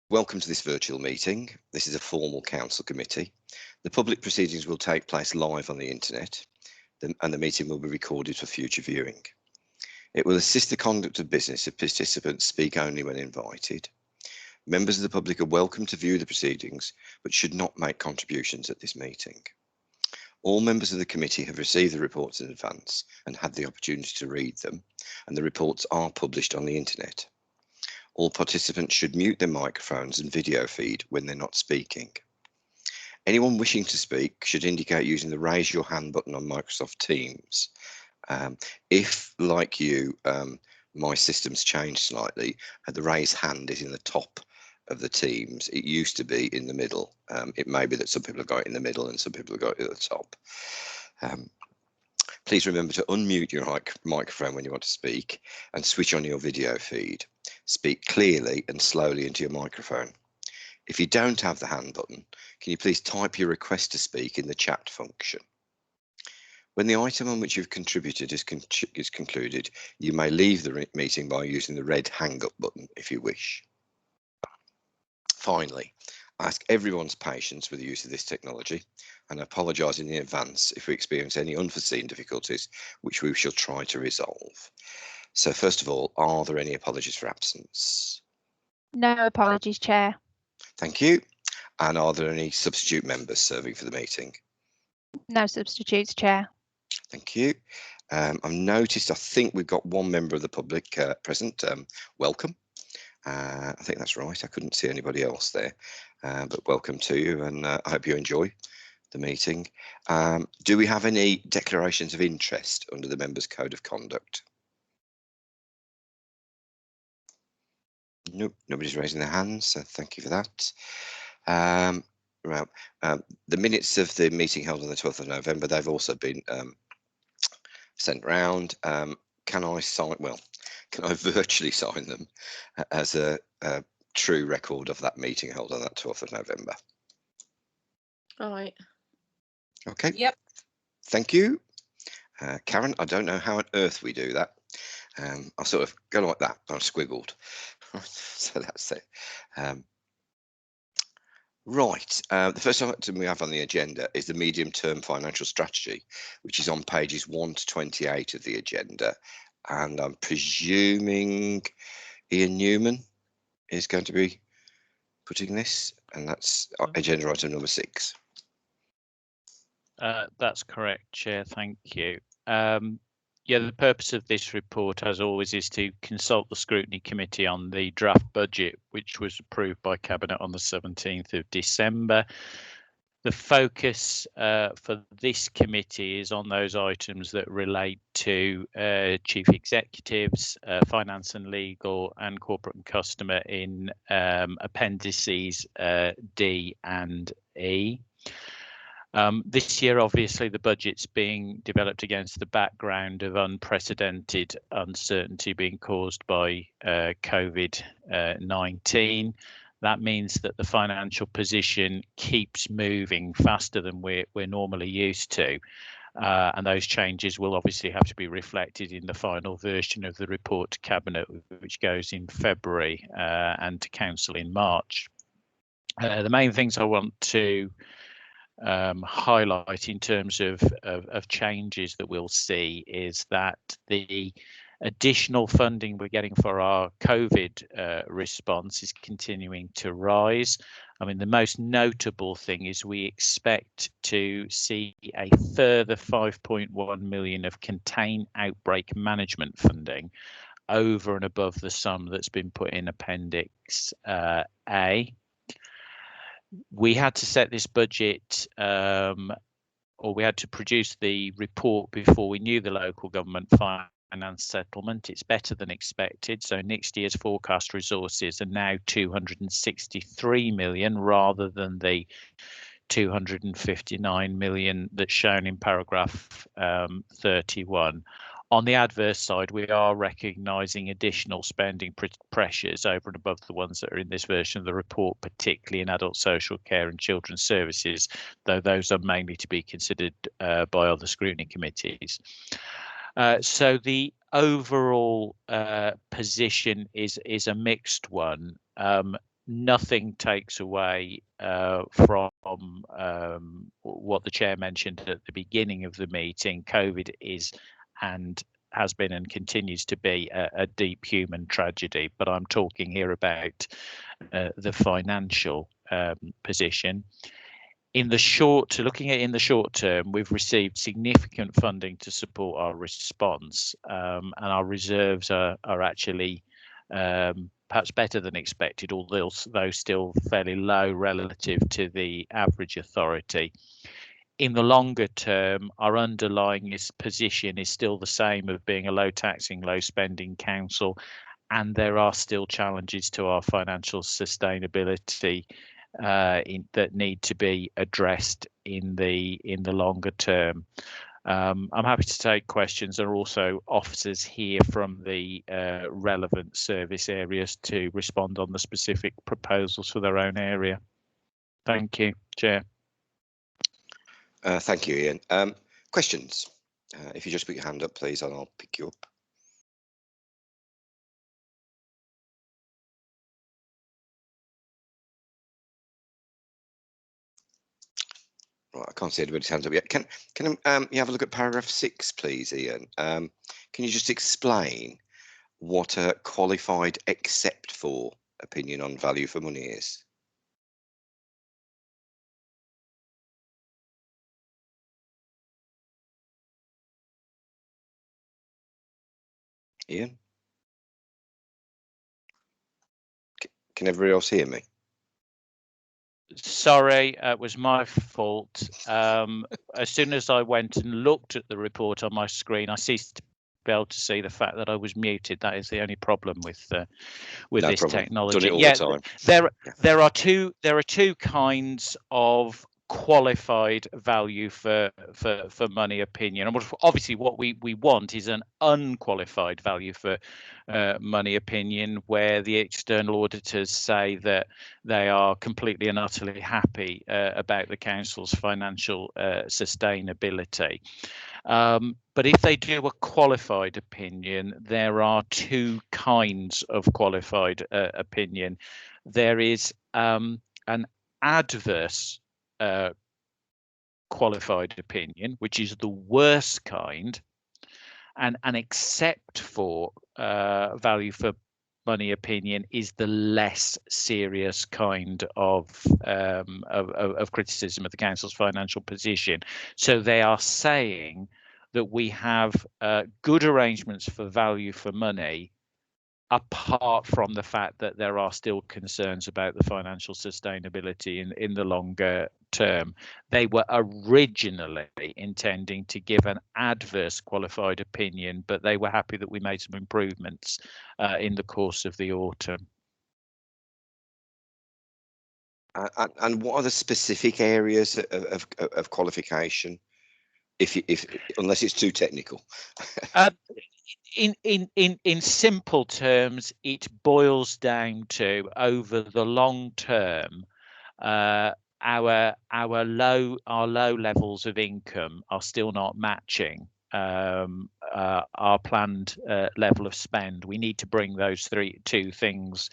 Welcome to this virtual meeting. This is a formal council committee. The public proceedings will take place live on the internet and the meeting will be recorded for future viewing. It will assist the conduct of business if participants speak only when invited. Members of the public are welcome to view the proceedings but should not make contributions at this meeting. All members of the committee have received the reports in advance and had the opportunity to read them, and the reports are published on the internet. All participants should mute their microphones and video feed when they're not speaking. Anyone wishing to speak should indicate using the raise your hand button on Microsoft Teams. If, like you, my system's changed slightly, the raise hand is in the top of the Teams. It used to be in the middle. It may be that some people have got it in the middle and some people have got it at the top. Please remember to unmute your microphone when you want to speak and switch on your video feed. Speak clearly and slowly into your microphone. If you don't have the hand button, can you please type your request to speak in the chat function? When the item on which you've contributed is concluded, you may leave the meeting by using the red hang up button if you wish. Finally, I ask everyone's patience with the use of this technology and apologise in advance if we experience any unforeseen difficulties, which we shall try to resolve. So first of all, are there any apologies for absence? No apologies, Chair. Thank you. And are there any substitute members serving for the meeting? No substitutes, Chair. Thank you. I've noticed, I think we've got one member of the public present. Welcome. I think that's right. I couldn't see anybody else there, but welcome to you, and I hope you enjoy the meeting. Do we have any declarations of interest under the Members' Code of Conduct? Nope, nobody's raising their hands, so thank you for that. The minutes of the meeting held on the 12th of November, they've also been sent round. Can I virtually sign them as a true record of that meeting held on that 12th of November? All right. Okay. Yep. Thank you. Karen, I don't know how on earth we do that. I sort of go like that, I'm squiggled. So that's it. Right, the first item we have on the agenda is the medium-term financial strategy, which is on pages 1 to 28 of the agenda. And I'm presuming Ian Newman is going to be putting this, and that's agenda item number 6. That's correct, Chair. Thank you. Yeah, the purpose of this report, as always, is to consult the Scrutiny Committee on the draft budget, which was approved by Cabinet on the 17th of December. The focus for this committee is on those items that relate to chief executives, finance and legal, and corporate and customer in appendices D and E. This year, obviously, the budget's being developed against the background of unprecedented uncertainty being caused by COVID-19. That means that the financial position keeps moving faster than we're normally used to. And those changes will obviously have to be reflected in the final version of the report to Cabinet, which goes in February and to Council in March. The main things I want to highlight in terms of changes that we'll see is that the additional funding we're getting for our COVID response is continuing to rise. I mean, the most notable thing is we expect to see a further 5.1 million of contained outbreak management funding over and above the sum that's been put in Appendix A. We had to set this budget, or we had to produce the report before we knew the local government finance settlement. It's better than expected. So next year's forecast resources are now 263 million rather than the 259 million that's shown in paragraph 31. On the adverse side, we are recognising additional spending pressures over and above the ones that are in this version of the report, particularly in adult social care and children's services, though those are mainly to be considered by other scrutiny committees. So the overall position is a mixed one. nothing takes away from what the chair mentioned at the beginning of the meeting. COVID is and has been and continues to be a deep human tragedy, but I'm talking here about the financial position. In the short term, we've received significant funding to support our response, and our reserves are actually perhaps better than expected, although still fairly low relative to the average authority. In the longer term, our underlying position is still the same of being a low taxing, low spending council, and there are still challenges to our financial sustainability that need to be addressed in the longer term. I'm happy to take questions. There are also officers here from the relevant service areas to respond on the specific proposals for their own area. Thank you, Chair. Thank you, Ian. Questions? If you just put your hand up, please, and I'll pick you up. Right, I can't see anybody's hands up yet. Can you have a look at paragraph 6, please, Ian? Can you just explain what a qualified except for opinion on value for money is? Ian? Can everybody else hear me? Sorry, it was my fault. As soon as I went and looked at the report on my screen, I ceased to be able to see the fact that I was muted. That is the only problem with No this problem. technology. Done it all the time. There are two kinds of qualified value for money opinion, and obviously what we want is an unqualified value for money opinion, where the external auditors say that they are completely and utterly happy about the council's financial sustainability. But if they do a qualified opinion, there are two kinds of qualified opinion. There is an adverse qualified opinion, which is the worst kind, and an except for value for money opinion is the less serious kind of criticism of the council's financial position. So they are saying that we have good arrangements for value for money, apart from the fact that there are still concerns about the financial sustainability in the longer term. They were originally intending to give an adverse qualified opinion, but they were happy that we made some improvements in the course of the autumn. And what are the specific areas of qualification, unless it's too technical? In simple terms, it boils down to, over the long term, our low levels of income are still not matching our planned level of spend. We need to bring those two things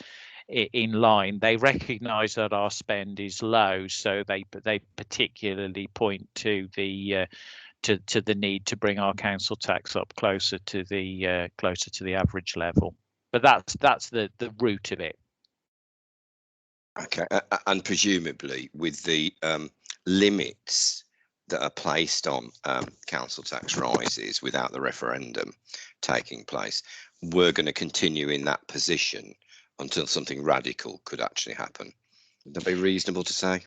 in line. They recognise that our spend is low, so they particularly point to the need to bring our council tax up closer to the average level. But that's the root of it. Okay, and presumably with the limits that are placed on council tax rises without the referendum taking place, we're going to continue in that position until something radical could actually happen. Would that be reasonable to say?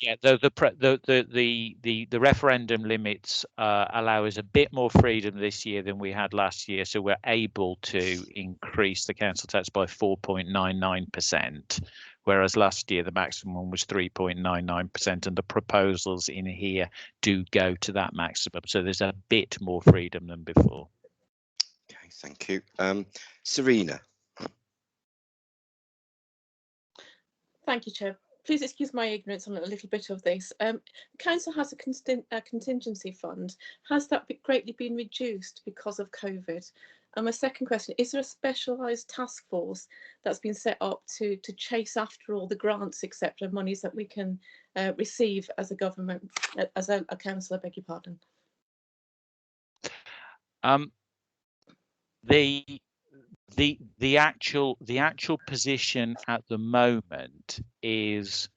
Yeah, the referendum limits allow us a bit more freedom this year than we had last year, so we're able to increase the council tax by 4.99%, whereas last year the maximum was 3.99%, and the proposals in here do go to that maximum, so there's a bit more freedom than before. Okay, thank you. Serena. Thank you, Chair. Please excuse my ignorance on a little bit of this. The council has a contingency fund. Has that greatly been reduced because of COVID? And my second question, is there a specialised task force that's been set up to chase after all the grants, etc., monies that we can receive as a government, as a council, I beg your pardon? The actual position at the moment is,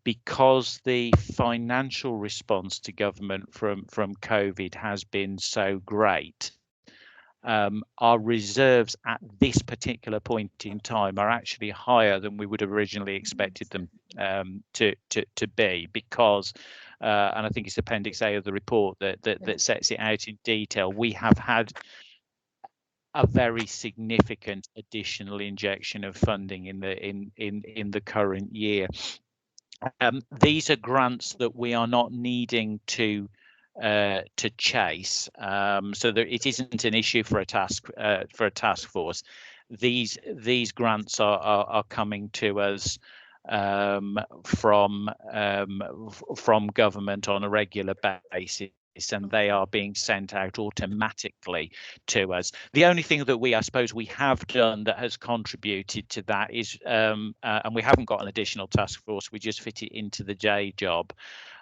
because the financial response to government from COVID has been so great, our reserves at this particular point in time are actually higher than we would have originally expected them to be, because and I think it's Appendix A of the report that sets it out in detail. We have had a very significant additional injection of funding in the current year. These are grants that we are not needing to chase, so that it isn't an issue for a task force. These grants are coming to us from government on a regular basis, and they are being sent out automatically to us. The only thing that I suppose we have done that has contributed to that is, and we haven't got an additional task force, we just fit it into the J job.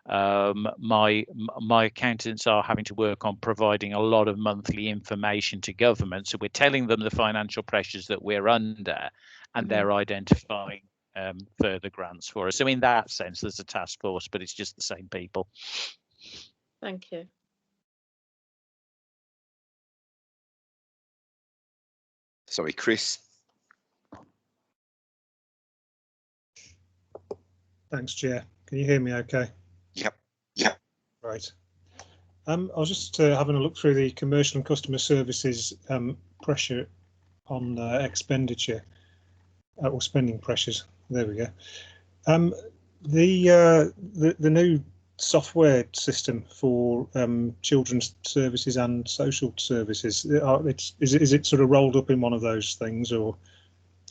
My accountants are having to work on providing a lot of monthly information to government, so we're telling them the financial pressures that we're under, and they're identifying further grants for us. So in that sense, there's a task force, but it's just the same people. Thank you. Sorry, Chris. Thanks, Chair. Can you hear me okay? Yep. Right. I was just having a look through the commercial and customer services pressure on expenditure, or spending pressures. There we go. The new software system for children's services and social services, is it sort of rolled up in one of those things, or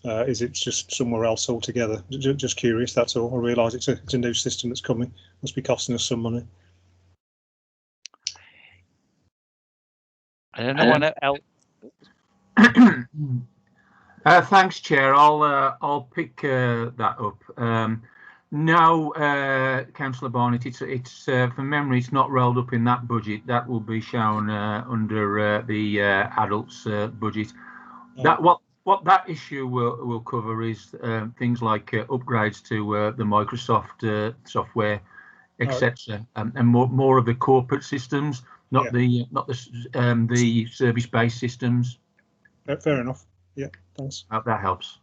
is it just somewhere else altogether? Just curious, that's all. I realise it's a new system that's coming. Must be costing us some money. I don't know what else. Thanks, Chair. I'll pick that up. No, Councillor Barnett, it's from memory, it's not rolled up in that budget. That will be shown under the adults budget. What that issue will cover is things like upgrades to the Microsoft software, etc., and more of the corporate systems, not the service-based systems. Fair enough. Yeah, thanks. Hope that helps.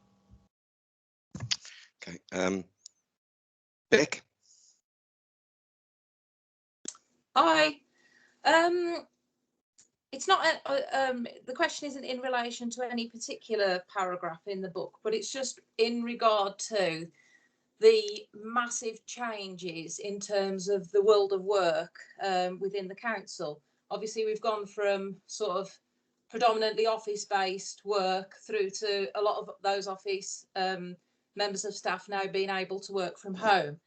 Okay. Beck? Hi. It's not the question isn't in relation to any particular paragraph in the book, but it's just in regard to the massive changes in terms of the world of work within the council. Obviously, we've gone from sort of predominantly office-based work through to a lot of those office members of staff now being able to work from home.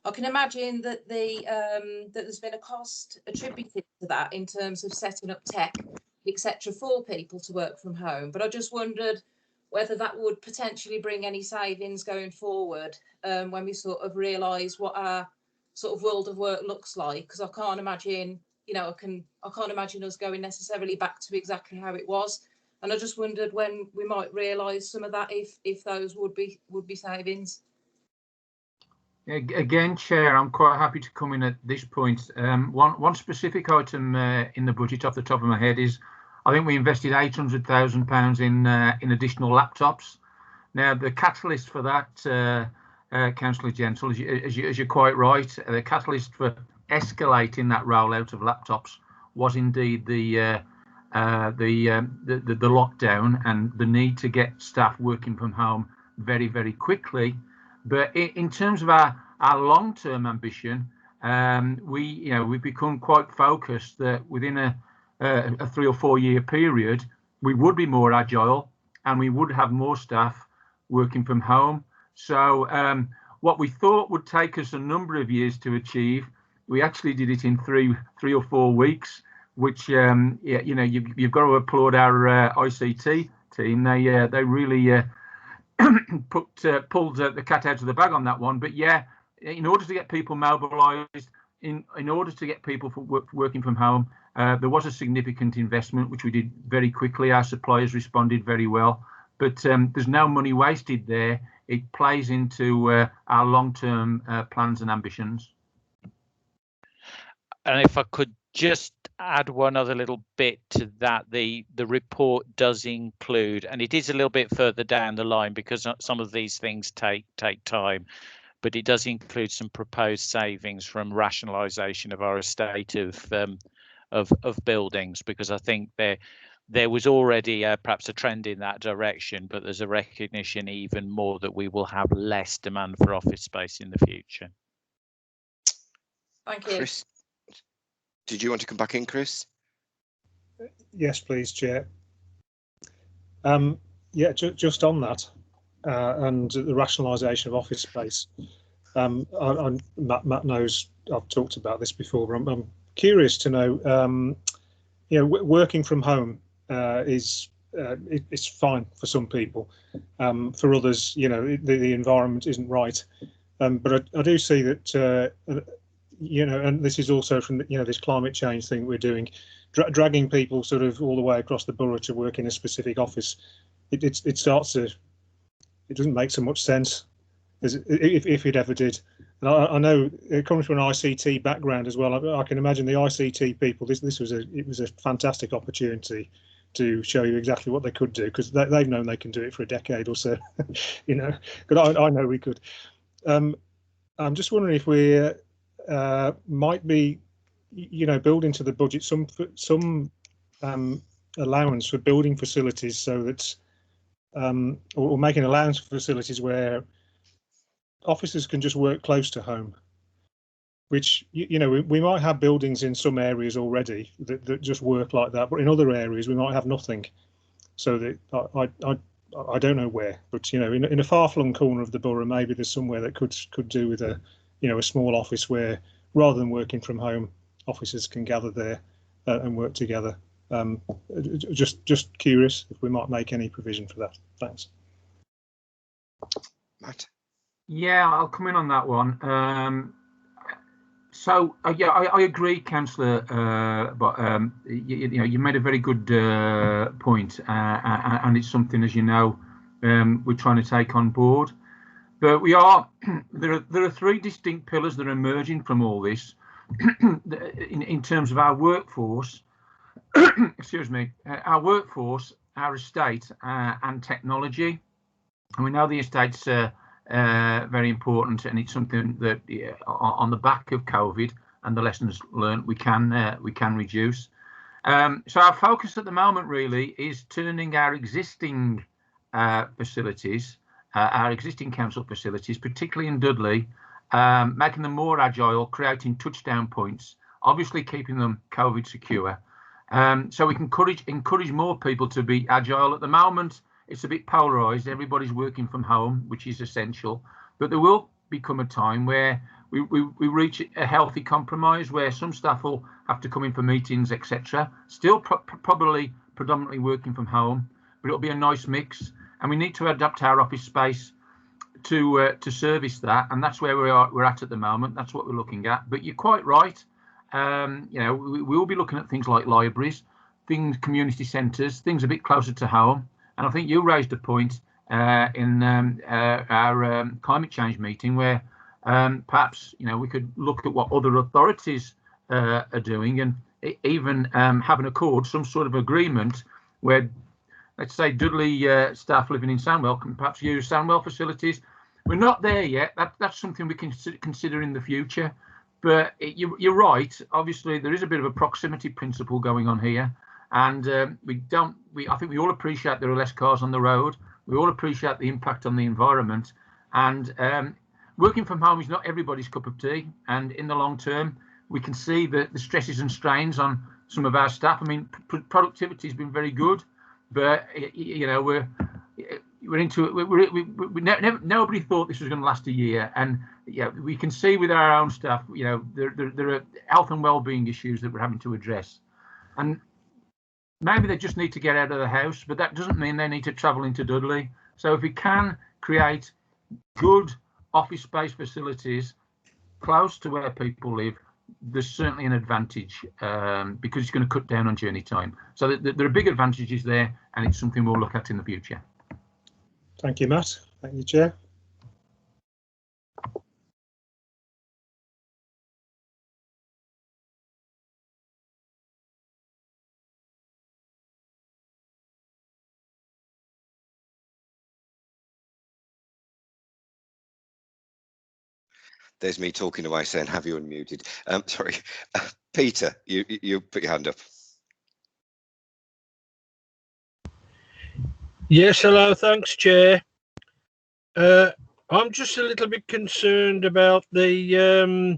I can imagine that that there's been a cost attributed to that in terms of setting up tech, etc., for people to work from home. But I just wondered whether that would potentially bring any savings going forward when we sort of realise what our sort of world of work looks like. Because I can't imagine, I can't imagine us going necessarily back to exactly how it was. And I just wondered when we might realise some of that, if those would be savings. Again, Chair, I'm quite happy to come in at this point. One specific item in the budget off the top of my head is, I think we invested £800,000 in additional laptops. Now, the catalyst for that, Councillor Gentle, as you're quite right, the catalyst for escalating that rollout of laptops was indeed the lockdown and the need to get staff working from home very, very quickly. But in terms of our long-term ambition, we've become quite focused that within a 3 or 4 year period, we would be more agile and we would have more staff working from home. So what we thought would take us a number of years to achieve, we actually did it in three or 4 weeks, which you've got to applaud our ICT team. They really pulled the cat out of the bag on that one. But yeah, in order to get people mobilised, in order to get people working from home, there was a significant investment which we did very quickly. Our suppliers responded very well, but there's no money wasted there. It plays into our long-term plans and ambitions. And if I could just add one other little bit to that, the report does include, and it is a little bit further down the line because some of these things take time, but it does include some proposed savings from rationalisation of our estate of buildings, because I think there was already perhaps a trend in that direction, but there's a recognition even more that we will have less demand for office space in the future. Thank you. Chris, did you want to come back in, Chris? Yes, please, Chair. Yeah, just on that and the rationalisation of office space. Matt knows I've talked about this before, but I'm curious to know, working from home it's fine for some people. For others, the environment isn't right. But I do see that, and this is also from this climate change thing we're doing, dragging people sort of all the way across the borough to work in a specific office. It starts to, it doesn't make so much sense as if it ever did. And I know it comes from an ICT background as well. I can imagine the ICT people. This was a fantastic opportunity to show you exactly what they could do, because they've known they can do it for a decade or so. But I know we could. I'm just wondering if we might be, build into the budget some allowance for building facilities, so that or making allowance for facilities where officers can just work close to home, which we might have buildings in some areas already that just work like that, but in other areas we might have nothing. So that I don't know where, but in a far-flung corner of the borough, maybe there's somewhere that could do with a small office where, rather than working from home, officers can gather there and work together. Just curious if we might make any provision for that. Thanks. Matt? Yeah, I'll come in on that one. I agree, Councillor, but you made a very good point, and it's something, as you know, we're trying to take on board. But we are there are three distinct pillars that are emerging from all this in terms of our workforce. Excuse me, our workforce, our estate, and technology. And we know the estate's very important, and it's something that on the back of COVID and the lessons learned we can reduce. So our focus at the moment really is turning our existing facilities, our existing council facilities, particularly in Dudley, making them more agile, creating touchdown points, obviously keeping them COVID secure. So we can encourage more people to be agile. At the moment, it's a bit polarised. Everybody's working from home, which is essential. But there will become a time where we reach a healthy compromise, where some staff will have to come in for meetings, etc. Still probably predominantly working from home, but it'll be a nice mix. And we need to adapt our office space to service that. And that's where we're at the moment. That's what we're looking at. But you're quite right. We will be looking at things like libraries, community centres, things a bit closer to home. And I think you raised a point in our climate change meeting where perhaps we could look at what other authorities are doing, and even have an accord, some sort of agreement where, let's say, Dudley staff living in Sandwell can perhaps use Sandwell facilities. We're not there yet. That's something we can consider in the future. But you're right. Obviously, there is a bit of a proximity principle going on here, and I think we all appreciate there are less cars on the road. We all appreciate the impact on the environment, and working from home is not everybody's cup of tea. And in the long term, we can see the stresses and strains on some of our staff. I mean, productivity has been very good, but we're into it. Nobody thought this was going to last a year, and we can see with our own staff, there are health and well-being issues that we're having to address. and maybe they just need to get out of the house, but that doesn't mean they need to travel into Dudley. So if we can create good office space facilities close to where people live, there's certainly an advantage because it's going to cut down on journey time. So there are big advantages there, and it's something we'll look at in the future. Thank you, Matt. Thank you, Chair. There's me talking away saying, have you unmuted? Sorry, Peter, you put your hand up. Yes, hello, thanks, Chair. I'm just a little bit concerned about the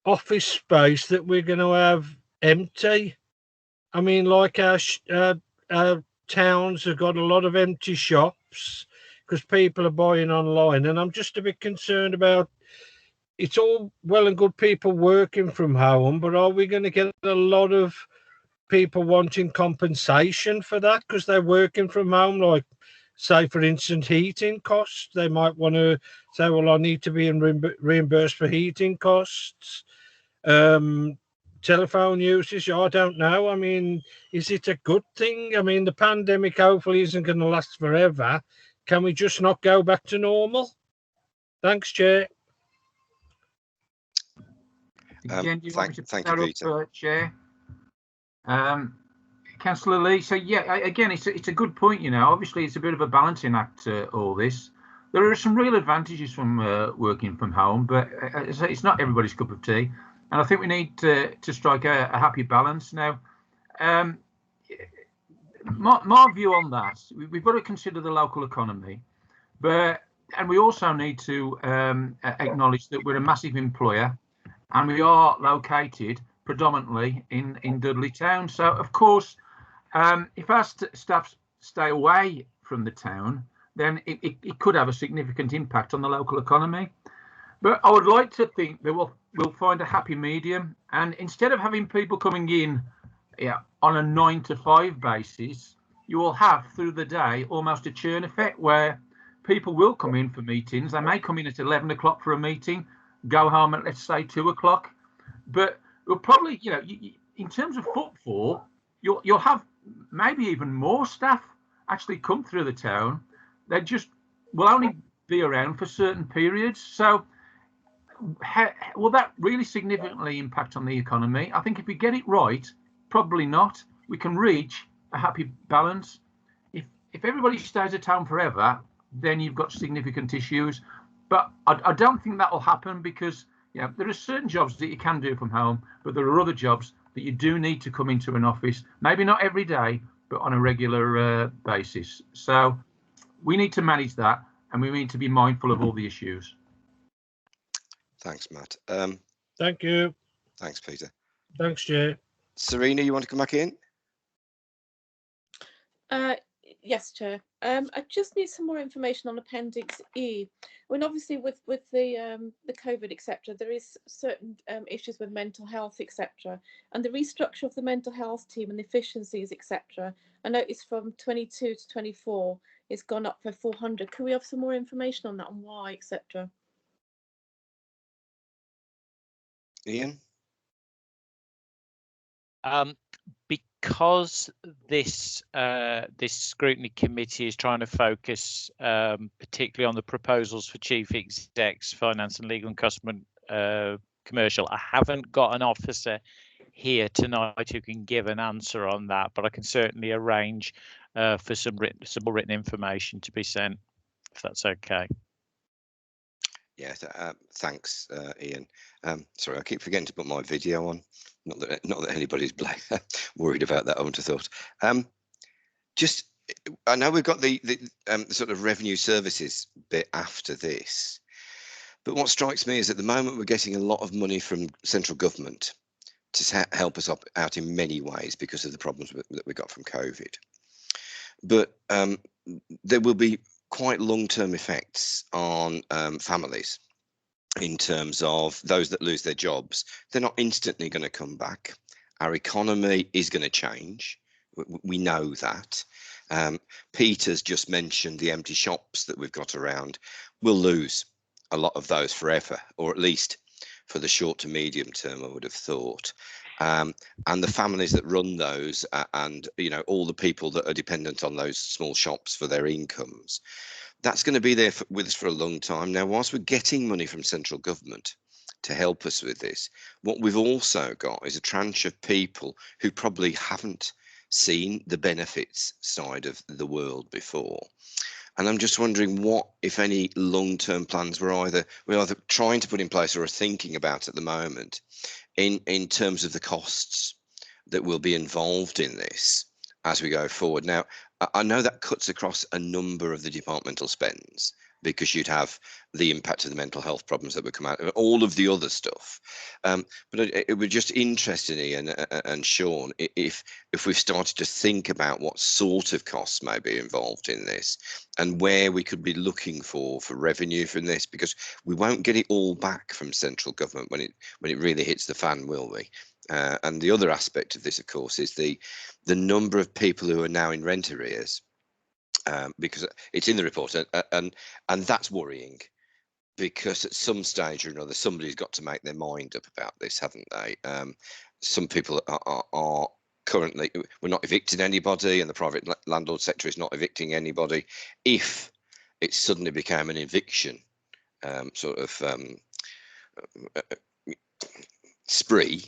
office space that we're going to have empty. I mean, like our towns have got a lot of empty shops because people are buying online, and I'm just a bit concerned about, it's all well and good people working from home, but are we going to get a lot of people wanting compensation for that because they're working from home? Like, say, for instance, heating costs. They might want to say, well, I need to be reimbursed for heating costs. Telephone usage, I don't know. I mean, is it a good thing? I mean, the pandemic hopefully isn't going to last forever. Can we just not go back to normal? Thanks, Chair. Jen, do you want me to thank pick you, that Peter. up, Chair? Councillor Lee, so yeah, again, it's a good point. You know, obviously it's a bit of a balancing act, all this. There are some real advantages from working from home, but it's not everybody's cup of tea. And I think we need to strike a happy balance. Now, my view on that, we've got to consider the local economy, and we also need to acknowledge that we're a massive employer, and we are located predominantly in Dudley town. So, of course, if our staff stay away from the town, then it could have a significant impact on the local economy. But I would like to think that we'll find a happy medium, and instead of having people coming in on a 9 to 5 basis, you will have through the day almost a churn effect where people will come in for meetings. They may come in at 11 o'clock for a meeting, go home at, let's say, 2 o'clock. But we'll probably, in terms of footfall, you'll have maybe even more staff actually come through the town. They just will only be around for certain periods. So will that really significantly impact on the economy? I think if we get it right, probably not. We can reach a happy balance. If everybody stays at town forever, then you've got significant issues. But I don't think that will happen because there are certain jobs that you can do from home, but there are other jobs that you do need to come into an office, maybe not every day, but on a regular basis. So we need to manage that, and we need to be mindful of all the issues. Thanks, Matt. Thank you. Thanks, Peter. Thanks, Chair. Serena, you want to come back in? Yes, Chair. I just need some more information on Appendix E. I mean, obviously, with the COVID, etc., there is certain issues with mental health, etc., and the restructure of the mental health team and efficiencies, etc. I noticed from 22 to 24, it's gone up for 400. Can we have some more information on that and why, etc.? Ian? Because this scrutiny committee is trying to focus particularly on the proposals for chief execs, finance and legal and customer commercial, I haven't got an officer here tonight who can give an answer on that, but I can certainly arrange for some written information to be sent, if that's okay. Yeah, thanks, Ian. Sorry, I keep forgetting to put my video on. Not that anybody's worried about that, I wouldn't have thought. I know we've got the sort of revenue services bit after this, but what strikes me is at the moment we're getting a lot of money from central government to help us out in many ways because of the problems that we got from COVID. But there will be quite long-term effects on families in terms of those that lose their jobs. They're not instantly going to come back, Our economy is going to change. We know that. Peter's just mentioned the empty shops that we've got around. We'll lose a lot of those forever, or at least for the short to medium term, I would have thought. And the families that run those, and all the people that are dependent on those small shops for their incomes, that's going to be there with us for a long time. Now, whilst we're getting money from central government to help us with this, what we've also got is a tranche of people who probably haven't seen the benefits side of the world before. And I'm just wondering what, if any, long-term plans we're either trying to put in place or are thinking about at the moment in terms of the costs that will be involved in this as we go forward. Now, I know that cuts across a number of the departmental spends, because you'd have the impact of the mental health problems that would come out, all of the other stuff. But it would just interest Ian and Sean if we've started to think about what sort of costs may be involved in this, and where we could be looking for revenue from this, because we won't get it all back from central government when it really hits the fan, will we? And the other aspect of this, of course, is the number of people who are now in rent arrears. Because it's in the report, and that's worrying, because at some stage or another somebody's got to make their mind up about this, haven't they? Some people are currently, we're not evicting anybody, and the private landlord sector is not evicting anybody. If it suddenly became an eviction spree,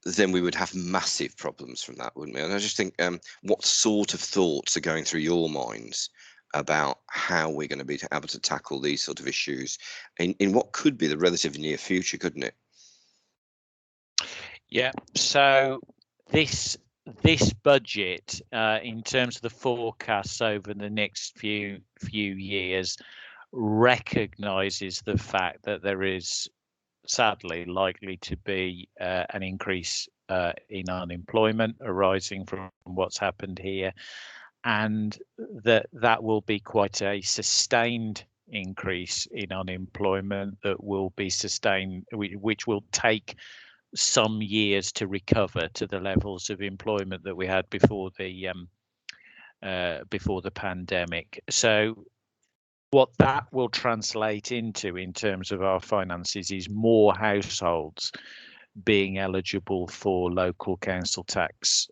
then we would have massive problems from that, wouldn't we? And I just think, what sort of thoughts are going through your minds about how we're going to be able to tackle these sort of issues in what could be the relatively near future, couldn't it? Yeah. So this budget, in terms of the forecasts over the next few years, recognises the fact that there is sadly likely to be an increase in unemployment arising from what's happened here, and that will be quite a sustained increase in unemployment that will be sustained, which will take some years to recover to the levels of employment that we had before the pandemic. So what that will translate into in terms of our finances is more households being eligible for local council tax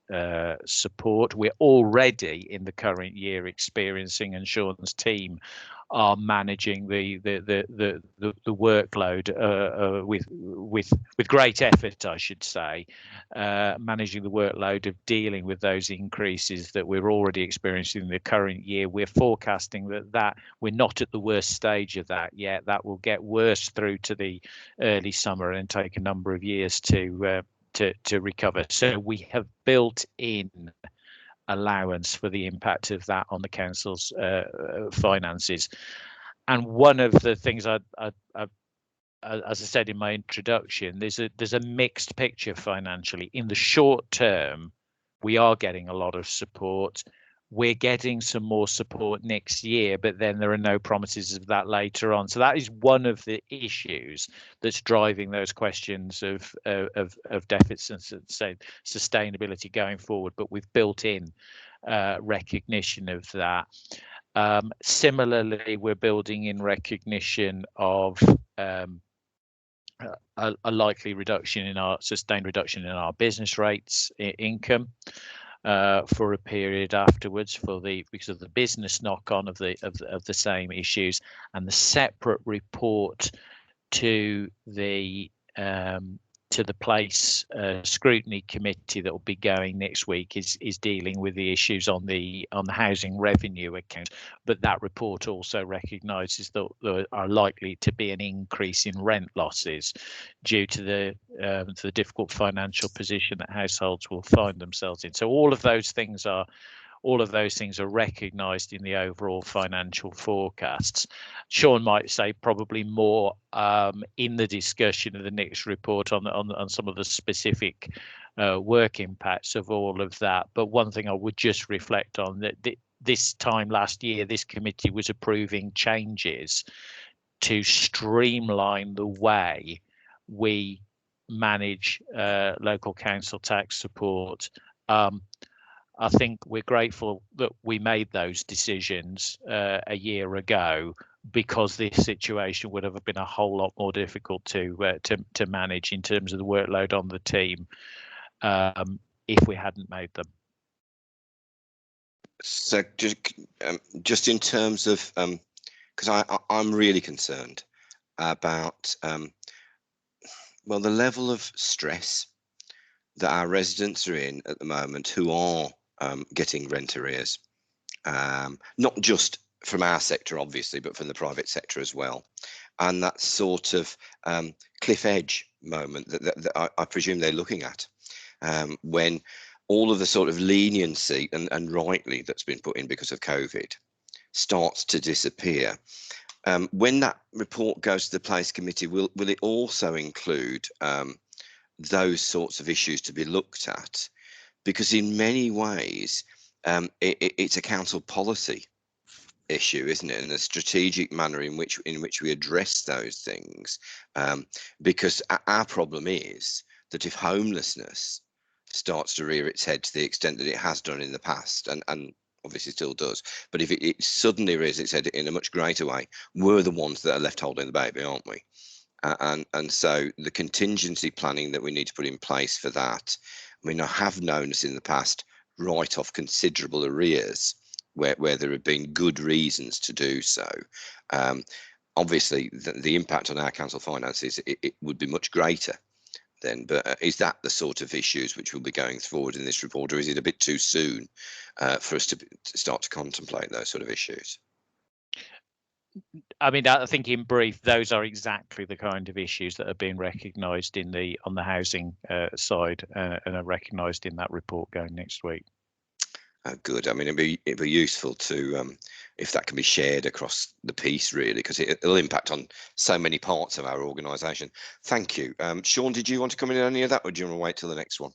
support. We're already in the current year experiencing, and Sean's team are managing the workload with great effort, I should say, managing the workload of dealing with those increases that we're already experiencing in the current year. We're forecasting that we're not at the worst stage of that yet. That will get worse through to the early summer and take a number of years to recover. So we have built in allowance for the impact of that on the council's finances. And one of the things as I said in my introduction, there's a mixed picture financially. In the short term, we are getting a lot of support. We're getting some more support next year, but then there are no promises of that later on. So that is one of the issues that's driving those questions of deficits and sustainability going forward. But we've built in recognition of that. Similarly, we're building in recognition of a likely sustained reduction in our business rates income for a period afterwards, because of the business knock-on of the same issues, and the separate report to the place Scrutiny committee that will be going next week is dealing with the issues on the housing revenue account. But that report also recognises that there are likely to be an increase in rent losses due to the difficult financial position that households will find themselves in. So all of those things are recognised in the overall financial forecasts. Sean might say probably more in the discussion of the next report on some of the specific work impacts of all of that. But one thing I would just reflect on, that this time last year, this committee was approving changes to streamline the way we manage local council tax support. I think we're grateful that we made those decisions a year ago, because this situation would have been a whole lot more difficult to manage in terms of the workload on the team if we hadn't made them. So just in terms of, because I'm really concerned about well, the level of stress that our residents are in at the moment, who are getting rent arrears, not just from our sector, obviously, but from the private sector as well. And that sort of cliff edge moment that I presume they're looking at, when all of the sort of leniency, and rightly, that's been put in because of COVID, starts to disappear. When that report goes to the Place Committee, will it also include those sorts of issues to be looked at? Because in many ways, it's a council policy issue, isn't it, and a strategic manner in which we address those things. Because our problem is that if homelessness starts to rear its head to the extent that it has done in the past, and obviously still does, but if it suddenly rears its head in a much greater way, we're the ones that are left holding the baby, aren't we? And so the contingency planning that we need to put in place for that, I mean, I have known us in the past write off considerable arrears where there have been good reasons to do so. Obviously, the impact on our council finances, it would be much greater then, but is that the sort of issues which will be going forward in this report, or is it a bit too soon for us to start to contemplate those sort of issues? I mean, I think in brief, those are exactly the kind of issues that are being recognised on the housing side and are recognised in that report going next week. Good. I mean, it'd be useful to, if that can be shared across the piece, really, because it'll impact on so many parts of our organisation. Thank you. Sean, did you want to come in on any of that, or do you want to wait till the next one?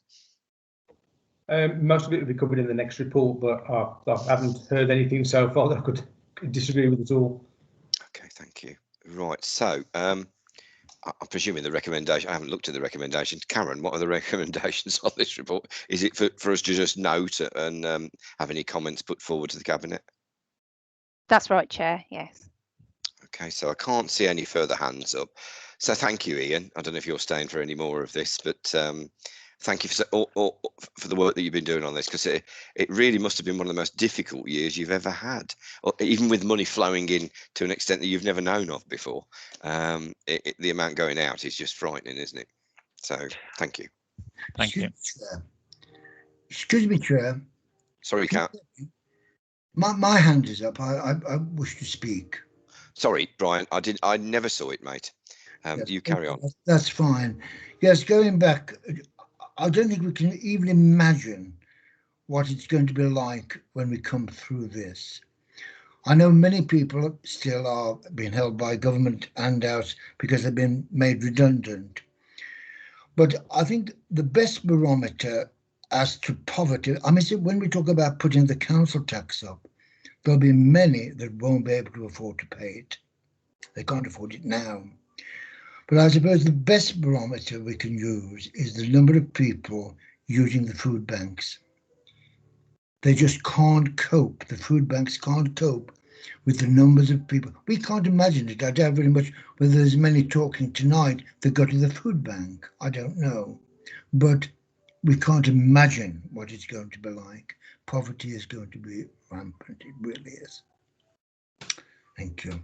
Most of it will be covered in the next report, but I haven't heard anything so far that I could disagree with at all. Okay, thank you. Right, so I'm presuming the recommendation, I haven't looked at the recommendations. Karen, what are the recommendations on this report? Is it for us to just note and have any comments put forward to the Cabinet? That's right, Chair, yes. Okay, so I can't see any further hands up. So thank you, Ian. I don't know if you're staying for any more of this, but thank you for the work that you've been doing on this, because it really must have been one of the most difficult years you've ever had, or even with money flowing in to an extent that you've never known of before. The amount going out is just frightening, isn't it? So thank you. Thank you. Excuse me, Chair. Sorry, Kat. My hand is up. I wish to speak. Sorry, Brian. I never saw it, mate. Yes, you carry on. That's fine. Yes, going back, I don't think we can even imagine what it's going to be like when we come through this. I know many people still are being held by government handouts because they've been made redundant. But I think the best barometer as to poverty, I mean, when we talk about putting the council tax up, there'll be many that won't be able to afford to pay it. They can't afford it now. But I suppose the best barometer we can use is the number of people using the food banks. They just can't cope. The food banks can't cope with the numbers of people. We can't imagine it. I doubt very much whether there's many talking tonight that go to the food bank. I don't know. But we can't imagine what it's going to be like. Poverty is going to be rampant. It really is. Thank you.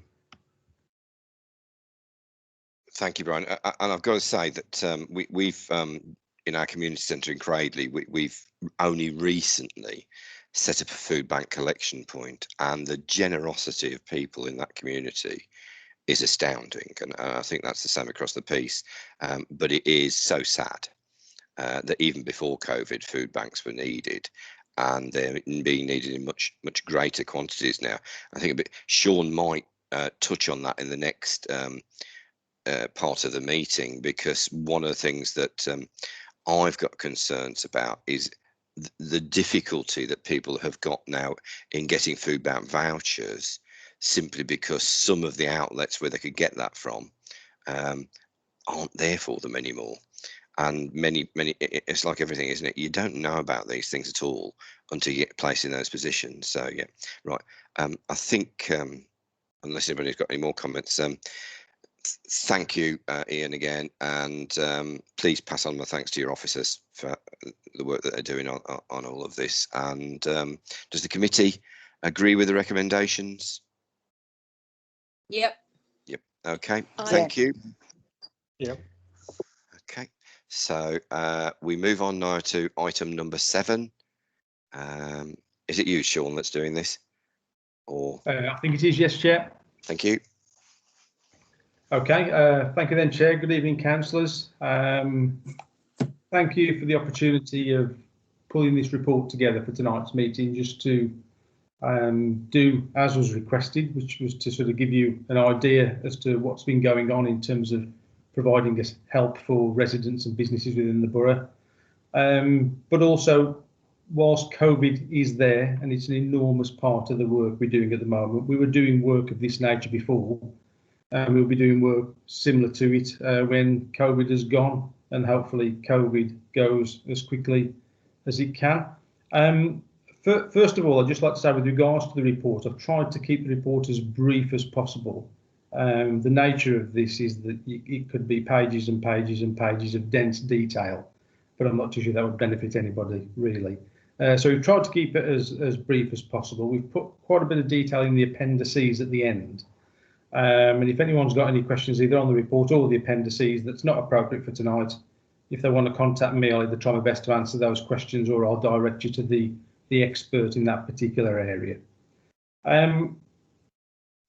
Thank you, Brian. And I've got to say that we've in our community centre in Cradley, we've only recently set up a food bank collection point, and the generosity of people in that community is astounding. And I think that's the same across the piece. But it is so sad that even before COVID, food banks were needed, and they're being needed in much greater quantities now. I think Sean might touch on that in the next part of the meeting, because one of the things that I've got concerns about is the difficulty that people have got now in getting food bank vouchers, simply because some of the outlets where they could get that from aren't there for them anymore. and it's like everything, isn't it? You don't know about these things at all until you get placed in those positions. So yeah, right. I think unless anybody's got any more comments, thank you, Ian, again, and please pass on my thanks to your officers for the work that they're doing on all of this. And does the committee agree with the recommendations? Yep. Yep. Okay. Aye. Thank you. Yep. Okay. So we move on now to item number 7. Is it you, Sean, that's doing this? Or I think it is, yes, Chair. thank you. Okay, thank you then, Chair. Good evening, councillors. Thank you for the opportunity of pulling this report together for tonight's meeting, just to do as was requested, which was to sort of give you an idea as to what's been going on in terms of providing us help for residents and businesses within the borough. But also, whilst COVID is there and it's an enormous part of the work we're doing at the moment, we were doing work of this nature before. We'll be doing work similar to it when COVID has gone, and hopefully COVID goes as quickly as it can. First of all, I'd just like to say, with regards to the report, I've tried to keep the report as brief as possible. The nature of this is that it could be pages and pages and pages of dense detail, but I'm not too sure that would benefit anybody, really. So we've tried to keep it as brief as possible. We've put quite a bit of detail in the appendices at the end. And if anyone's got any questions either on the report or the appendices that's not appropriate for tonight, if they want to contact me, I'll either try my best to answer those questions, or I'll direct you to the expert in that particular area.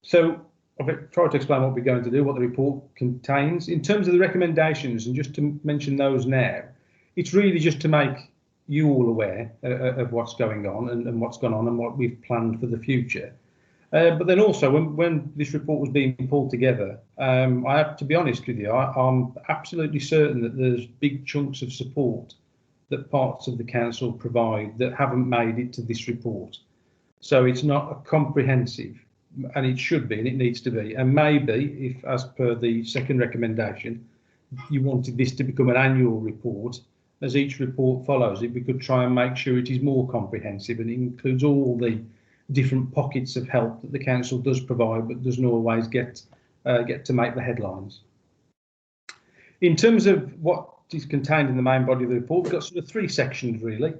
So I've tried to explain what we're going to do, what the report contains. In terms of the recommendations, and just to mention those now, it's really just to make you all aware of what's going on and what's gone on and what we've planned for the future. But then also, when this report was being pulled together, I have to be honest with you, I'm absolutely certain that there's big chunks of support that parts of the council provide that haven't made it to this report. So it's not a comprehensive, and it should be, and it needs to be. And maybe, if, as per the second recommendation, you wanted this to become an annual report, as each report follows it, we could try and make sure it is more comprehensive and it includes all the different pockets of help that the council does provide, but doesn't always get to make the headlines. In terms of what is contained in the main body of the report, we've got sort of 3 sections really.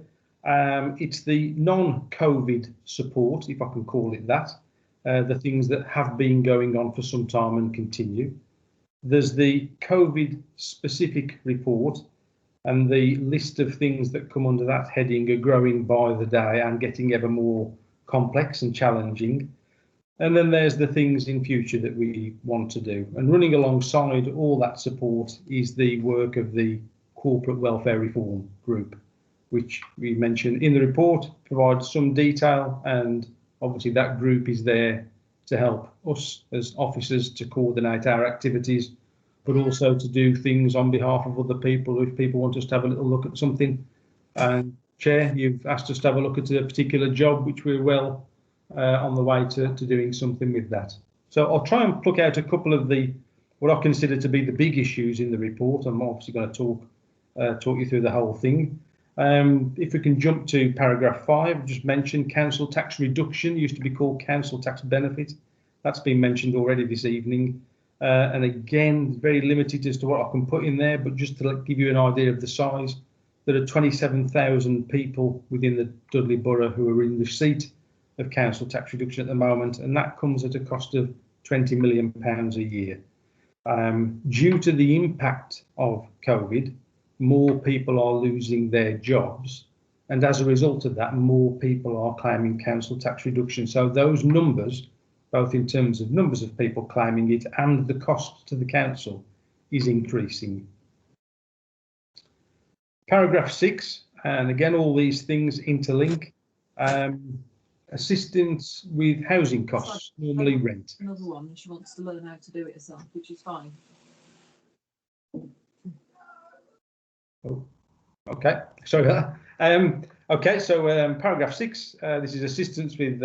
It's the non-COVID support, if I can call it that, the things that have been going on for some time and continue. There's the COVID specific report, and the list of things that come under that heading are growing by the day and getting ever more complex and challenging. And then there's the things in future that we want to do. And running alongside all that support is the work of the Corporate Welfare Reform Group, which we mentioned in the report, provides some detail, and obviously that group is there to help us as officers to coordinate our activities, but also to do things on behalf of other people if people want us to have a little look at something. And Chair, you've asked us to have a look at a particular job, which we're well on the way to doing something with that. So I'll try and pluck out a couple of what I consider to be the big issues in the report. I'm obviously going to talk you through the whole thing. If we can jump to paragraph 5, just mentioned council tax reduction, used to be called council tax benefit. That's been mentioned already this evening. And again, very limited as to what I can put in there, but just to give you an idea of the size, there are 27,000 people within the Dudley Borough who are in receipt of council tax reduction at the moment, and that comes at a cost of £20 million a year. Due to the impact of COVID, more people are losing their jobs, and as a result of that, more people are claiming council tax reduction. So those numbers, both in terms of numbers of people claiming it and the cost to the council, is increasing. Paragraph 6, and again, all these things interlink. Assistance with housing costs, normally rent. Another one, she wants to learn how to do it herself, which is fine. Oh, okay, sorry about that. Okay, so paragraph 6, this is assistance with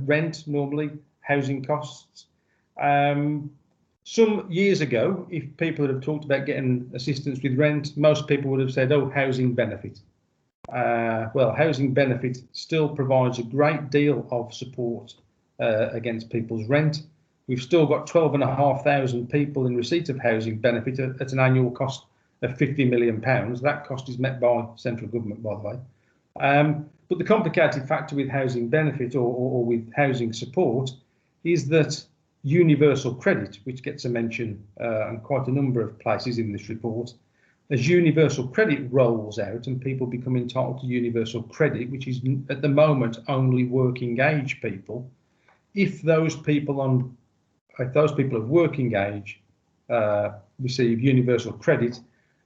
rent, normally housing costs. Some years ago, if people had talked about getting assistance with rent, most people would have said, oh, housing benefit. Well, housing benefit still provides a great deal of support against people's rent. We've still got 12,500 people in receipt of housing benefit at an annual cost of £50 million. That cost is met by central government, by the way. But the complicated factor with housing benefit or with housing support is that universal credit, which gets a mention in quite a number of places in this report, as universal credit rolls out and people become entitled to universal credit, which is at the moment only working age people, if those people of working age receive universal credit,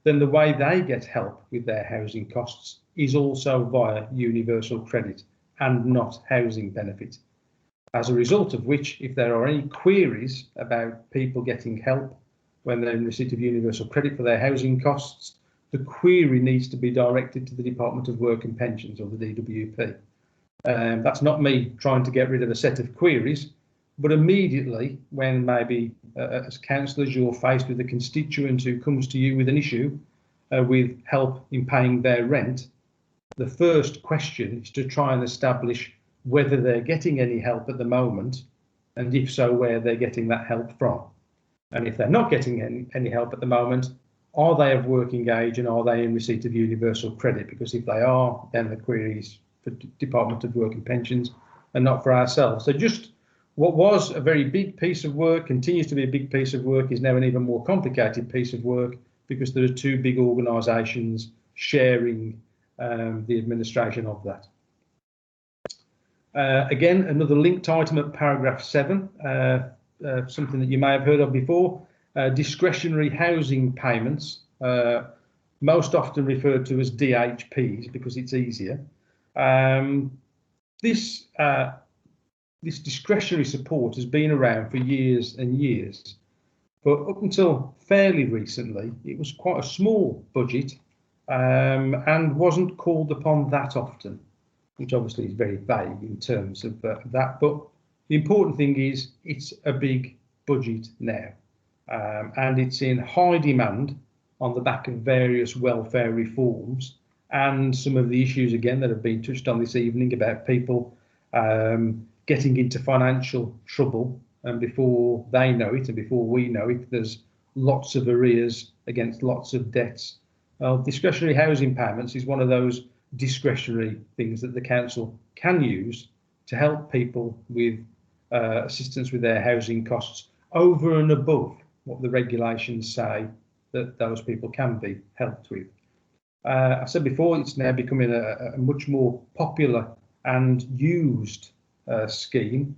then the way they get help with their housing costs is also via universal credit and not housing benefit. As a result of which, if there are any queries about people getting help when they're in receipt of universal credit for their housing costs, the query needs to be directed to the Department of Work and Pensions, or the DWP. That's not me trying to get rid of a set of queries, but immediately when maybe as councillors you're faced with a constituent who comes to you with an issue with help in paying their rent, the first question is to try and establish whether they're getting any help at the moment, and if so, where they're getting that help from. And if they're not getting any help at the moment, are they of working age and are they in receipt of universal credit? Because if they are, then the query is for Department of Work and Pensions and not for ourselves. So just what was a very big piece of work, continues to be a big piece of work, is now an even more complicated piece of work because there are two big organisations sharing the administration of that. Again, another linked item at paragraph 7, something that you may have heard of before, discretionary housing payments, most often referred to as DHPs because it's easier. This discretionary support has been around for years and years, but up until fairly recently, it was quite a small budget and wasn't called upon that often, which obviously is very vague in terms of that. But the important thing is it's a big budget now, and it's in high demand on the back of various welfare reforms and some of the issues, again, that have been touched on this evening about people getting into financial trouble, and before they know it and before we know it, there's lots of arrears against lots of debts. Discretionary housing payments is one of those discretionary things that the council can use to help people with assistance with their housing costs over and above what the regulations say that those people can be helped with. I said before, it's now becoming a much more popular and used scheme.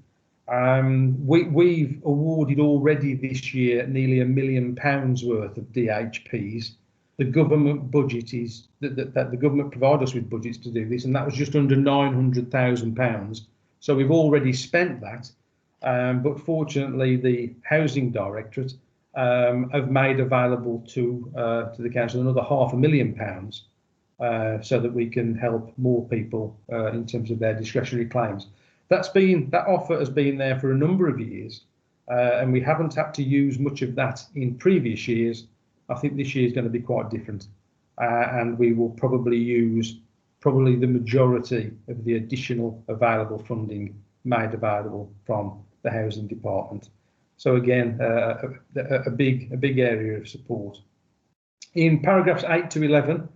We've awarded already this year nearly £1 million worth of DHPs. The government budget is that the government provide us with budgets to do this, and that was just under £900,000. So we've already spent that, but fortunately the Housing Directorate have made available to the council another £500,000 so that we can help more people in terms of their discretionary claims. That offer has been there for a number of years, and we haven't had to use much of that in previous years. I think this year is going to be quite different, and we will probably use the majority of the additional available funding made available from the Housing Department. So again, a big area of support. In paragraphs 8 to 11,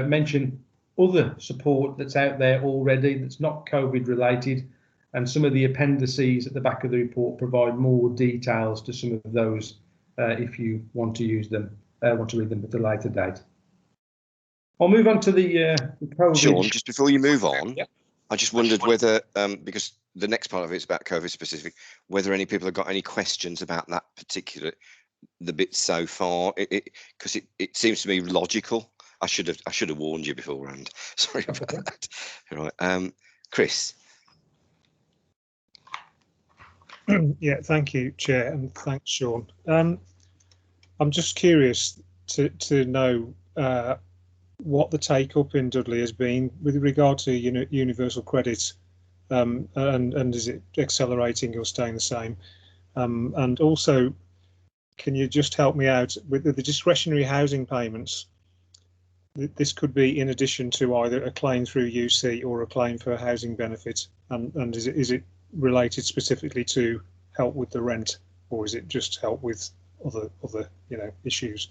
mention other support that's out there already that's not COVID related, and some of the appendices at the back of the report provide more details to some of those if you want to use them, want to read them at a later date. I'll move on to the COVID. Sean, just before you move on, yep. I just wondered whether, because the next part of it is about COVID specific, whether any people have got any questions about that particular, the bit so far, because it seems to me logical. I should have warned you beforehand. Sorry about that. Right, Chris. Yeah, thank you, Chair, and thanks, Sean. I'm just curious to know what the take up in Dudley has been with regard to universal credit, and is it accelerating or staying the same? And also, can you just help me out with the discretionary housing payments? This could be in addition to either a claim through UC or a claim for a housing benefit, and is it related specifically to help with the rent, or is it just help with other issues?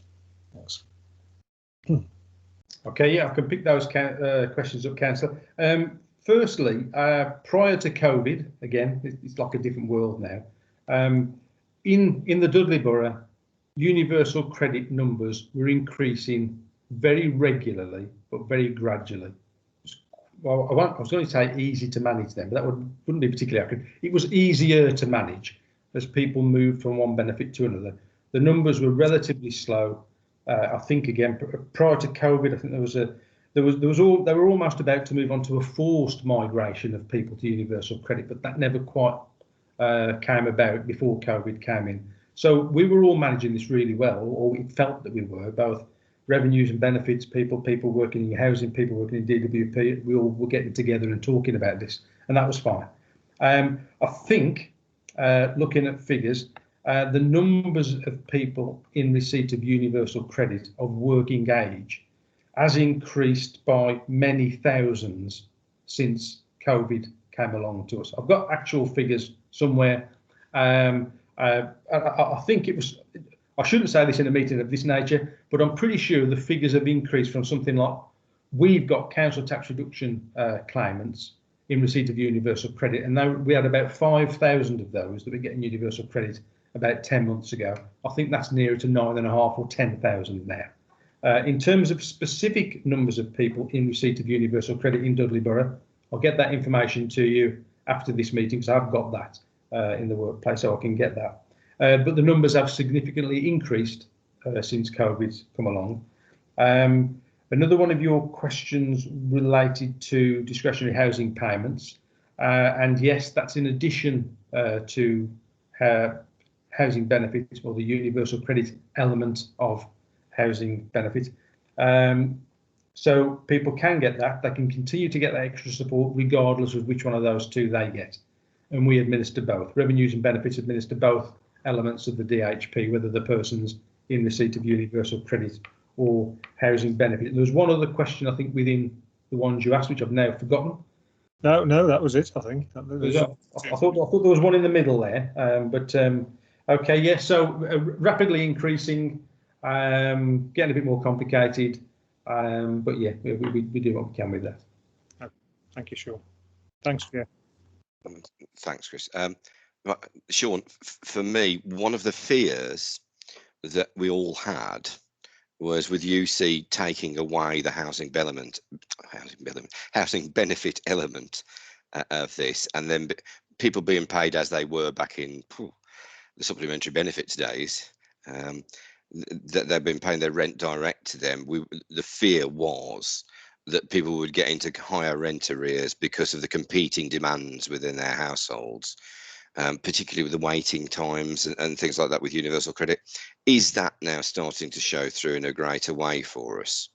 Thanks. Okay, yeah, I can pick those questions up, Councillor. Firstly, prior to COVID, again, it's like a different world now. In the Dudley Borough, universal credit numbers were increasing very regularly, but very gradually. Well, I was going to say easy to manage them, but that wouldn't be particularly accurate. It was easier to manage as people moved from one benefit to another. The numbers were relatively slow. I think again prior to COVID, I think they were almost about to move on to a forced migration of people to universal credit, but that never quite came about before COVID came in. So we were all managing this really well, or it felt that we were, both revenues and benefits, people working in housing, people working in DWP. We all were getting together and talking about this, and that was fine. I think looking at figures, the numbers of people in receipt of universal credit of working age has increased by many thousands since COVID came along to us. I've got actual figures somewhere. I think it was, I shouldn't say this in a meeting of this nature, but I'm pretty sure the figures have increased from something like, we've got council tax reduction claimants in receipt of universal credit, and now we had about 5,000 of those that were getting universal credit about 10 months ago. I think that's nearer to 9,500 or 10,000 now. In terms of specific numbers of people in receipt of universal credit in Dudley Borough, I'll get that information to you after this meeting, because I've got that in the workplace, so I can get that. But the numbers have significantly increased since COVID's come along. Another one of your questions related to discretionary housing payments. And yes, that's in addition to housing benefits, or the universal credit element of housing benefit. So people can get that. They can continue to get that extra support regardless of which one of those two they get. And we administer both. Revenues and benefits administer both elements of the DHP, whether the person's in receipt of universal credit or housing benefit. And there's one other question, I think, within the ones you asked, which I've now forgotten. No, that was it, I think. I thought there was one in the middle there, okay, yes, yeah, so rapidly increasing, getting a bit more complicated, but yeah, we do what we can with that. Oh, thank you, Sean. Thanks, yeah. Thanks, Chris. Sean, for me, one of the fears that we all had was with UC taking away the housing benefit element of this, and then people being paid as they were back in the supplementary benefits days, that they've been paying their rent direct to them. The fear was that people would get into higher rent arrears because of the competing demands within their households, particularly with the waiting times and things like that with universal credit. Is that now starting to show through in a greater way for us?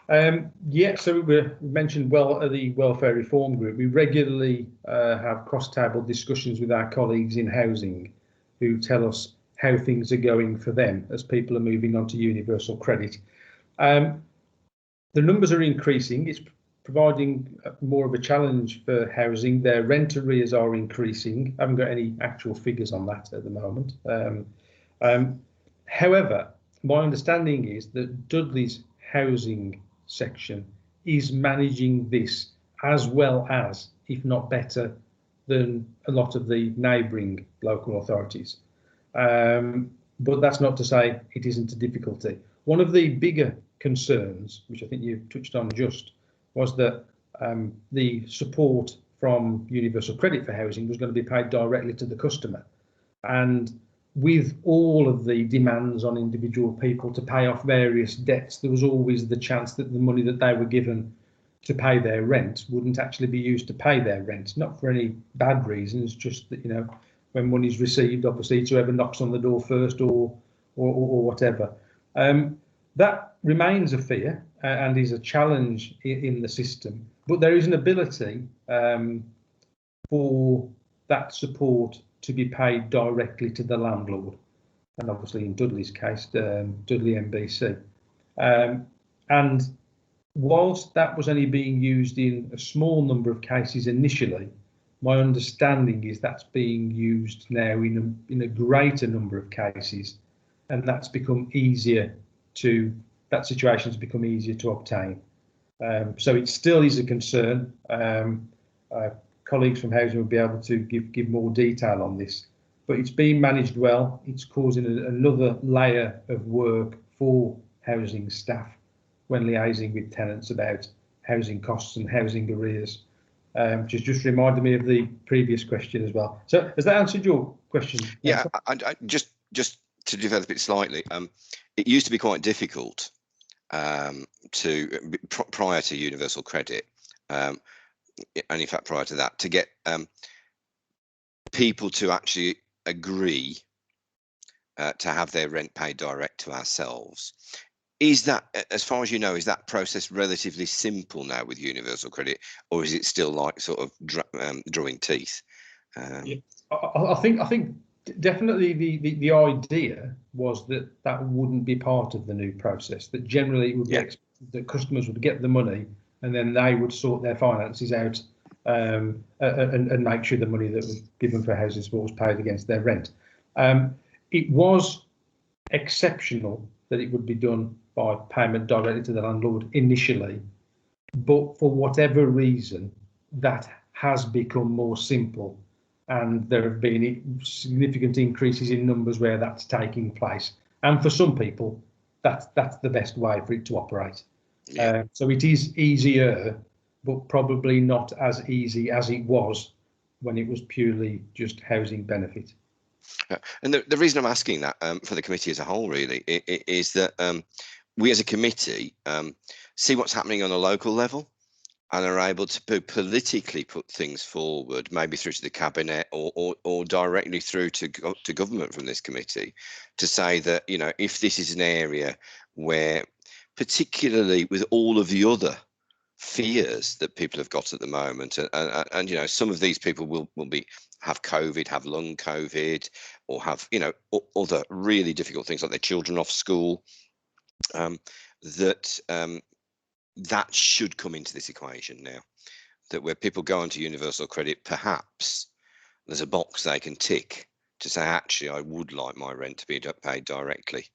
Yeah, so we mentioned the welfare reform group. We regularly have cross-table discussions with our colleagues in housing who tell us how things are going for them as people are moving on to universal credit. The numbers are increasing. It's providing more of a challenge for housing. Their rent arrears are increasing. I haven't got any actual figures on that at the moment. However, my understanding is that Dudley's housing section is managing this as well as, if not better, than a lot of the neighbouring local authorities. But that's not to say it isn't a difficulty. One of the bigger concerns, which I think you touched on just, was that the support from Universal Credit for Housing was going to be paid directly to the customer. And with all of the demands on individual people to pay off various debts, there was always the chance that the money that they were given to pay their rent wouldn't actually be used to pay their rent, not for any bad reasons, just that, you know, when money's received, obviously, it's whoever knocks on the door first or whatever. That remains a fear and is a challenge in the system, but there is an ability for that support to be paid directly to the landlord. and obviously in Dudley's case, Dudley MBC. And whilst that was only being used in a small number of cases initially, my understanding is that's being used now in a greater number of cases, and that's become easier to, that situation's become easier to obtain. So it still is a concern. Colleagues from housing will be able to give more detail on this, but it's being managed well. It's causing another layer of work for housing staff when liaising with tenants about housing costs and housing arrears. Which has just reminded me of the previous question as well. So has that answered your question? Yeah, I just to develop it slightly, it used to be quite difficult prior to universal credit, and in fact prior to that, to get people to actually agree to have their rent paid direct to ourselves. Is that, as far as you know, is that process relatively simple now with universal credit, or is it still like sort of drawing teeth? Yeah, I think definitely the idea was that wouldn't be part of the new process. That generally it would be that customers would get the money and then they would sort their finances out and make sure the money that was given for housing support was paid against their rent. It was exceptional that it would be done by payment directly to the landlord initially, but for whatever reason, that has become more simple, and there have been significant increases in numbers where that's taking place. And for some people, that's the best way for it to operate. Yeah. So it is easier, but probably not as easy as it was when it was purely just housing benefit. And the reason I'm asking that for the committee as a whole really is that we as a committee see what's happening on a local level and are able to politically put things forward, maybe through to the cabinet or directly through to government from this committee, to say that, you know, if this is an area where, particularly with all of the other fears that people have got at the moment, and you know, some of these people will have COVID, have lung COVID, or have, you know, other really difficult things like their children off school, that should come into this equation now. That where people go onto universal credit, perhaps there's a box they can tick to say, actually, I would like my rent to be paid directly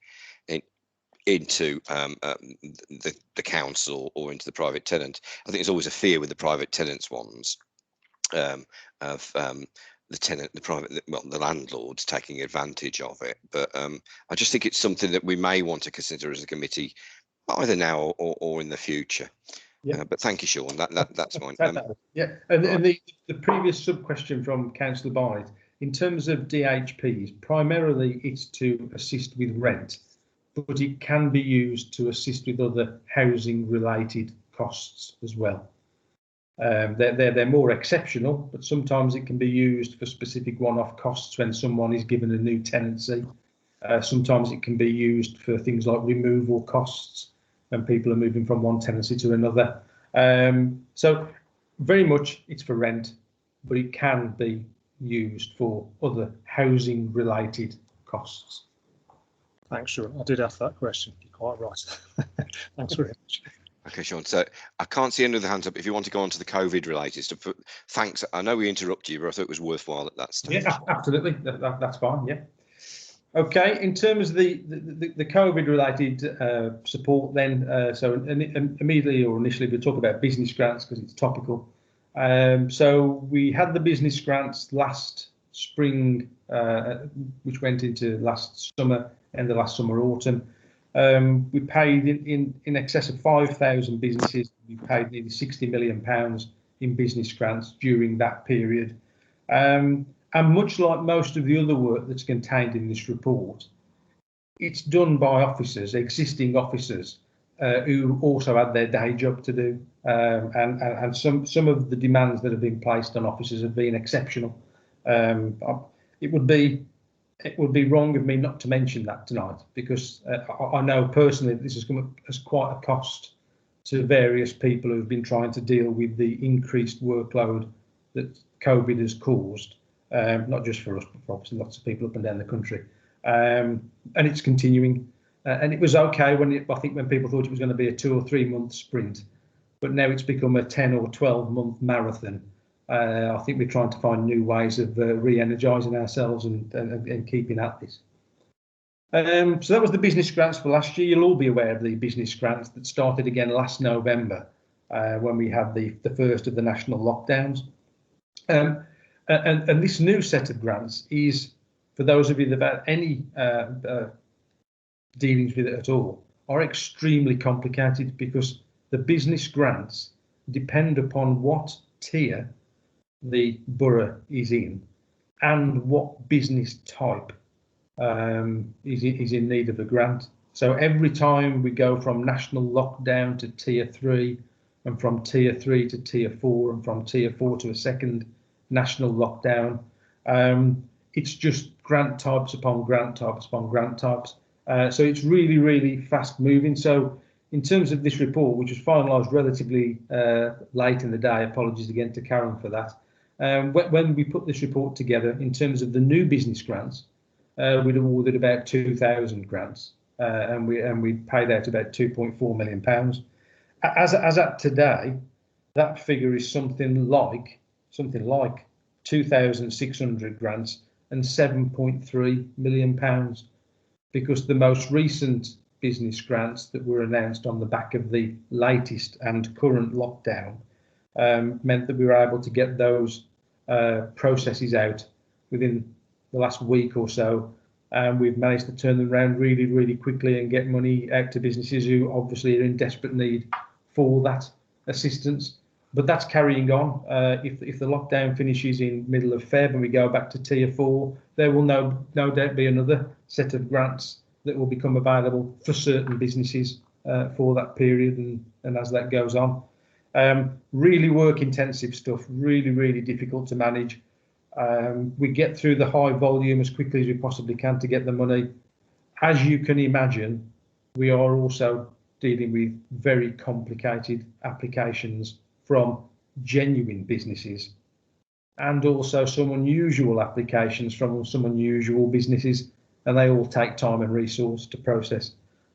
into the council or into the private tenant. I think there's always a fear with the private tenants ones of the tenant, the landlords taking advantage of it. But I just think it's something that we may want to consider as a committee, either now or in the future. Yeah. But thank you, Sean. That's fine. Yeah, and the previous sub question from Councillor Barnett, in terms of DHPs, primarily it's to assist with rent, but it can be used to assist with other housing related costs as well. They're more exceptional, but sometimes it can be used for specific one-off costs when someone is given a new tenancy. Sometimes it can be used for things like removal costs when people are moving from one tenancy to another. So very much it's for rent, but it can be used for other housing related costs. Thanks, Sean. I did ask that question. You're quite right. Thanks very much. Okay, Sean. So I can't see any other hands up. If you want to go on to the COVID related stuff, thanks. I know we interrupted you, but I thought it was worthwhile at that stage. Yeah, absolutely. That's fine. Yeah. Okay. In terms of the COVID related support, then so immediately or initially we talk about business grants because it's topical. So we had the business grants last spring, which went into last summer and the last summer autumn. We paid in excess of 5,000 businesses. We paid nearly £60 million in business grants during that period. And much like most of the other work that's contained in this report, it's done by officers, existing officers, who also had their day job to do. And some of the demands that have been placed on officers have been exceptional. It would be wrong of me not to mention that tonight, because I know personally this has come up as quite a cost to various people who have been trying to deal with the increased workload that COVID has caused, not just for us, but for obviously lots of people up and down the country. and it's continuing. And it was okay when I think when people thought it was going to be a 2 or 3 month sprint, but now it's become a 10 or 12 month marathon. I think we're trying to find new ways of re-energising ourselves and keeping at this. So that was the business grants for last year. You'll all be aware of the business grants that started again last November when we had the first of the national lockdowns. And this new set of grants is, for those of you that have had any dealings with it at all, are extremely complicated because the business grants depend upon what tier the borough is in and what business type is in need of a grant. So every time we go from national lockdown to tier 3 and from tier 3 to tier 4 and from tier 4 to a second national lockdown, it's just grant types upon grant types upon grant types. So it's really, really fast moving. So in terms of this report, which was finalised relatively late in the day, apologies again to Karen for that. When we put this report together, in terms of the new business grants, we'd awarded about 2,000 grants, and we paid out about £2.4 million. As at today, that figure is something like 2,600 grants and £7.3 million, because the most recent business grants that were announced on the back of the latest and current lockdown meant that we were able to get those processes out within the last week or so, and we've managed to turn them around really, really quickly and get money out to businesses who obviously are in desperate need for that assistance. But that's carrying on. If the lockdown finishes in middle of Feb and we go back to tier 4, there will no doubt be another set of grants that will become available for certain businesses for that period, and as that goes on. Really work intensive stuff, really, really difficult to manage. We get through the high volume as quickly as we possibly can to get the money. As you can imagine, we are also dealing with very complicated applications from genuine businesses and also some unusual applications from some unusual businesses, and they all take time and resource to process.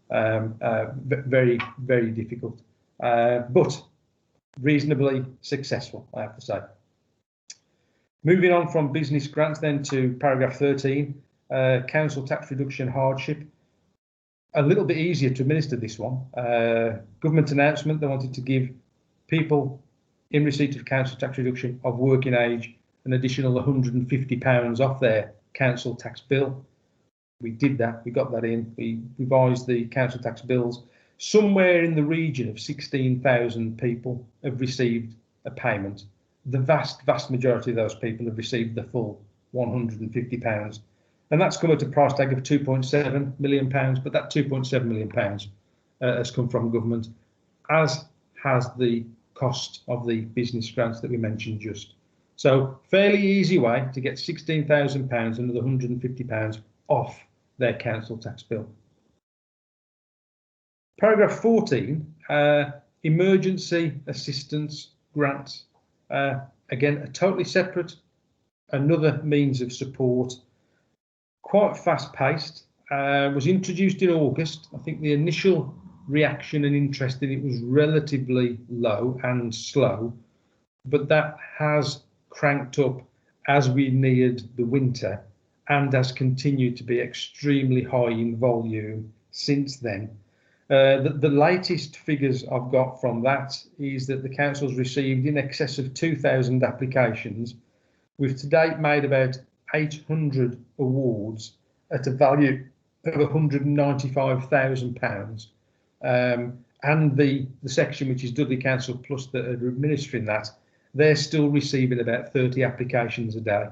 Very, very difficult, but reasonably successful, I have to say. Moving on from business grants then to paragraph 13, council tax reduction hardship. A little bit easier to administer this one. Government announcement, they wanted to give people in receipt of council tax reduction of working age an additional £150 off their council tax bill. We did that, we got that in, we revised the council tax bills. Somewhere in the region of 16,000 people have received a payment. The vast majority of those people have received the full £150. And that's come at a price tag of £2.7 million, but that £2.7 million has come from government, as has the cost of the business grants that we mentioned just. So fairly easy way to get £16,000 and another £150 off their council tax bill. Paragraph 14, emergency assistance grants. Again, a totally separate, another means of support, quite fast paced, was introduced in August. I think the initial reaction and interest in it was relatively low and slow, but that has cranked up as we neared the winter and has continued to be extremely high in volume since then. The latest figures I've got from that is that the council's received in excess of 2,000 applications. We've to date made about 800 awards at a value of £195,000. And the section, which is Dudley Council Plus, that are administering that, they're still receiving about 30 applications a day.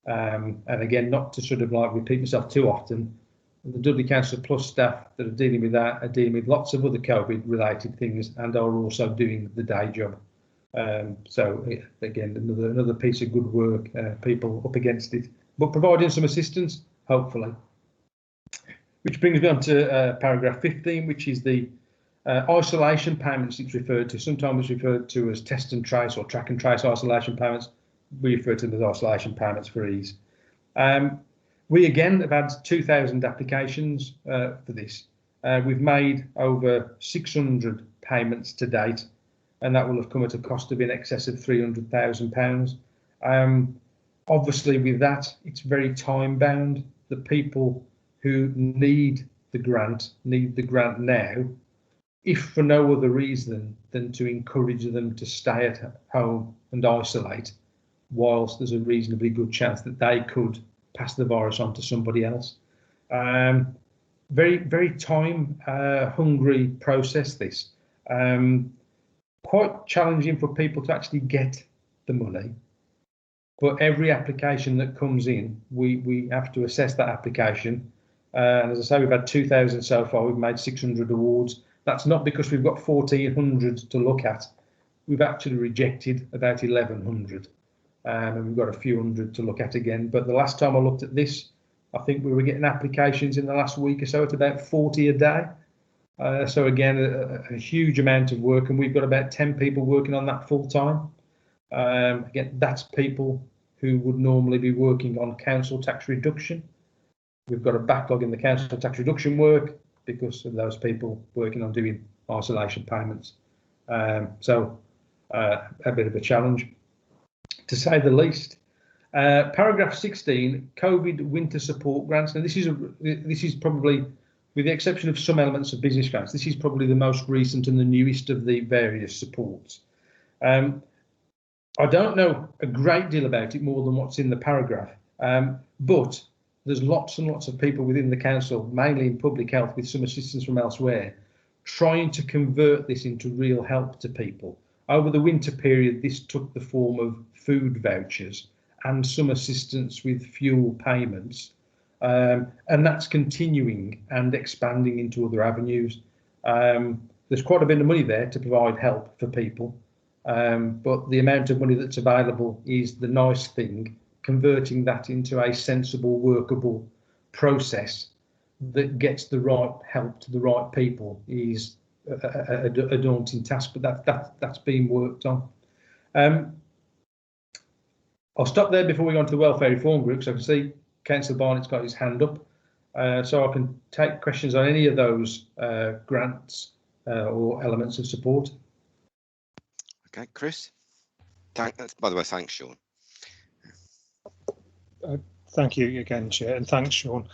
And again, not to sort of like repeat myself too often, the Dudley Council Plus staff that are dealing with that are dealing with lots of other COVID related things and are also doing the day job. So again, another piece of good work, people up against it, but providing some assistance, hopefully. Which brings me on to paragraph 15, which is the isolation payments it's referred to. Sometimes it's referred to as test and trace or track and trace isolation payments. We refer to them as isolation payments for ease. We again have had 2,000 applications for this. We've made over 600 payments to date, and that will have come at a cost of in excess of £300,000. Obviously, with that, it's very time bound. The people who need the grant now, if for no other reason than to encourage them to stay at home and isolate, whilst there's a reasonably good chance that they could pass the virus on to somebody else. Very, very time hungry process, this. Quite challenging for people to actually get the money. But every application that comes in, we have to assess that application. And as I say, we've had 2,000 so far. We've made 600 awards. That's not because we've got 1,400 to look at. We've actually rejected about 1,100. And we've got a few hundred to look at again. But the last time I looked at this, I think we were getting applications in the last week or so at about 40 a day. So again, a huge amount of work, and we've got about 10 people working on that full time. Again, that's people who would normally be working on council tax reduction. We've got a backlog in the council tax reduction work because of those people working on doing isolation payments. So a bit of a challenge, to say the least. Paragraph 16, COVID winter support grants. Now this is probably, with the exception of some elements of business grants, this is probably the most recent and the newest of the various supports. I don't know a great deal about it more than what's in the paragraph, but there's lots and lots of people within the council, mainly in public health with some assistance from elsewhere, trying to convert this into real help to people. Over the winter period, this took the form of food vouchers and some assistance with fuel payments. And that's continuing and expanding into other avenues. There's quite a bit of money there to provide help for people. But the amount of money that's available is the nice thing. Converting that into a sensible, workable process that gets the right help to the right people is a daunting task, but that's being worked on. I'll stop there before we go on to the welfare reform group, so I can see Councillor Barnett's got his hand up, so I can take questions on any of those grants or elements of support. Okay, Chris. By the way, thanks, Sean. Thank you again, Chair, and thanks, Sean.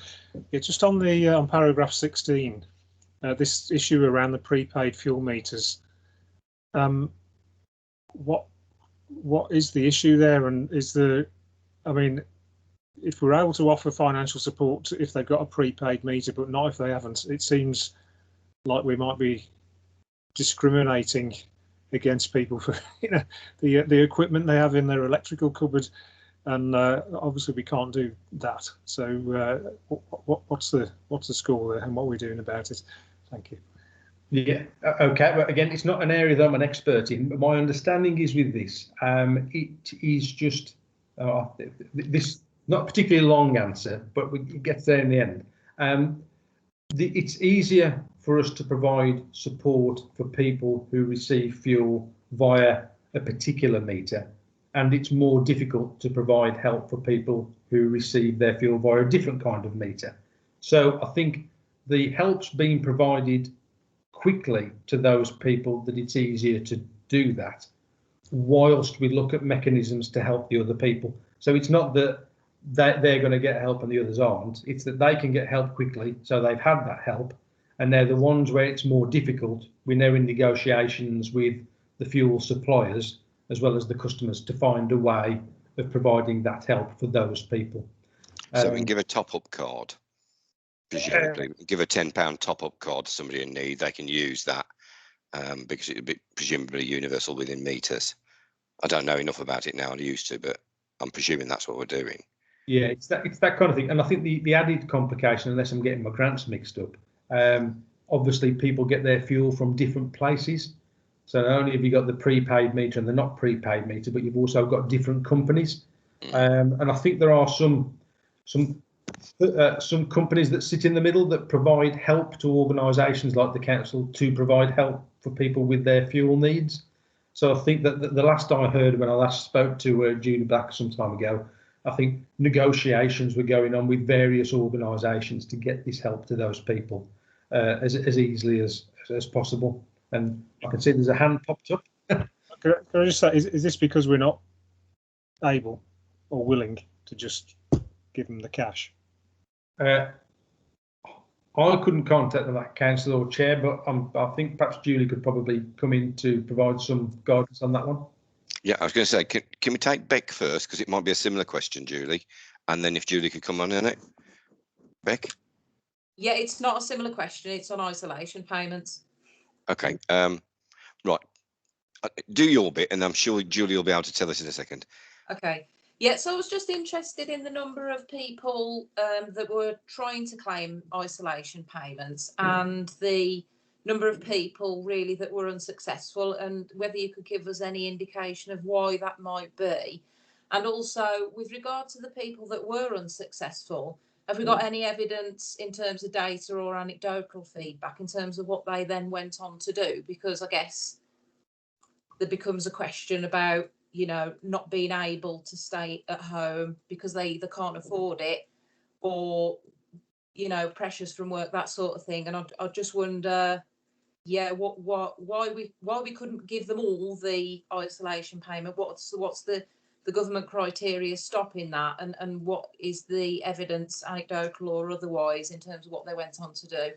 Yeah, just on the on paragraph 16, this issue around the prepaid fuel meters. What is the issue there, and is the, I mean, if we're able to offer financial support if they've got a prepaid meter, but not if they haven't, it seems like we might be discriminating against people for, you know, the equipment they have in their electrical cupboard, and obviously we can't do that. So what's the score there, and what are we doing about it? Thank you. Yeah, okay, but again, it's not an area that I'm an expert in, but my understanding is with this, it is just this, not a particularly long answer, but it gets there in the end. It's easier for us to provide support for people who receive fuel via a particular meter, and it's more difficult to provide help for people who receive their fuel via a different kind of meter. So I think the help's being provided quickly to those people that it's easier to do that, whilst we look at mechanisms to help the other people. So it's not that they're going to get help and the others aren't, it's that they can get help quickly, so they've had that help, and they're the ones where it's more difficult. We're now in negotiations with the fuel suppliers as well as the customers to find a way of providing that help for those people. So we can give a top-up card. Presumably, give a £10 top-up card to somebody in need. They can use that because it would be presumably universal within meters. I don't know enough about it now. I used to, but I'm presuming that's what we're doing. Yeah, it's that kind of thing. And I think the added complication, unless I'm getting my grants mixed up, obviously people get their fuel from different places. So not only have you got the prepaid meter and the not prepaid meter, but you've also got different companies. And I think there are some companies that sit in the middle that provide help to organisations like the council to provide help for people with their fuel needs. So I think that the last I heard when I last spoke to Judy Black some time ago, I think negotiations were going on with various organisations to get this help to those people as easily as possible. And I can see there's a hand popped up. Can I just say, is this because we're not able or willing to just give them the cash? I couldn't contact that councillor or chair, but I think perhaps Julie could probably come in to provide some guidance on that one. Yeah, I was going to say, can we take Beck first, because it might be a similar question, Julie, and then if Julie could come on in it. Beck? Yeah, it's not a similar question. It's on isolation payments. Okay, right. Do your bit, and I'm sure Julie will be able to tell us in a second. Okay. Yeah, so I was just interested in the number of people that were trying to claim isolation payments and the number of people really that were unsuccessful, and whether you could give us any indication of why that might be. And also with regard to the people that were unsuccessful, have we got any evidence in terms of data or anecdotal feedback in terms of what they then went on to do? Because I guess there becomes a question about, you know, not being able to stay at home because they either can't afford it or, you know, pressures from work, that sort of thing. And I just wonder, yeah, why we couldn't give them all the isolation payment? What's the government criteria stopping that, and what is the evidence, anecdotal or otherwise, in terms of what they went on to do?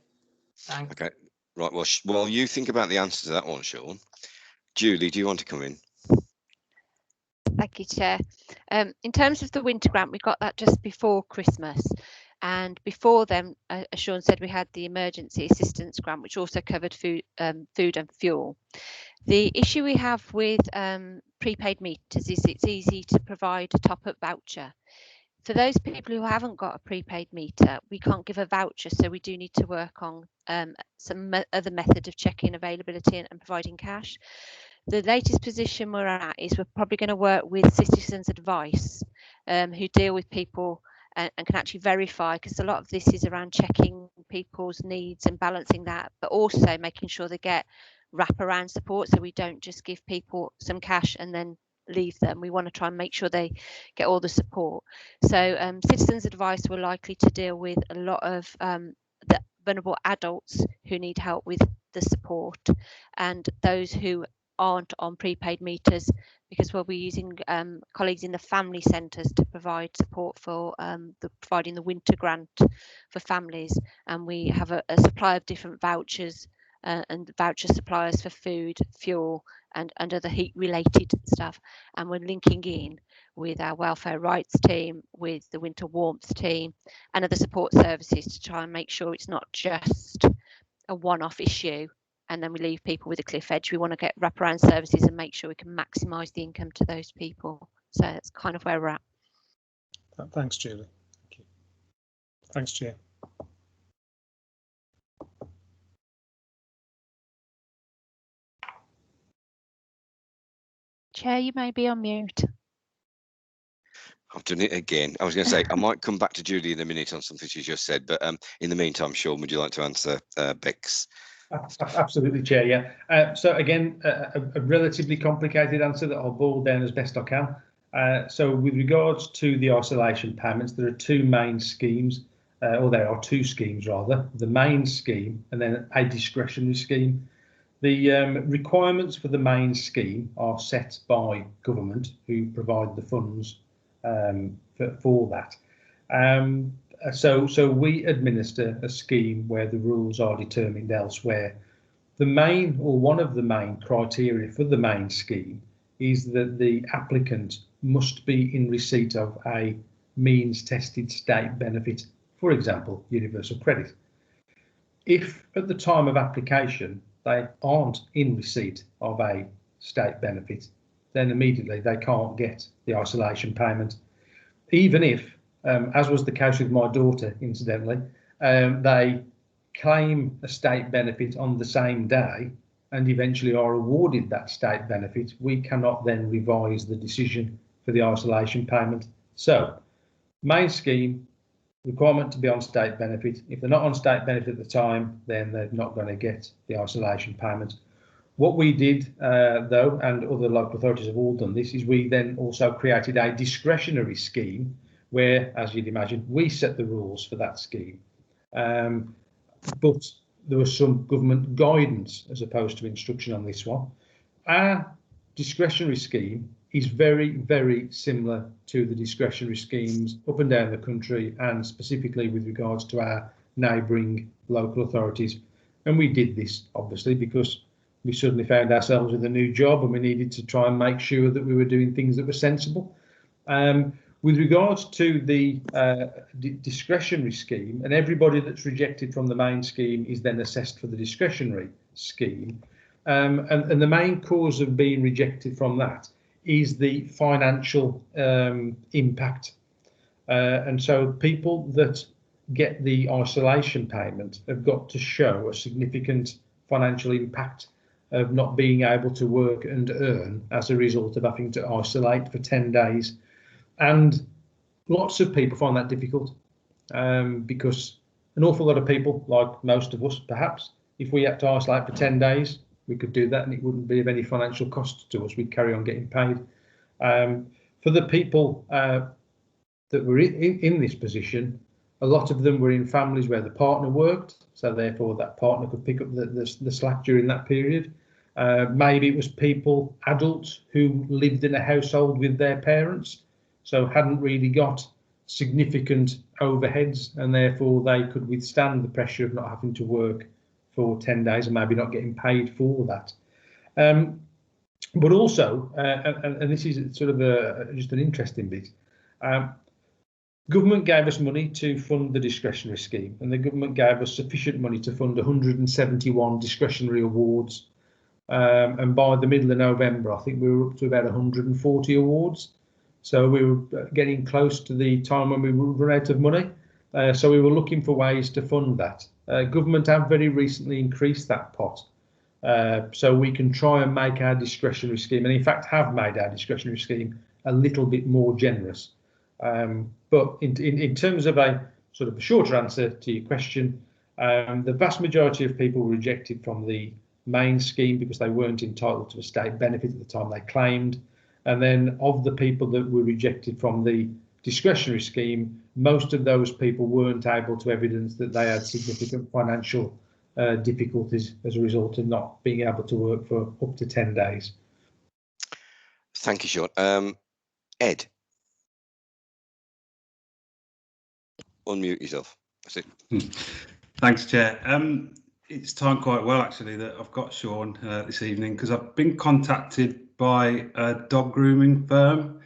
Thanks. Okay, right. Well, while you think about the answer to that one, Sean, Julie, do you want to come in? Thank you, Chair. In terms of the winter grant, we got that just before Christmas. And before then, as Sean said, we had the emergency assistance grant, which also covered food and fuel. The issue we have with prepaid meters is it's easy to provide a top-up voucher. For those people who haven't got a prepaid meter, we can't give a voucher, so we do need to work on some other method of checking availability and providing cash. The latest position we're at is we're probably going to work with Citizens Advice, who deal with people and can actually verify, because a lot of this is around checking people's needs and balancing that, but also making sure they get wraparound support, so we don't just give people some cash and then leave them. We want to try and make sure they get all the support. So Citizens Advice were likely to deal with a lot of the vulnerable adults who need help with the support, and those who aren't on prepaid meters, because we'll be using colleagues in the family centres to provide support for providing the winter grant for families. And we have a supply of different vouchers and voucher suppliers for food, fuel and other heat related stuff. And we're linking in with our welfare rights team, with the winter warmth team and other support services to try and make sure it's not just a one-off issue and then we leave people with a cliff edge. We want to get wraparound services and make sure we can maximise the income to those people. So that's kind of where we're at. Thanks, Julie. Thank you. Thanks, Chair. Chair, you may be on mute. I've done it again. I was going to say, I might come back to Julie in a minute on something she just said, but in the meantime, Sean, would you like to answer Beck's? Absolutely, Chair, yeah. So again, a relatively complicated answer that I'll boil down as best I can. So with regards to the isolation payments, there are two main schemes, or there are two schemes rather, the main scheme and then a discretionary scheme. The requirements for the main scheme are set by government, who provide the funds for that. So we administer a scheme where the rules are determined elsewhere. The main, or one of the main criteria for the main scheme is that the applicant must be in receipt of a means tested state benefit, for example, universal credit. If at the time of application they aren't in receipt of a state benefit, then immediately they can't get the isolation payment, even if, as was the case with my daughter, incidentally, they claim a state benefit on the same day and eventually are awarded that state benefit. We cannot then revise the decision for the isolation payment. So, main scheme, requirement to be on state benefit. If they're not on state benefit at the time, then they're not going to get the isolation payment. What we did, though, and other local authorities have all done this, is we then also created a discretionary scheme where, as you'd imagine, we set the rules for that scheme. But there was some government guidance as opposed to instruction on this one. Our discretionary scheme is very, very similar to the discretionary schemes up and down the country, and specifically with regards to our neighbouring local authorities. And we did this obviously because we suddenly found ourselves with a new job and we needed to try and make sure that we were doing things that were sensible. With regards to the discretionary scheme, and everybody that's rejected from the main scheme is then assessed for the discretionary scheme. And the main cause of being rejected from that is the financial impact. And so people that get the isolation payment have got to show a significant financial impact of not being able to work and earn as a result of having to isolate for 10 days. And lots of people find that difficult because an awful lot of people, like most of us perhaps, if we had to isolate for 10 days, we could do that and it wouldn't be of any financial cost to us. We'd carry on getting paid. For the people that were in this position, a lot of them were in families where the partner worked, so therefore that partner could pick up the slack during that period. Maybe it was people, adults, who lived in a household with their parents, so hadn't really got significant overheads, and therefore they could withstand the pressure of not having to work for 10 days and maybe not getting paid for that. But also, and this is sort of just an interesting bit, government gave us money to fund the discretionary scheme, and the government gave us sufficient money to fund 171 discretionary awards. And by the middle of November, I think we were up to about 140 awards. So we were getting close to the time when we would run out of money. So we were looking for ways to fund that. Government have very recently increased that pot. So we can try and make our discretionary scheme, and in fact have made our discretionary scheme a little bit more generous. But in terms of a sort of a shorter answer to your question, the vast majority of people were rejected from the main scheme because they weren't entitled to a state benefit at the time they claimed. And then of the people that were rejected from the discretionary scheme, most of those people weren't able to evidence that they had significant financial difficulties as a result of not being able to work for up to 10 days. Thank you, Sean. Ed, unmute yourself. That's it. Thanks, Chair. It's timed quite well, actually, that I've got Sean this evening, because I've been contacted by a dog grooming firm,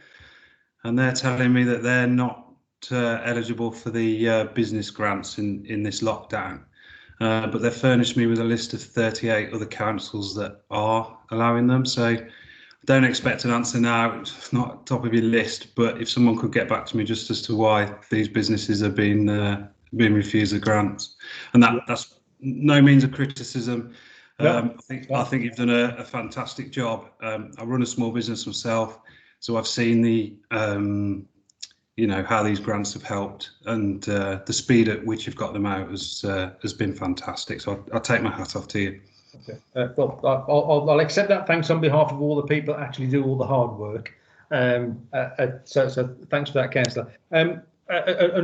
and they're telling me that they're not eligible for the business grants in this lockdown. But they've furnished me with a list of 38 other councils that are allowing them. So I don't expect an answer now. It's not top of your list, but if someone could get back to me just as to why these businesses are being refused the grants, and that's no means a criticism. I think you've done a fantastic job. I run a small business myself, so I've seen the how these grants have helped, and the speed at which you've got them out has been fantastic. So I'll take my hat off to you. Okay. Well, I'll accept that thanks on behalf of all the people that actually do all the hard work. So thanks for that, Councillor. And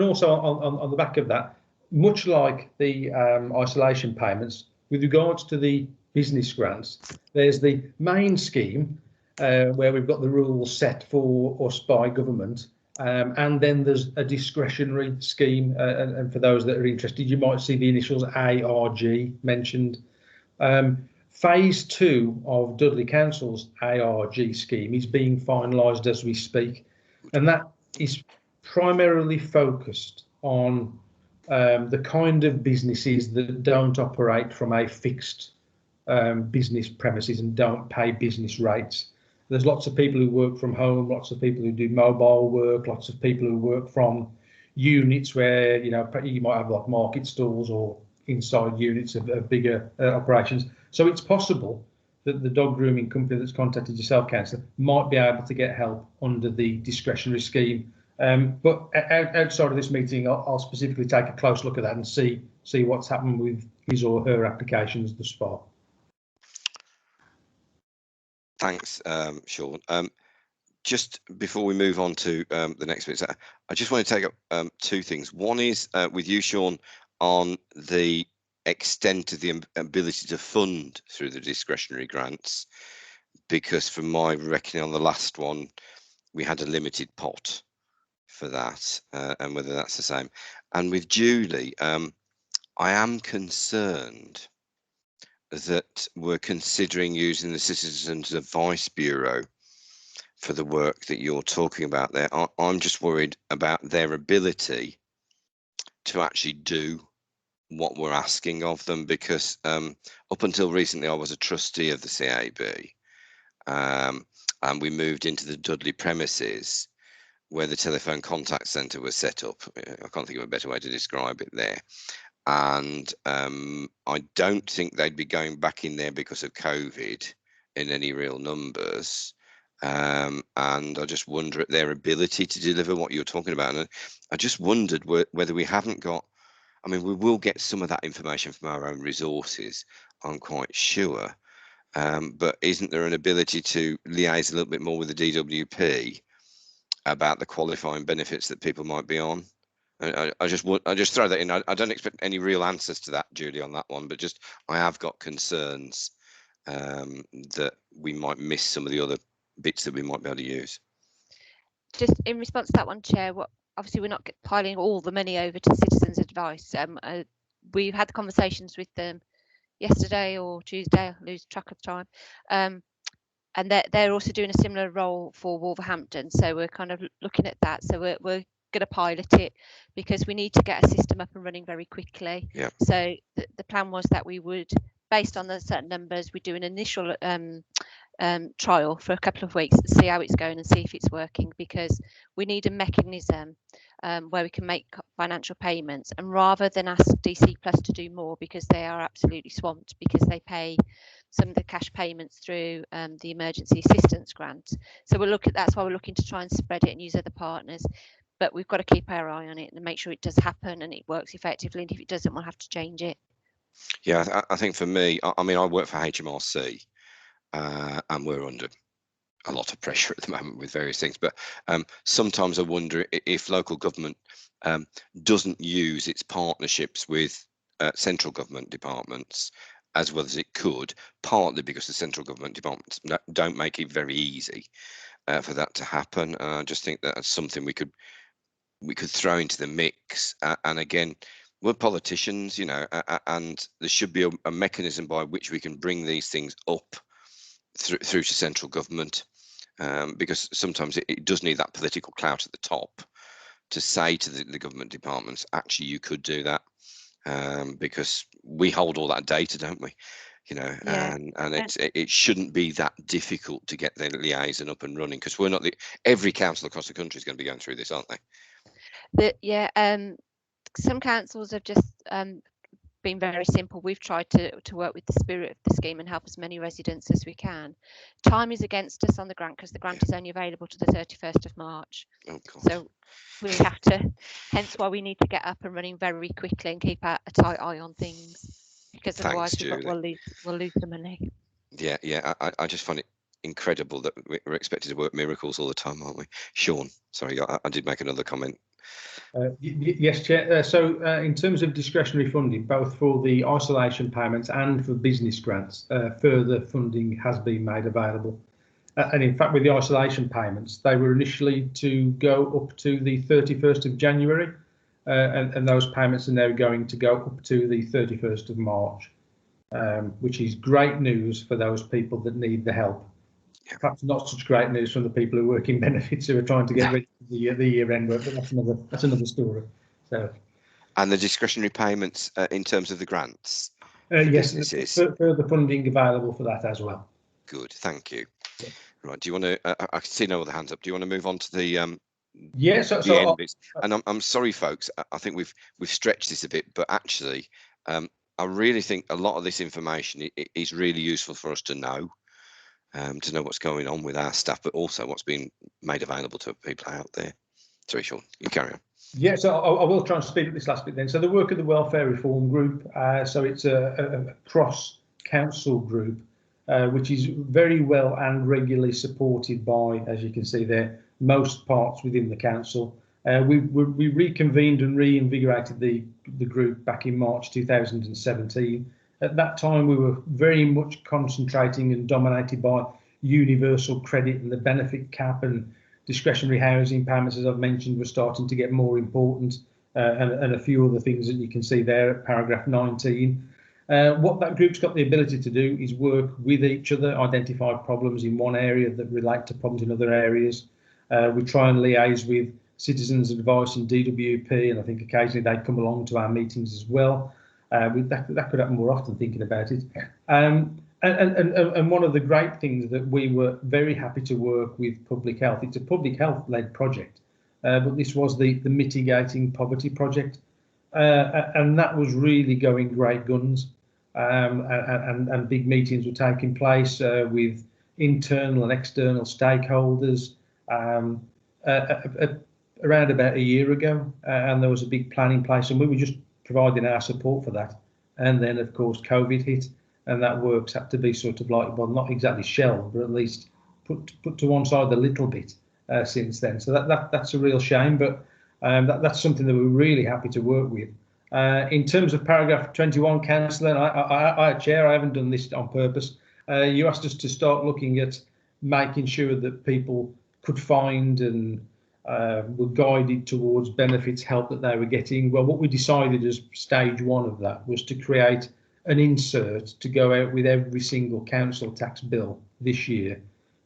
also on the back of that, much like the isolation payments, with regards to the business grants, there's the main scheme where we've got the rules set for us by government. And then there's a discretionary scheme, and for those that are interested, you might see the initials ARG mentioned. Phase 2 of Dudley Council's ARG scheme is being finalised as we speak, and that is primarily focused on the kind of businesses that don't operate from a fixed business premises and don't pay business rates. There's lots of people who work from home, lots of people who do mobile work, lots of people who work from units where, you might have like market stalls or inside units of bigger operations. So it's possible that the dog grooming company that's contacted yourself, Councillor, might be able to get help under the discretionary scheme. But outside of this meeting, I'll specifically take a close look at that and see what's happened with his or her applications thus far. Thanks, Sean. just before we move on to the next bit, I just want to take up two things. One is with you, Sean, on the extent of the ability to fund through the discretionary grants, because from my reckoning on the last one, we had a limited pot for that, and whether that's the same. And with Julie, I am concerned that we're considering using the Citizens Advice Bureau for the work that you're talking about there. I'm just worried about their ability to actually do what we're asking of them, because up until recently I was a trustee of the CAB, and we moved into the Dudley premises where the telephone contact centre was set up. I can't think of a better way to describe it there. And I don't think they'd be going back in there because of COVID in any real numbers. And I just wonder at their ability to deliver what you're talking about. And I just wondered whether we haven't got, I mean, we will get some of that information from our own resources, I'm quite sure. But isn't there an ability to liaise a little bit more with the DWP about the qualifying benefits that people might be on? I just throw that in. I don't expect any real answers to that, Julie, on that one, but just I have got concerns that we might miss some of the other bits that we might be able to use. Just in response to that one, Chair, obviously we're not piling all the money over to Citizens Advice. We've had conversations with them yesterday or Tuesday, I lose track of time, and they're also doing a similar role for Wolverhampton. So we're kind of looking at that. So we're going to pilot it because we need to get a system up and running very quickly. Yeah. So the plan was that we would, based on the certain numbers, we do an initial trial for a couple of weeks to see how it's going and see if it's working, because we need a mechanism where we can make financial payments, and rather than ask DC Plus to do more, because they are absolutely swamped because they pay some of the cash payments through the emergency assistance grant. So that's why we're looking to try and spread it and use other partners, but we've got to keep our eye on it and make sure it does happen and it works effectively, and if it doesn't, we'll have to change it. Yeah, I think for me, I mean, I work for HMRC, and we're under a lot of pressure at the moment with various things, but sometimes I wonder if local government doesn't use its partnerships with central government departments as well as it could, partly because the central government departments don't make it very easy for that to happen. And I just think that that's something we could throw into the mix. And again, we're politicians, you know, and there should be a mechanism by which we can bring these things up through to central government, because sometimes it does need that political clout at the top to say to the government departments, actually, you could do that, because we hold all that data, don't we? You know, Yeah. and it shouldn't be that difficult to get the liaison up and running, because we're not every council across the country is going to be going through this, aren't they? Some councils have just been very simple. We've tried to work with the spirit of the scheme and help as many residents as we can. Time is against us on the grant because the grant is only available to the 31st of March. Oh, God. So we have to, hence why we need to get up and running very quickly and keep a tight eye on things, because otherwise we'll lose the money. Yeah. I just find it incredible that we're expected to work miracles all the time, aren't we? Sean, sorry, I did make another comment. Yes, Chair. So in terms of discretionary funding, both for the isolation payments and for business grants, further funding has been made available. And in fact, with the isolation payments, they were initially to go up to the 31st of January, and those payments are now going to go up to the 31st of March, which is great news for those people that need the help. Perhaps not such great news from the people who work in benefits who are trying to get ready for the year-end work, but that's another story. So, and the discretionary payments in terms of the grants. Yes, further funding available for that as well. Good, thank you. Yeah. Right, do you want to? I can see no other hands up. Do you want to move on to the? The end bits? And I'm sorry, folks. I think we've stretched this a bit, but actually, I really think a lot of this information is really useful for us to know what's going on with our staff, but also what's being made available to people out there. Sorry, Sean, you carry on. Yeah, so I will try and speed up this last bit then. So the work of the Welfare Reform Group, so it's a cross-council group which is very well and regularly supported by, as you can see there, most parts within the council. We reconvened and reinvigorated the group back in March 2017. At that time, we were very much concentrating and dominated by universal credit and the benefit cap, and discretionary housing payments, as I've mentioned, were starting to get more important, and a few other things that you can see there at paragraph 19. What that group's got the ability to do is work with each other, identify problems in one area that relate to problems in other areas. We try and liaise with Citizens Advice and DWP, and I think occasionally they come along to our meetings as well. That could happen more often, thinking about it. And one of the great things that we were very happy to work with public health. It's a public health led project, but this was the mitigating poverty project, and that was really going great guns. And big meetings were taking place with internal and external stakeholders around about a year ago, and there was a big plan in place, and we were just providing our support for that. And then, of course, COVID hit, and that works had to be sort of like, well, not exactly shelved, but at least put to one side a little bit since then. So that's a real shame, but that's something that we're really happy to work with. In terms of paragraph 21, Councillor, I Chair, I haven't done this on purpose. You asked us to start looking at making sure that people could find and were guided towards benefits, help that they were getting. Well, what we decided as stage one of that was to create an insert to go out with every single council tax bill this year.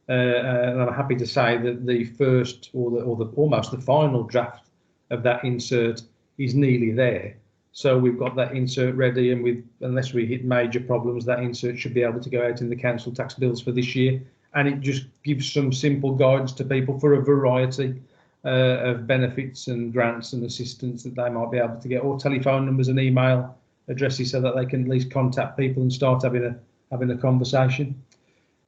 And I'm happy to say that the first or the almost the final draft of that insert is nearly there. So we've got that insert ready, and unless we hit major problems, that insert should be able to go out in the council tax bills for this year. And it just gives some simple guidance to people for a variety of benefits and grants and assistance that they might be able to get, or telephone numbers and email addresses, so that they can at least contact people and start having a conversation.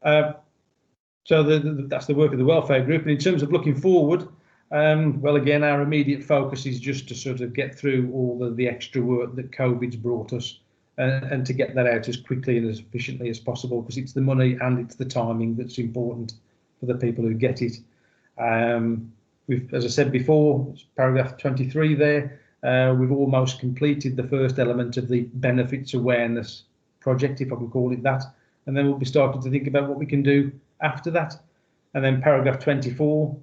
So that's the work of the welfare group. And in terms of looking forward, well, again, our immediate focus is just to sort of get through all the extra work that COVID's brought us, and to get that out as quickly and as efficiently as possible, because it's the money and it's the timing that's important for the people who get it. As I said before, paragraph 23 there, we've almost completed the first element of the benefits awareness project, if I can call it that, and then we'll be starting to think about what we can do after that. And then paragraph 24,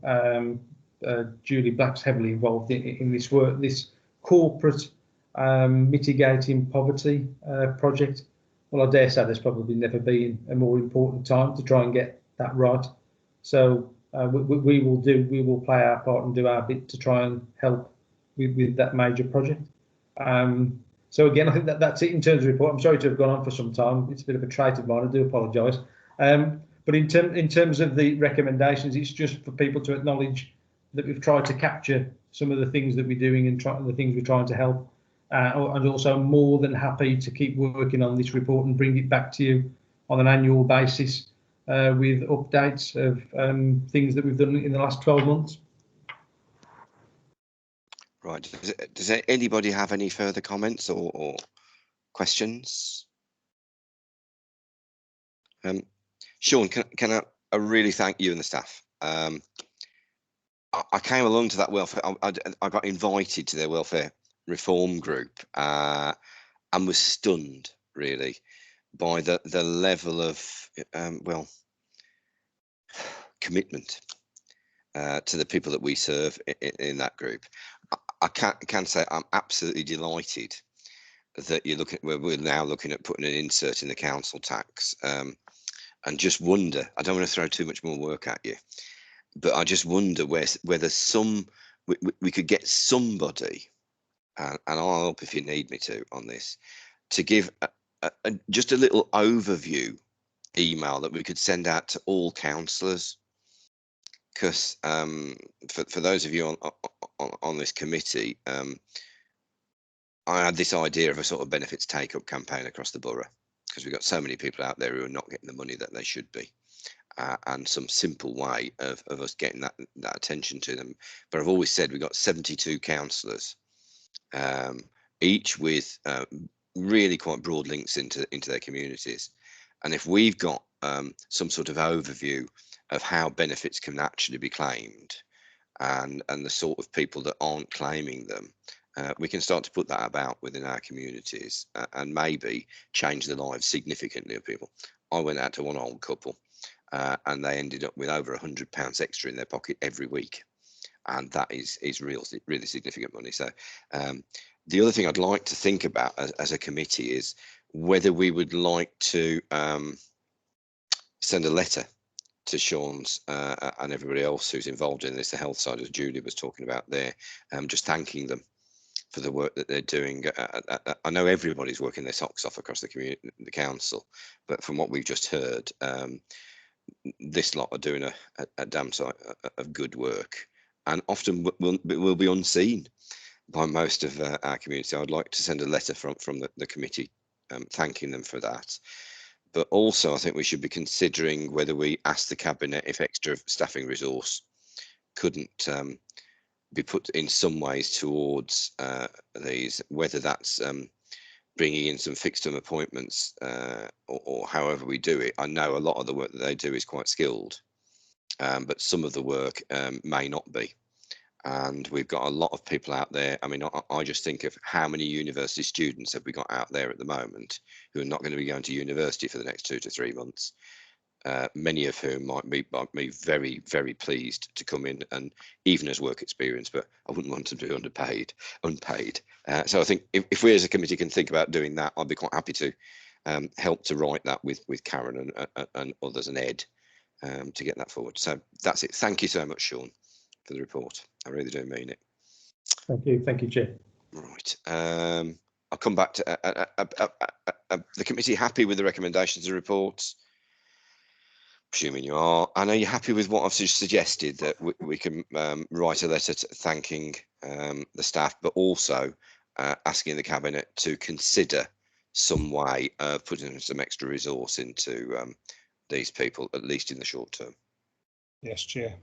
Julie Black's heavily involved in this work, this corporate mitigating poverty project. Well, I dare say there's probably never been a more important time to try and get that right. So we will play our part and do our bit to try and help with that major project. So again, I think that's it in terms of the report. I'm sorry to have gone on for some time. It's a bit of a trait of mine. I do apologise. But in terms of the recommendations, it's just for people to acknowledge that we've tried to capture some of the things that we're doing and the things we're trying to help. And also more than happy to keep working on this report and bring it back to you on an annual basis with updates of things that we've done in the last 12 months. Right. Does anybody have any further comments or questions? Sean, can I really thank you and the staff. I came along to that welfare. I got invited to their welfare reform group and was stunned really by the level of commitment to the people that we serve in that group. I can say I'm absolutely delighted that we're now looking at putting an insert in the council tax, and just wonder, I don't want to throw too much more work at you, but I just wonder whether we could get somebody, and I'll help if you need me to on this, to give just a little overview email that we could send out to all councillors, because for those of you on this committee, I had this idea of a sort of benefits take-up campaign across the borough, because we've got so many people out there who are not getting the money that they should be, and some simple way of us getting that attention to them. But I've always said we've got 72 councillors, each with really quite broad links into their communities, And if we've got some sort of overview of how benefits can actually be claimed and the sort of people that aren't claiming them, we can start to put that about within our communities and maybe change the lives significantly of people. I went out to one old couple and they ended up with over £100 extra in their pocket every week. And that is really significant money. So the other thing I'd like to think about as a committee is whether we would like to send a letter to Sean's and everybody else who's involved in this, the health side, as Julie was talking about there, just thanking them for the work that they're doing. I know everybody's working their socks off across the community, the council, but from what we've just heard, this lot are doing a damn sight of good work, and often will be unseen by most of our community. I'd like to send a letter from the committee thanking them for that. But also, I think we should be considering whether we ask the Cabinet if extra staffing resource couldn't be put in some ways towards these, whether that's bringing in some fixed term appointments or however we do it. I know a lot of the work that they do is quite skilled, but some of the work may not be. And we've got a lot of people out there. I mean, I just think of how many university students have we got out there at the moment who are not going to be going to university for the next 2 to 3 months. Many of whom might be very, very pleased to come in and even as work experience, but I wouldn't want them to be unpaid. So I think if we as a committee can think about doing that, I'd be quite happy to help to write that with Karen and others and Ed to get that forward. So that's it. Thank you so much, Sean, for the report. I really do mean it. Thank you, Chair. Right. I'll come back to the committee. Happy with the recommendations and reports? Presuming you are. And are you happy with what I've suggested, that we can write a letter thanking the staff, but also asking the Cabinet to consider some way of putting some extra resource into these people, at least in the short term? Yes, Chair.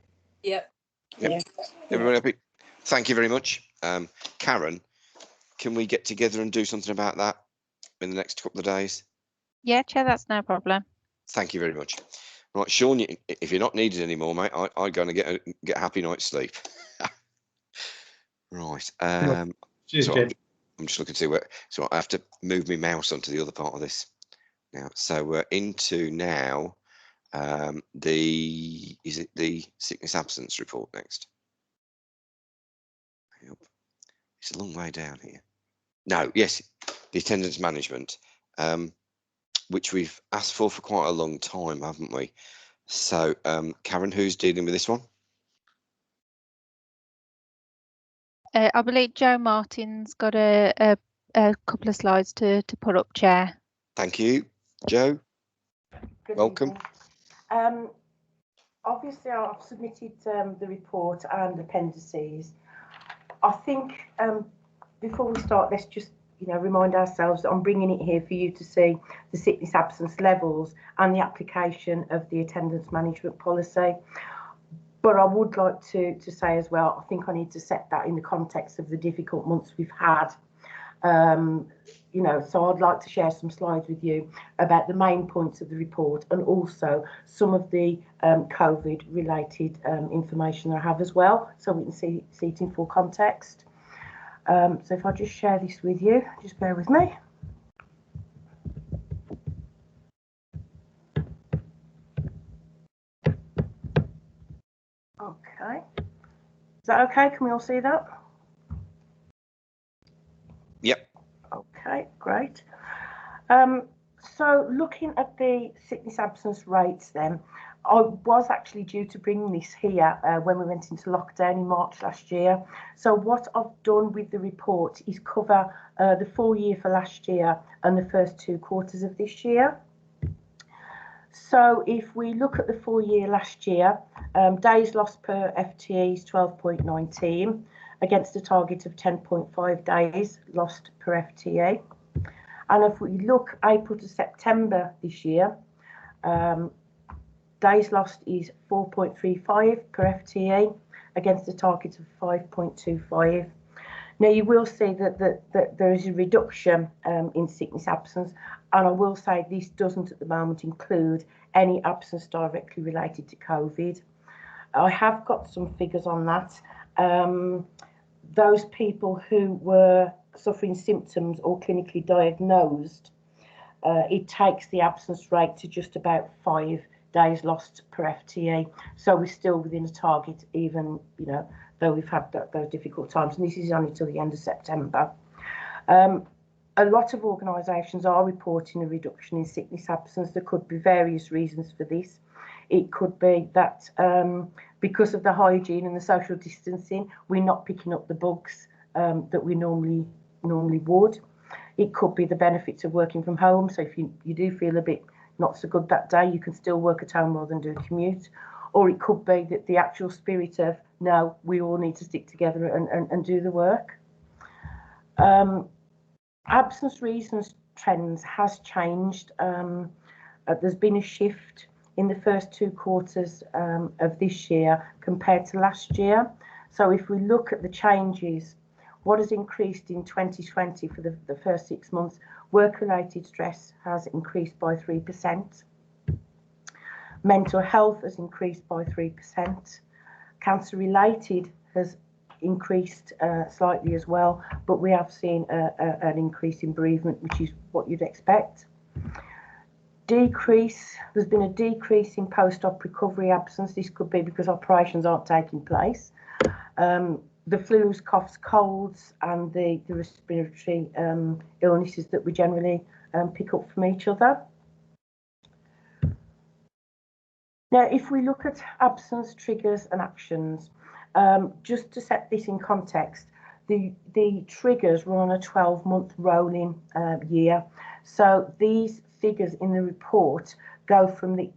Yep. Yep. Everybody happy? Thank you very much. Karen, can we get together and do something about that in the next couple of days? Yeah, Chair, that's no problem. Thank you very much. Right, Sean, if you're not needed anymore, mate, I'd go and get a happy night's sleep. Right. Cheers, So Chair. I'm just looking to see where. So I have to move my mouse onto the other part of this now. So we're into now. Is it the sickness absence report next? Yep. It's a long way down here. No, yes, the attendance management, which we've asked for quite a long time, haven't we? So, Karen, who's dealing with this one? I believe Joe Martin's got a couple of slides to put up, Chair. Thank you, Joe. Good Welcome. Evening. Obviously, I've submitted the report and appendices. I think before we start, let's just remind ourselves that I'm bringing it here for you to see the sickness absence levels and the application of the attendance management policy. But I would like to say as well, I think I need to set that in the context of the difficult months we've had. So I'd like to share some slides with you about the main points of the report and also some of the COVID related information I have as well, so we can see it in full context. So if I just share this with you, just bear with me. Okay, is that okay? Can we all see that? Yep. Okay, great. So looking at the sickness absence rates then, I was actually due to bring this here when we went into lockdown in March last year. So what I've done with the report is cover the full year for last year and the first 2 quarters of this year. So if we look at the full year last year, days lost per FTE is 12.19 against a target of 10.5 days lost per FTE. And if we look April to September this year, days lost is 4.35 per FTE against a target of 5.25. Now you will see that there is a reduction in sickness absence, and I will say this doesn't at the moment include any absence directly related to COVID. I have got some figures on that. Those people who were suffering symptoms or clinically diagnosed, it takes the absence rate to just about 5 days lost per FTE. So we're still within a target, even, you know, though we've had those difficult times, and this is only till the end of September. A lot of organisations are reporting a reduction in sickness absence. There could be various reasons for this. It could be that because of the hygiene and the social distancing, we're not picking up the bugs that we normally would. It could be the benefits of working from home. So if you do feel a bit not so good that day, you can still work at home rather than do a commute. Or it could be that the actual spirit of, no, we all need to stick together and do the work. Absence reasons trends has changed. There's been a shift in the first 2 quarters of this year compared to last year. So if we look at the changes, what has increased in 2020 for the first 6 months, work-related stress has increased by 3%. Mental health has increased by 3%. Cancer-related has increased slightly as well, but we have seen an increase in bereavement, which is what you'd expect. There's been a decrease in post-op recovery absence. This could be because operations aren't taking place. The flus, coughs, colds, and the respiratory illnesses that we generally pick up from each other. Now, if we look at absence, triggers and actions, just to set this in context, the triggers run on a 12-month rolling year. So these figures in the report go from the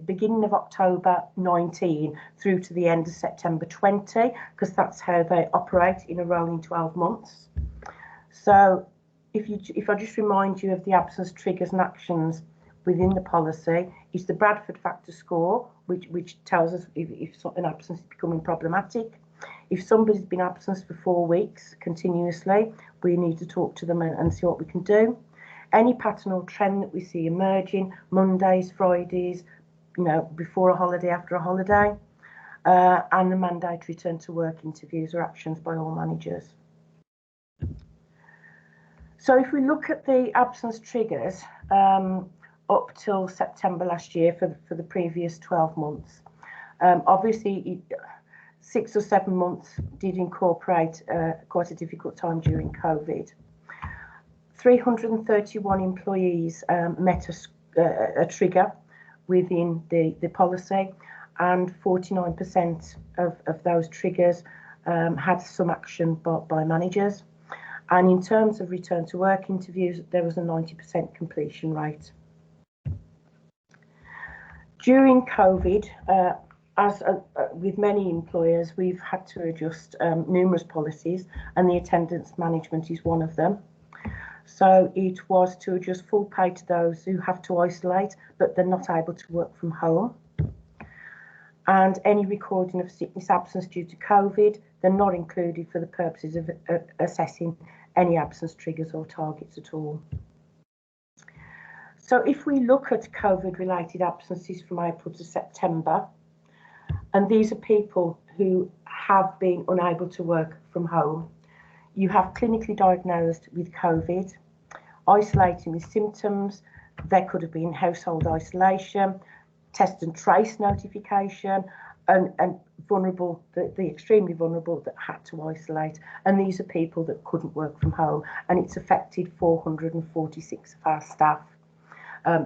beginning of October 19 through to the end of September 20, because that's how they operate in a rolling 12 months. So if I just remind you of the absence, triggers and actions within the policy, is the Bradford factor score, which tells us if an absence is becoming problematic. If somebody's been absent for 4 weeks continuously, we need to talk to them and see what we can do. Any pattern or trend that we see emerging, Mondays, Fridays, you know, before a holiday, after a holiday, and the mandatory return to work interviews or actions by all managers. So if we look at the absence triggers up till September last year for the previous 12 months, obviously 6 or 7 months did incorporate quite a difficult time during COVID. 331 employees met a trigger within the policy, and 49% of those triggers had some action by managers. And in terms of return to work interviews, there was a 90% completion rate. During COVID, as with many employers, we've had to adjust numerous policies, and the attendance management is one of them. So it was to adjust full pay to those who have to isolate, but they're not able to work from home. And any recording of sickness absence due to COVID, they're not included for the purposes of assessing any absence triggers or targets at all. So if we look at COVID-related absences from April to September, and these are people who have been unable to work from home, you have clinically diagnosed with COVID, isolating with symptoms. There could have been household isolation, test and trace notification, and vulnerable, the extremely vulnerable that had to isolate. And these are people that couldn't work from home, and it's affected 446 of our staff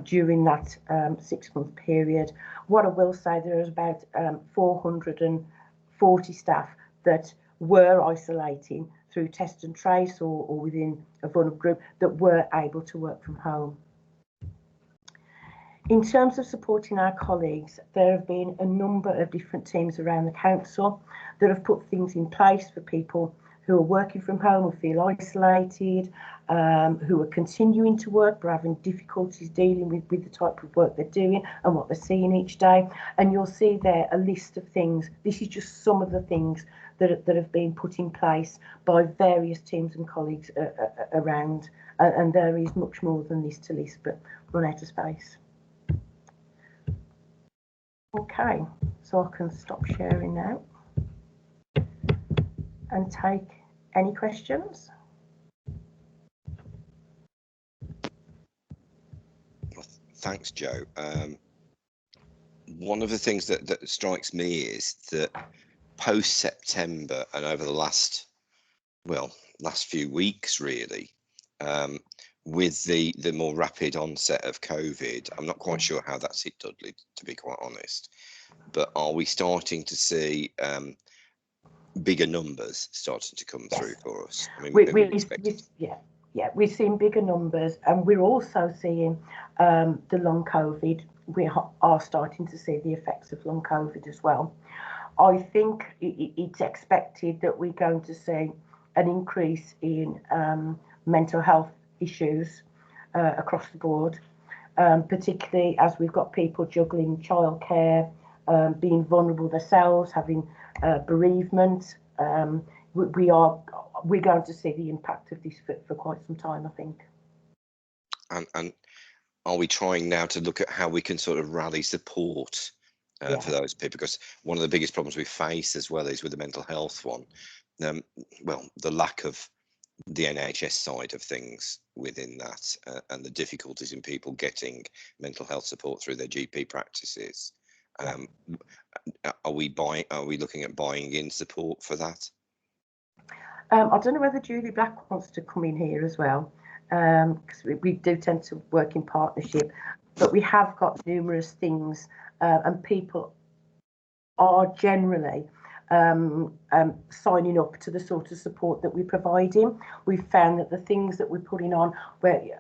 during that 6-month period. What I will say, there is about 440 staff that were isolating through test and trace or within a vulnerable group that were able to work from home. In terms of supporting our colleagues, there have been a number of different teams around the council that have put things in place for people who are working from home, who feel isolated, who are continuing to work but having difficulties dealing with the type of work they're doing and what they're seeing each day. And you'll see there a list of things. This is just some of the things that have been put in place by various teams and colleagues around, and there is much more than this to list, but run out of space. Okay, so I can stop sharing now and take any questions. Thanks, Joe. One of the things that strikes me is that post-September and over the last few weeks, really, with the more rapid onset of COVID, I'm not quite sure how that's hit Dudley, to be quite honest. But are we starting to see bigger numbers starting to come through for us? I mean, we're seeing bigger numbers, and we're also seeing the long COVID. We are starting to see the effects of long COVID as well. I think it's expected that we're going to see an increase in mental health issues across the board, particularly as we've got people juggling childcare, being vulnerable themselves, having bereavement. We're going to see the impact of this for quite some time, I think. And are we trying now to look at how we can sort of rally support for those people? Because one of the biggest problems we face as well is with the mental health one. The lack of the NHS side of things within that, and the difficulties in people getting mental health support through their GP practices. Are we looking at buying in support for that? I don't know whether Julie Black wants to come in here as well, because we do tend to work in partnership, but we have got numerous things, and people are generally signing up to the sort of support that we're providing. We've found that the things that we're putting on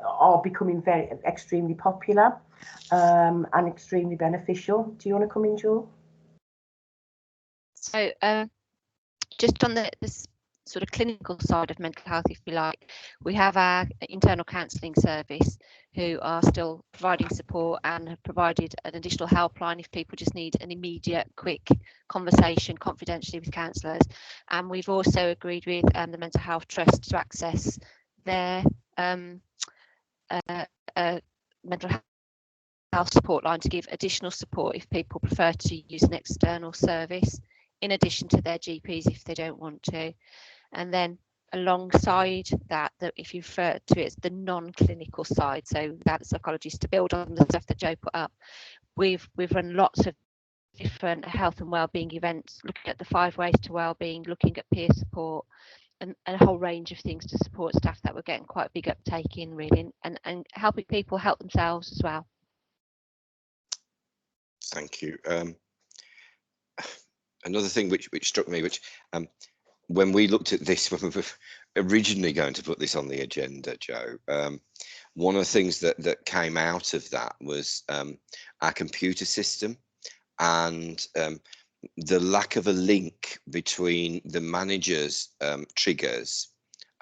are becoming extremely popular and extremely beneficial. Do you want to come in, Joel? So just on the sort of clinical side of mental health, if you like, we have our internal counselling service who are still providing support and have provided an additional helpline if people just need an immediate, quick conversation confidentially with counsellors. And we've also agreed with the Mental Health Trust to access their mental health support line to give additional support if people prefer to use an external service in addition to their GPs if they don't want to. And then alongside that, if you refer to it as the non-clinical side, so that psychologists, to build on the stuff that Joe put up, we've run lots of different health and wellbeing events, looking at the 5 ways to wellbeing, looking at peer support, and a whole range of things to support staff that we're getting quite a big uptake in, really, and helping people help themselves as well. Thank you. Another thing which struck me, which when we looked at this, when we were originally going to put this on the agenda, Joe, one of the things that came out of that was our computer system and the lack of a link between the managers' triggers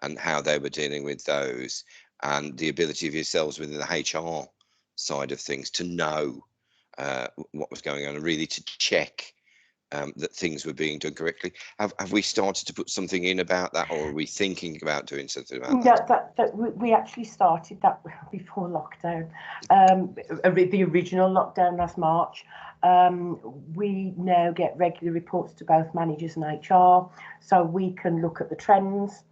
and how they were dealing with those, and the ability of yourselves within the HR side of things to know what was going on and really to check that things were being done correctly. Have we started to put something in about that, or are we thinking about doing something about that? That we actually started that before lockdown, the original lockdown last March. We now get regular reports to both managers and HR, so we can look at the trends.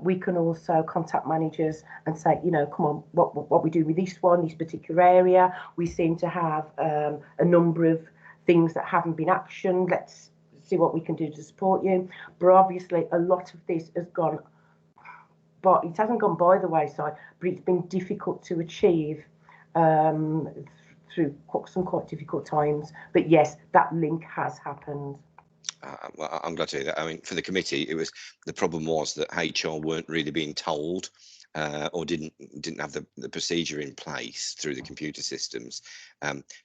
We can also contact managers and say, you know, come on, what we do with this particular area. We seem to have a number of things that haven't been actioned. Let's see what we can do to support you. But obviously, a lot of this has gone, but it hasn't gone by the wayside, but it's been difficult to achieve through some quite difficult times. But yes, that link has happened. Well, I'm glad to hear that. I mean, for the committee, the problem was that HR weren't really being told or didn't have the procedure in place through the computer systems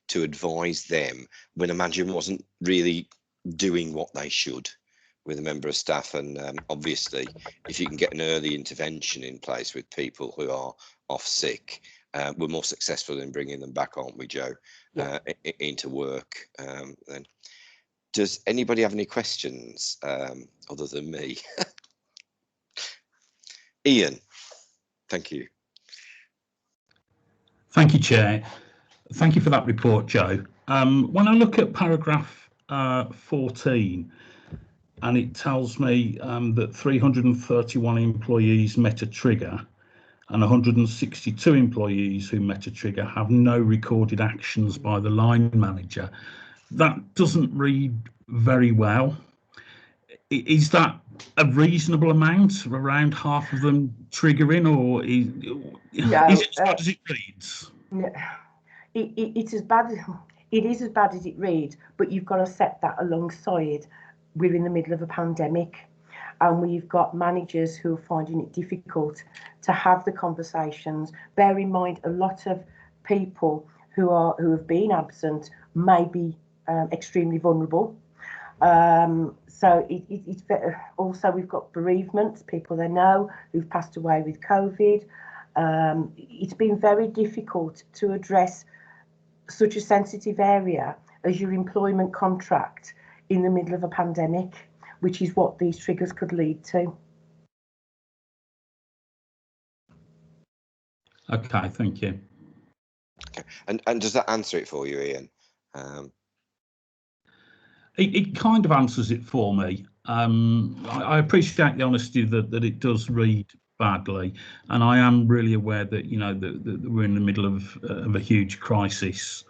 to advise them when a manager wasn't really doing what they should with a member of staff. And obviously, if you can get an early intervention in place with people who are off sick, we're more successful in bringing them back, aren't we, Joe, into work then. Does anybody have any questions other than me? Ian, thank you. Thank you, Chair. Thank you for that report, Joe. When I look at paragraph 14, and it tells me that 331 employees met a trigger and 162 employees who met a trigger have no recorded actions by the line manager. That doesn't read very well. Is that a reasonable amount, around half of them triggering, or is it as bad as it reads? It's as bad. It is as bad as it reads, but you've got to set that alongside we're in the middle of a pandemic, and we've got managers who are finding it difficult to have the conversations. Bear in mind, a lot of people who have been absent may be extremely vulnerable. So it's better. Also, we've got bereavements, people they know who've passed away with COVID. It's been very difficult to address such a sensitive area as your employment contract in the middle of a pandemic, which is what these triggers could lead to. Okay, thank you. Okay, and does that answer it for you, Ian? It kind of answers it for me. I appreciate the honesty that it does read badly, and I am really aware that that we're in the middle of a huge crisis.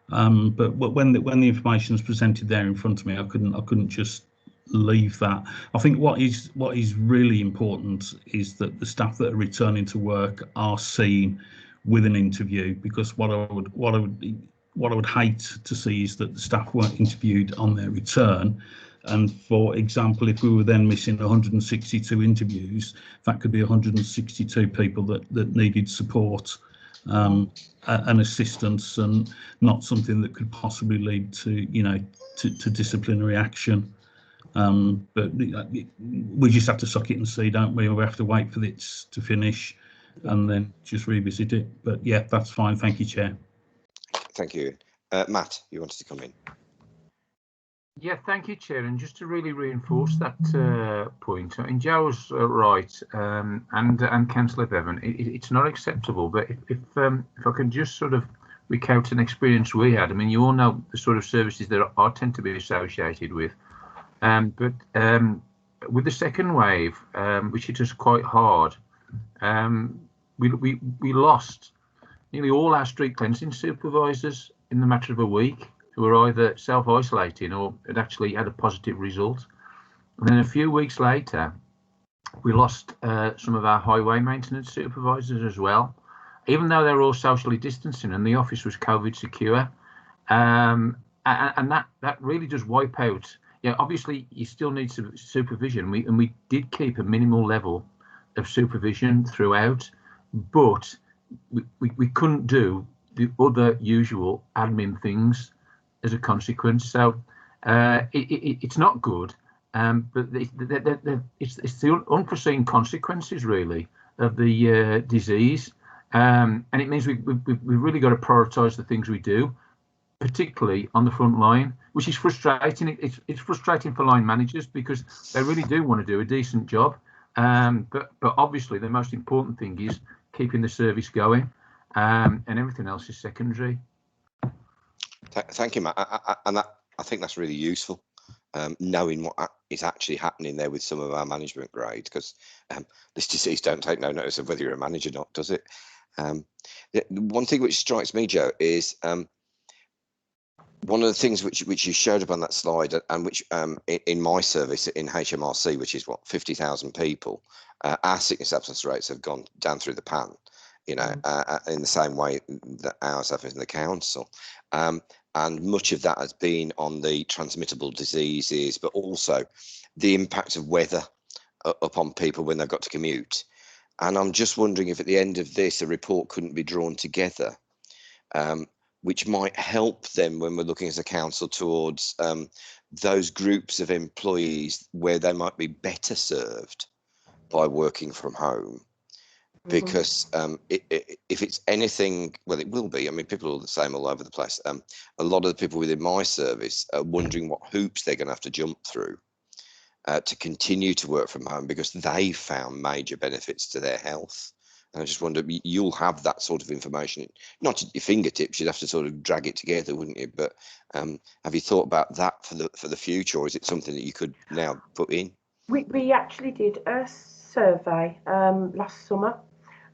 But when the information is presented there in front of me, I couldn't just leave that. I think what is really important is that the staff that are returning to work are seen with an interview, because what I would hate to see is that the staff weren't interviewed on their return. And for example, if we were then missing 162 interviews, that could be 162 people that needed support and assistance, and not something that could possibly lead to to disciplinary action. But we just have to suck it and see, don't we? We have to wait for it to finish and then just revisit it. But yeah, that's fine. Thank you, Chair. Thank you. Matt, you wanted to come in. Yeah, thank you, Chair. And just to really reinforce that point, and Joe's right, and Councillor Bevan, it's not acceptable. But if I can just sort of recount an experience we had. I mean, you all know the sort of services that I tend to be associated with. But with the second wave, which hit us quite hard, we lost nearly all our street cleansing supervisors in the matter of a week, who were either self-isolating or had actually had a positive result. And then a few weeks later, we lost some of our highway maintenance supervisors as well, even though they were all socially distancing and the office was COVID secure. And that really does wipe out. Yeah, obviously you still need supervision. We did keep a minimal level of supervision throughout, but we couldn't do the other usual admin things as a consequence. So it's not good, but it's the unforeseen consequences really of the disease, and it means we've really got to prioritise the things we do, particularly on the front line, which is frustrating. It's frustrating for line managers because they really do want to do a decent job, but obviously the most important thing is keeping the service going, and everything else is secondary. Thank you, Matt. I think that's really useful, knowing what is actually happening there with some of our management grades, because this disease don't take no notice of whether you're a manager or not, does it? One thing which strikes me, Joe, is one of the things which you showed up on that slide, and which in my service in HMRC, which is what, 50,000 people, our sickness absence rates have gone down through the pan, in the same way that ours have in the council. And much of that has been on the transmittable diseases, but also the impact of weather upon people when they've got to commute. And I'm just wondering if at the end of this, a report couldn't be drawn together, which might help them when we're looking as a council towards those groups of employees where they might be better served by working from home. because if it's anything, well, it will be. I mean, people are the same all over the place. A lot of the people within my service are wondering what hoops they're going to have to jump through to continue to work from home because they've found major benefits to their health. And I just wonder, you'll have that sort of information, not at your fingertips. You'd have to sort of drag it together, wouldn't you? But have you thought about that for the future, or is it something that you could now put in? We actually did a survey last summer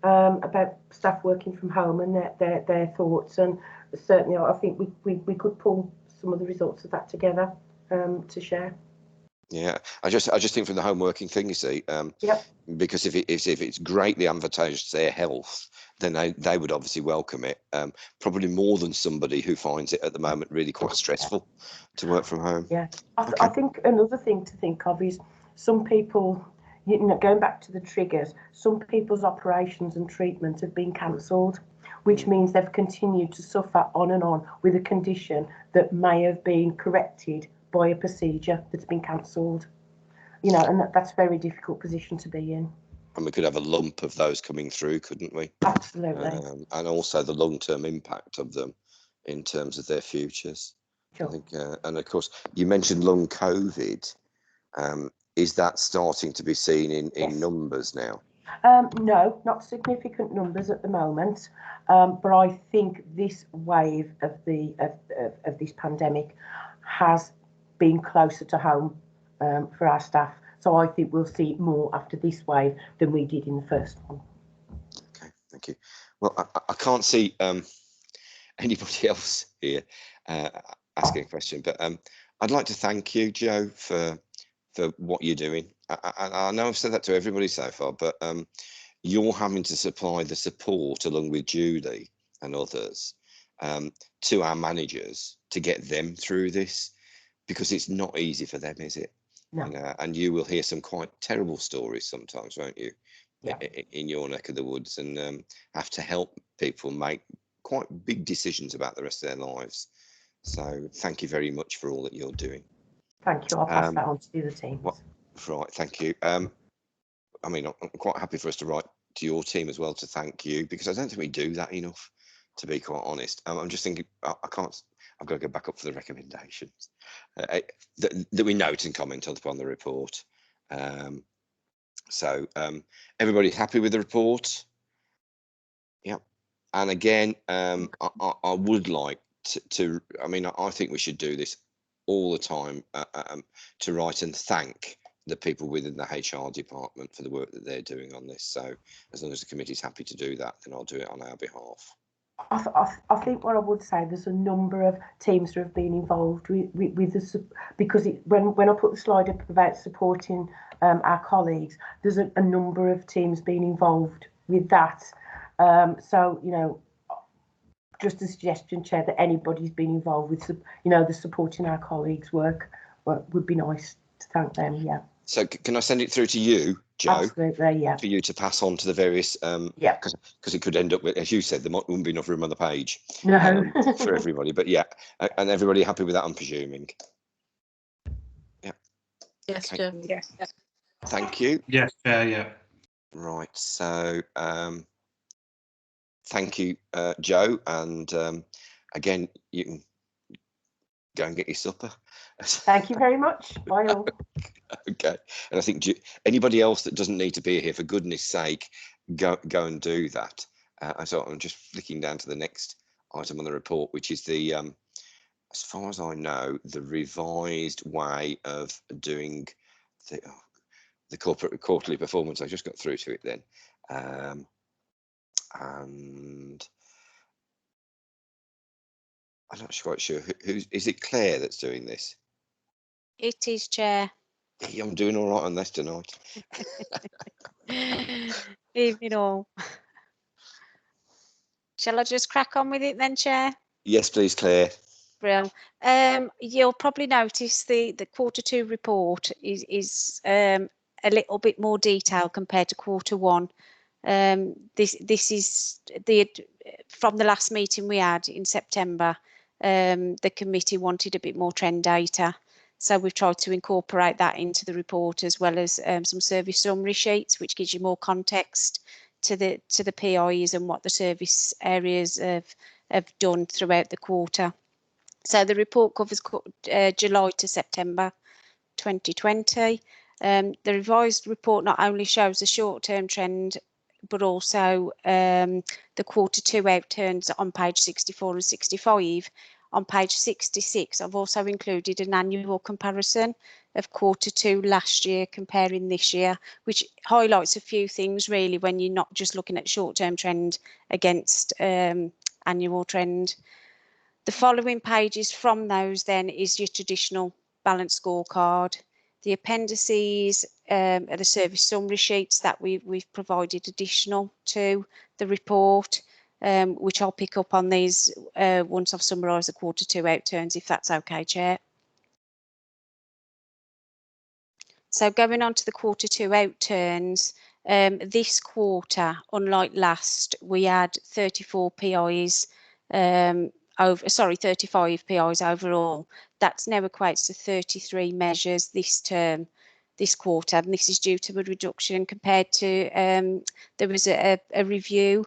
about staff working from home and their thoughts, and certainly I think we could pull some of the results of that together to share. Yeah, I just think from the home working thing, you see, because if it's greatly advantageous to their health, then they would obviously welcome it, probably more than somebody who finds it at the moment really quite stressful to work from home. Yeah, I think another thing to think of is some people, going back to the triggers, some people's operations and treatment have been cancelled, which means they've continued to suffer on and on with a condition that may have been corrected by a procedure that's been cancelled, and that's a very difficult position to be in. And we could have a lump of those coming through, couldn't we? Absolutely. And also the long-term impact of them in terms of their futures. Sure. I think, and of course, you mentioned long COVID. Is that starting to be seen in numbers now? No, not significant numbers at the moment, but I think this wave of this pandemic has been closer to home for our staff. So I think we'll see more after this wave than we did in the first one. Okay, thank you. Well, I can't see anybody else here asking a question, but I'd like to thank you, Joe, for what you're doing. I know I've said that to everybody so far, but you're having to supply the support along with Julie and others to our managers to get them through this, because it's not easy for them, is it? No. And you will hear some quite terrible stories sometimes, won't you? Yeah. In your neck of the woods, and have to help people make quite big decisions about the rest of their lives. So thank you very much for all that you're doing. Thank you. I'll pass that on to the other teams. Right, thank you. I mean, I'm quite happy for us to write to your team as well to thank you, because I don't think we do that enough, to be quite honest. I'm just thinking, I've got to go back up for the recommendations that we note and comment upon the report. So everybody's happy with the report? Yeah. And again, I would like to, I mean, I think we should do this all the time, to write and thank the people within the HR department for the work that they're doing on this. So as long as the committee's happy to do that, then I'll do it on our behalf. I think what I would say, there's a number of teams who have been involved with this, because when I put the slide up about supporting our colleagues, there's a number of teams being involved with that. So, just a suggestion, Chair, that anybody's been involved with, the supporting our colleagues work would be nice to thank them. Yeah. So can I send it through to you, Joe? Absolutely, yeah. For you to pass on to the various, because it could end up with, as you said, there wouldn't be enough room on the page for everybody. But yeah, and everybody happy with that, I'm presuming. Yeah. Yes, okay. Joe. Yes. Thank you. Yes, yeah. Right. So thank you, Joe, and again, you can go and get your supper. Thank you very much. Bye all. Okay, and I think anybody else that doesn't need to be here, for goodness sake, go and do that. So I'm just flicking down to the next item on the report, which is the, as far as I know, the revised way of doing the corporate quarterly performance. I just got through to it then, and I'm not quite sure who is it. Claire that's doing this? It is, Chair. I'm doing all right on this tonight. Evening all. Shall I just crack on with it then, Chair? Yes, please, Claire. Brill. You'll probably notice the Q2 report is a little bit more detailed compared to Q1. This is from the last meeting we had in September. The committee wanted a bit more trend data. So we've tried to incorporate that into the report, as well as some service summary sheets, which gives you more context to the PIs and what the service areas have done throughout the quarter. So the report covers July to September 2020. The revised report not only shows the short-term trend, but also the Q2 outturns on page 64 and 65. On page 66, I've also included an annual comparison of Q2 last year comparing this year, which highlights a few things really when you're not just looking at short-term trend against annual trend. The following pages from those then is your traditional balance scorecard. The appendices are the service summary sheets that we've provided additional to the report, which I'll pick up on these once I've summarised the Q2 outturns, if that's okay, Chair. So going on to the Q2 outturns, this quarter, unlike last, we had 34 PIs 35 PIs overall. That's now equates to 33 measures this term, this quarter, and this is due to a reduction compared to there was a review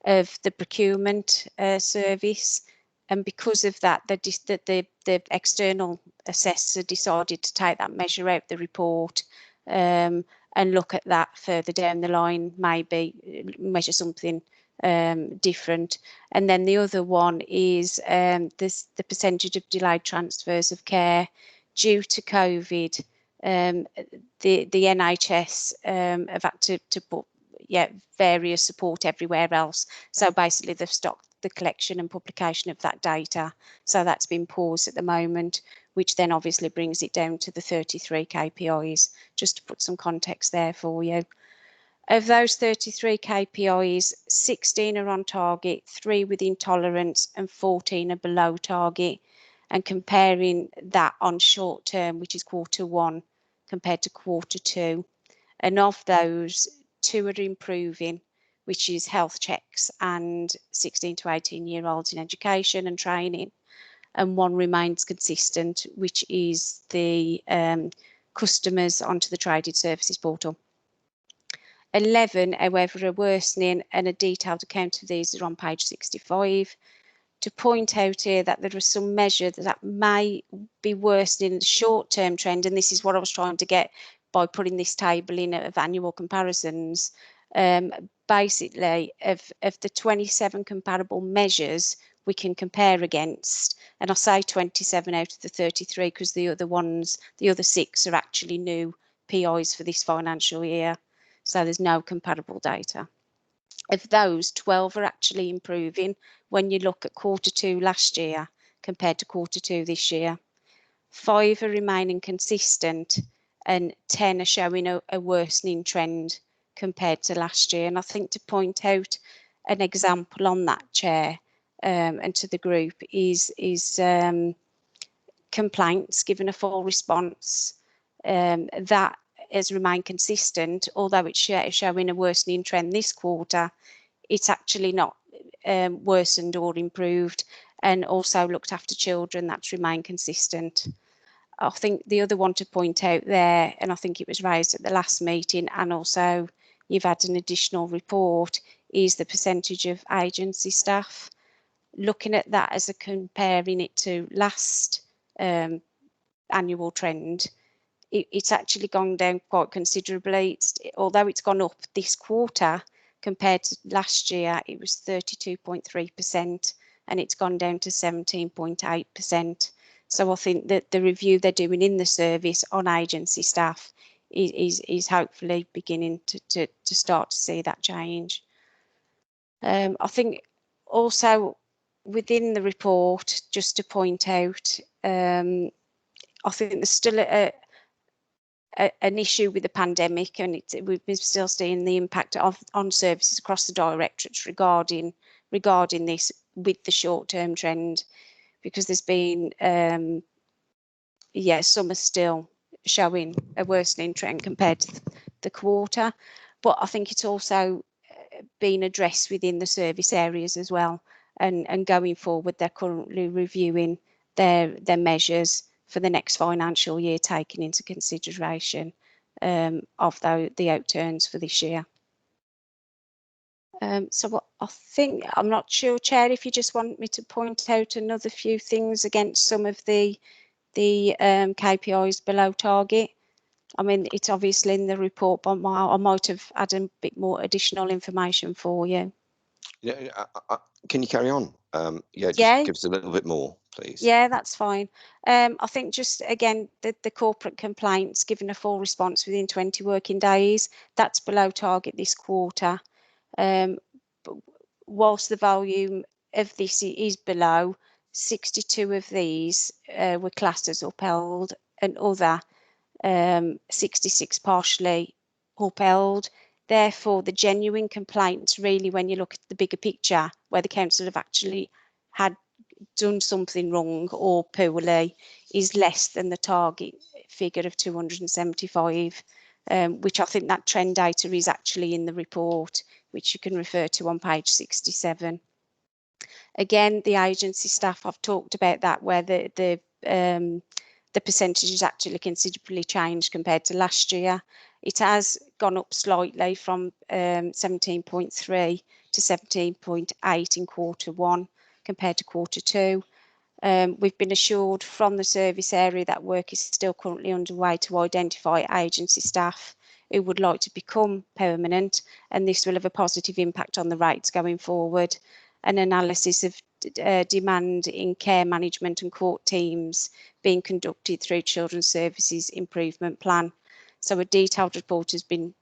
of the procurement service, and because of that, the external assessor decided to take that measure out of the report and look at that further down the line, maybe measure something different. And then the other one is the percentage of delayed transfers of care due to COVID. The NHS have had to put various support everywhere else. So basically they've stopped the collection and publication of that data. So that's been paused at the moment, which then obviously brings it down to the 33 KPIs, just to put some context there for you. Of those 33 KPIs, 16 are on target, 3 within tolerance and 14 are below target. And comparing that on short term, which is Q1 compared to Q2. And of those, 2 are improving, which is health checks and 16 to 18-year-olds in education and training. And 1 remains consistent, which is the customers onto the traded services portal. 11, however, are worsening, and a detailed account of these are on page 65. To point out here that there are some measures that may be worsening the short-term trend, and this is what I was trying to get by putting this table in of annual comparisons. Basically, of the 27 comparable measures we can compare against, and I say 27 out of the 33 because the other 6 are actually new PIs for this financial year. So there's no comparable data. Of those, 12 are actually improving when you look at Q2 last year compared to Q2 this year. 5 are remaining consistent and 10 are showing a worsening trend compared to last year. And I think to point out an example on that, Chair, and to the group is complaints given a full response. That has remained consistent, although it's showing a worsening trend this quarter. It's actually not worsened or improved, and also looked after children, that's remained consistent. I think the other one to point out there, and I think it was raised at the last meeting, and also you've had an additional report, is the percentage of agency staff. Looking at that as comparing it to last annual trend, it's actually gone down quite considerably. Although it's gone up this quarter compared to last year, it was 32.3% and it's gone down to 17.8%. So I think that the review they're doing in the service on agency staff is hopefully beginning to start to see that change. I think also within the report, just to point out, I think there's still an issue with the pandemic, and we've been still seeing the impact on services across the directorates regarding this with the short-term trend, because there's been some are still showing a worsening trend compared to the quarter, but I think it's also been addressed within the service areas as well, and going forward they're currently reviewing their measures for the next financial year, taking into consideration of the outturns for this year. So what I think, I'm not sure, Chair, if you just want me to point out another few things against some of the KPIs below target. I mean, it's obviously in the report, but I might have had a bit more additional information for you. Yeah, can you carry on? Yeah, just Yeah. give us a little bit more, please. Yeah, that's fine. I think just again, the corporate complaints, given a full response within 20 working days, that's below target this quarter. But whilst the volume of this is below, 62 of these were classed as upheld and other 66 partially upheld. Therefore, the genuine complaints really, when you look at the bigger picture, where the council have actually had done something wrong or poorly, is less than the target figure of 275, which I think that trend data is actually in the report, which you can refer to on page 67. Again, the agency staff, I've talked about that, where the percentage is actually considerably changed compared to last year. It has gone up slightly from 17.3 to 17.8 in Q1 compared to Q2. We've been assured from the service area that work is still currently underway to identify agency staff who would like to become permanent, and this will have a positive impact on the rates going forward. An analysis of demand in care management and court teams being conducted through Children's Services Improvement Plan. So a detailed report has been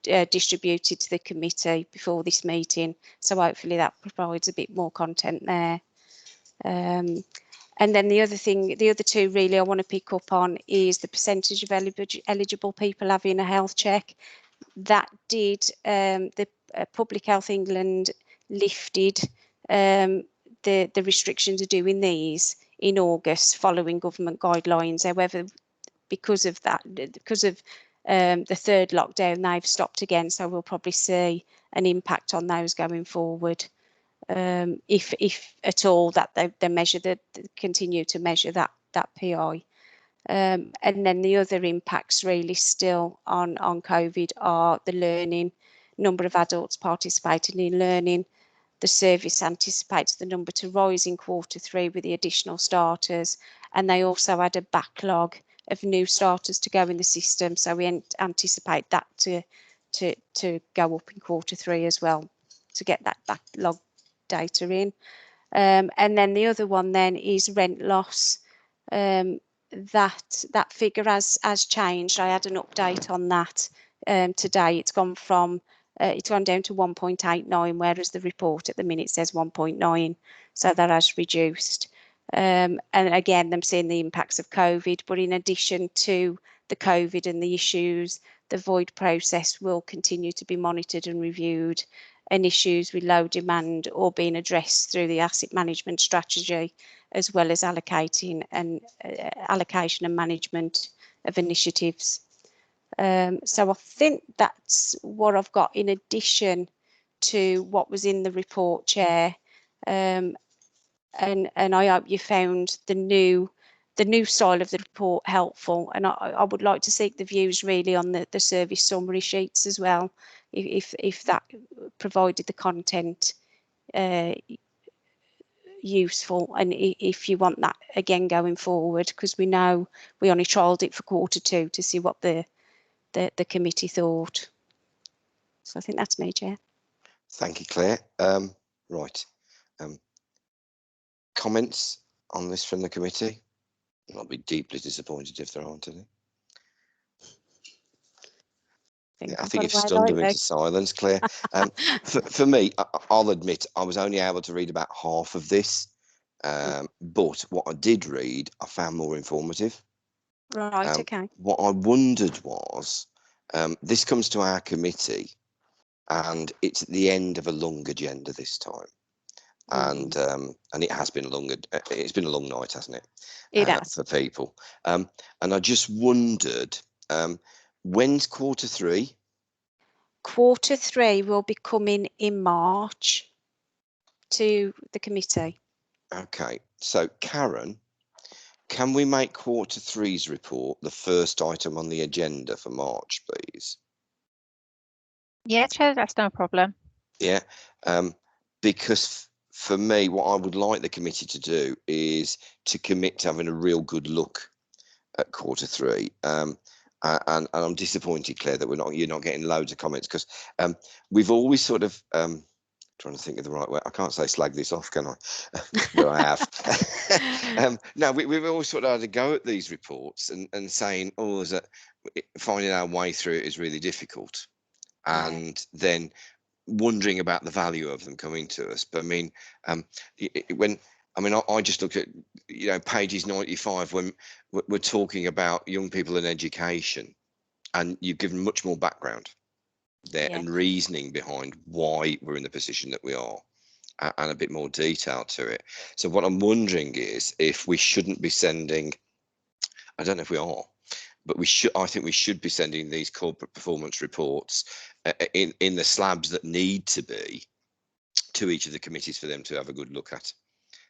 distributed to the committee before this meeting, so hopefully that provides a bit more content there. And then the other two really I want to pick up on is the percentage of eligible people having a health check. That did, the Public Health England lifted the restrictions of doing these in August following government guidelines. However, because of that, because of the third lockdown, they've stopped again. So we'll probably see an impact on those going forward. If at all, that they measure continue to measure that PI. And then the other impacts really still on COVID are the learning, number of adults participating in learning. The service anticipates the number to rise in Q3 with the additional starters, and they also had a backlog of new starters to go in the system, so we anticipate that to go up in Q3 as well, to get that backlog data in. And then the other one then is rent loss. That figure has changed. I had an update on that today. It's gone down to 1.89, whereas the report at the minute says 1.9, so that has reduced. And again, I'm seeing the impacts of COVID, but in addition to the COVID and the issues, the void process will continue to be monitored and reviewed, and issues with low demand or being addressed through the asset management strategy, as well as allocation and management of initiatives. So I think that's what I've got in addition to what was in the report, Chair. And I hope you found the new style of the report helpful, and I would like to seek the views really on the service summary sheets as well, if that provided the content useful, and if you want that again going forward, because we know we only trialled it for Q2 to see what the committee thought. So I think that's me, Chair. Thank you, Claire. Right. Comments on this from the committee? I'll be deeply disappointed if there aren't any. I think you've stunned them into silence, Claire. For me, I'll admit I was only able to read about half of this, but what I did read, I found more informative. Right, okay. What I wondered was, this comes to our committee, and it's at the end of a long agenda this time, and it has been it's been a long night, hasn't it? It has. For people, and I just wondered. When's Q3? Q3 will be coming in March to the committee. Okay, so Karen, can we make Q3's report the first item on the agenda for March, please? Yeah, Chair, that's no problem. Yeah, because for me, what I would like the committee to do is to commit to having a real good look at Q3. And I'm disappointed, Claire, that you're not getting loads of comments, because we've always sort of trying to think of the right way. I can't say slag this off, can I? But I have. No, we've always sort of had to go at these reports and saying, oh, finding our way through it is really difficult, and then wondering about the value of them coming to us. But I mean, I just look at, pages 95 when we're talking about young people and education, and you've given much more background there and reasoning behind why we're in the position that we are, and a bit more detail to it. So what I'm wondering is if we shouldn't be sending, I don't know if we are, but I think we should be sending these corporate performance reports in the slabs that need to be to each of the committees for them to have a good look at.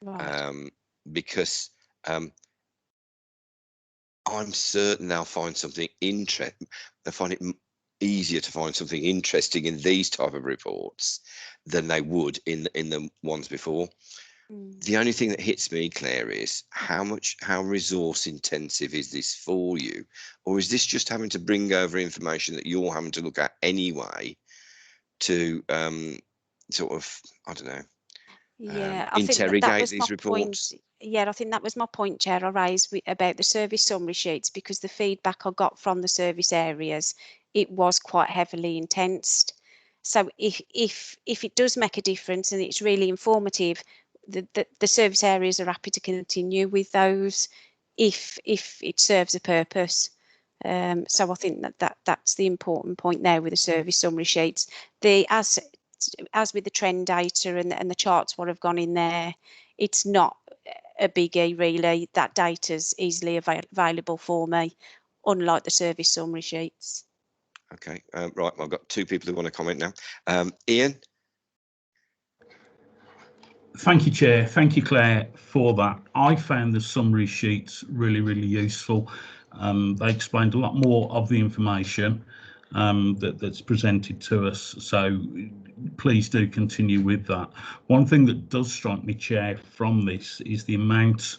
Right. Because I'm certain they'll find something interesting. They'll find it easier to find something interesting in these type of reports than they would in the ones before. The only thing that hits me, Claire, is how resource intensive is this for you, or is this just having to bring over information that you're having to look at anyway to sort of, I don't know, I interrogate think that was these my reports? point. I think that was my point, Chair. I raised about the service summary sheets, because the feedback I got from the service areas, it was quite heavily intensed. So if it does make a difference and it's really informative, the service areas are happy to continue with those if it serves a purpose. So I think that's the important point now with the service summary sheets. As with the trend data and the charts what have gone in there, it's not a biggie really. That data's easily available for me, unlike the service summary sheets. Okay, right, I've got two people who want to comment now. Ian? Thank you, Chair. Thank you, Claire, for that. I found the summary sheets really, really useful. They explained a lot more of the information that's presented to us. So please do continue with that. One thing that does strike me, Chair, from this is the amount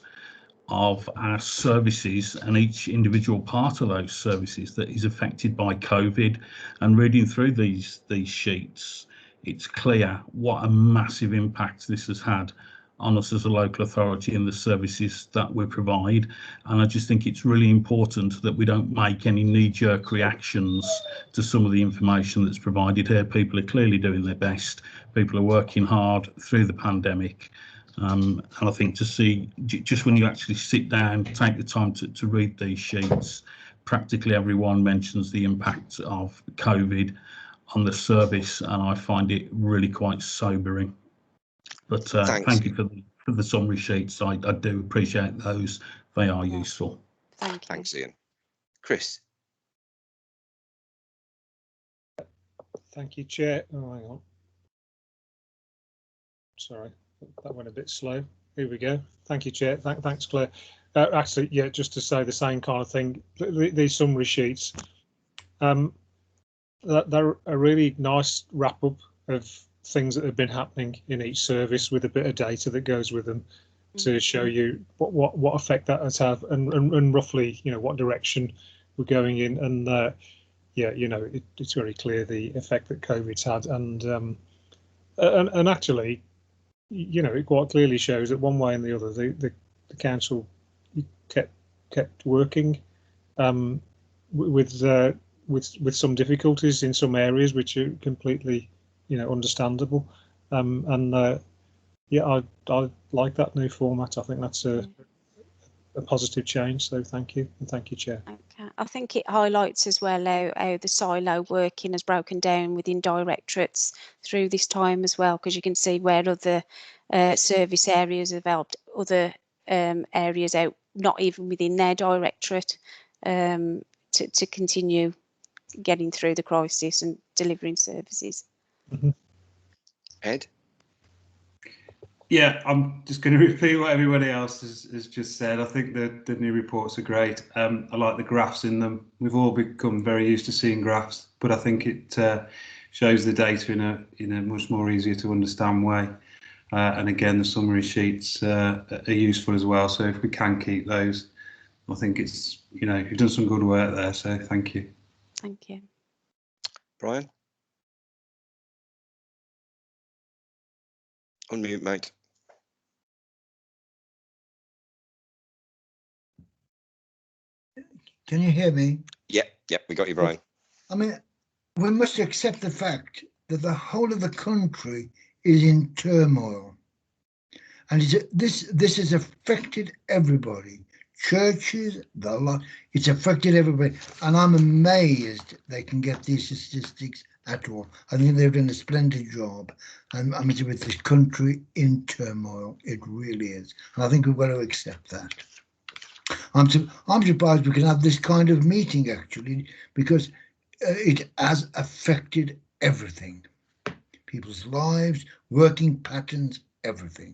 of our services and each individual part of those services that is affected by COVID. And reading through these sheets, it's clear what a massive impact this has had on us as a local authority and the services that we provide. And I just think it's really important that we don't make any knee-jerk reactions to some of the information that's provided here. People are clearly doing their best. People are working hard through the pandemic. And I think to see, just when you actually sit down, take the time to read these sheets, practically everyone mentions the impact of COVID on the service, and I find it really quite sobering. But thank you for the summary sheets. I do appreciate those. They are useful. Thank you. Thanks, Ian. Chris? Thank you, Chair. Oh, hang on. Sorry, that went a bit slow. Here we go. Thank you, Chair. Thanks, Claire. Actually, yeah, just to say the same kind of thing. These summary sheets, they're a really nice wrap up of things that have been happening in each service, with a bit of data that goes with them to show you what effect that has had, and roughly, what direction we're going in. And yeah, it's very clear the effect that COVID's had, and actually, it quite clearly shows that one way and the other, the council kept working with some difficulties in some areas, which are completely understandable. Yeah, I like that new format. I think that's a positive change. So thank you, and thank you, Chair. Okay. I think it highlights as well how the silo working has broken down within directorates through this time as well, because you can see where other service areas have helped other areas out, not even within their directorate, to continue getting through the crisis and delivering services. Mm-hmm. Ed? Yeah, I'm just going to repeat what everybody else has just said. I think the new reports are great. I like the graphs in them. We've all become very used to seeing graphs, but I think it shows the data in a much more easier to understand way. And again, the summary sheets are useful as well. So if we can keep those, I think it's, you've done some good work there. So thank you. Thank you. Brian? Unmute, mate. Can you hear me? Yep, we got you, Brian. I mean, we must accept the fact that the whole of the country is in turmoil. And this has affected everybody. Churches, the lot, it's affected everybody. And I'm amazed they can get these statistics at all. I think they've done a splendid job. And I mean, with this country in turmoil, it really is. And I think we've got to accept that. I'm surprised we can have this kind of meeting, actually, because it has affected everything. People's lives, working patterns, everything.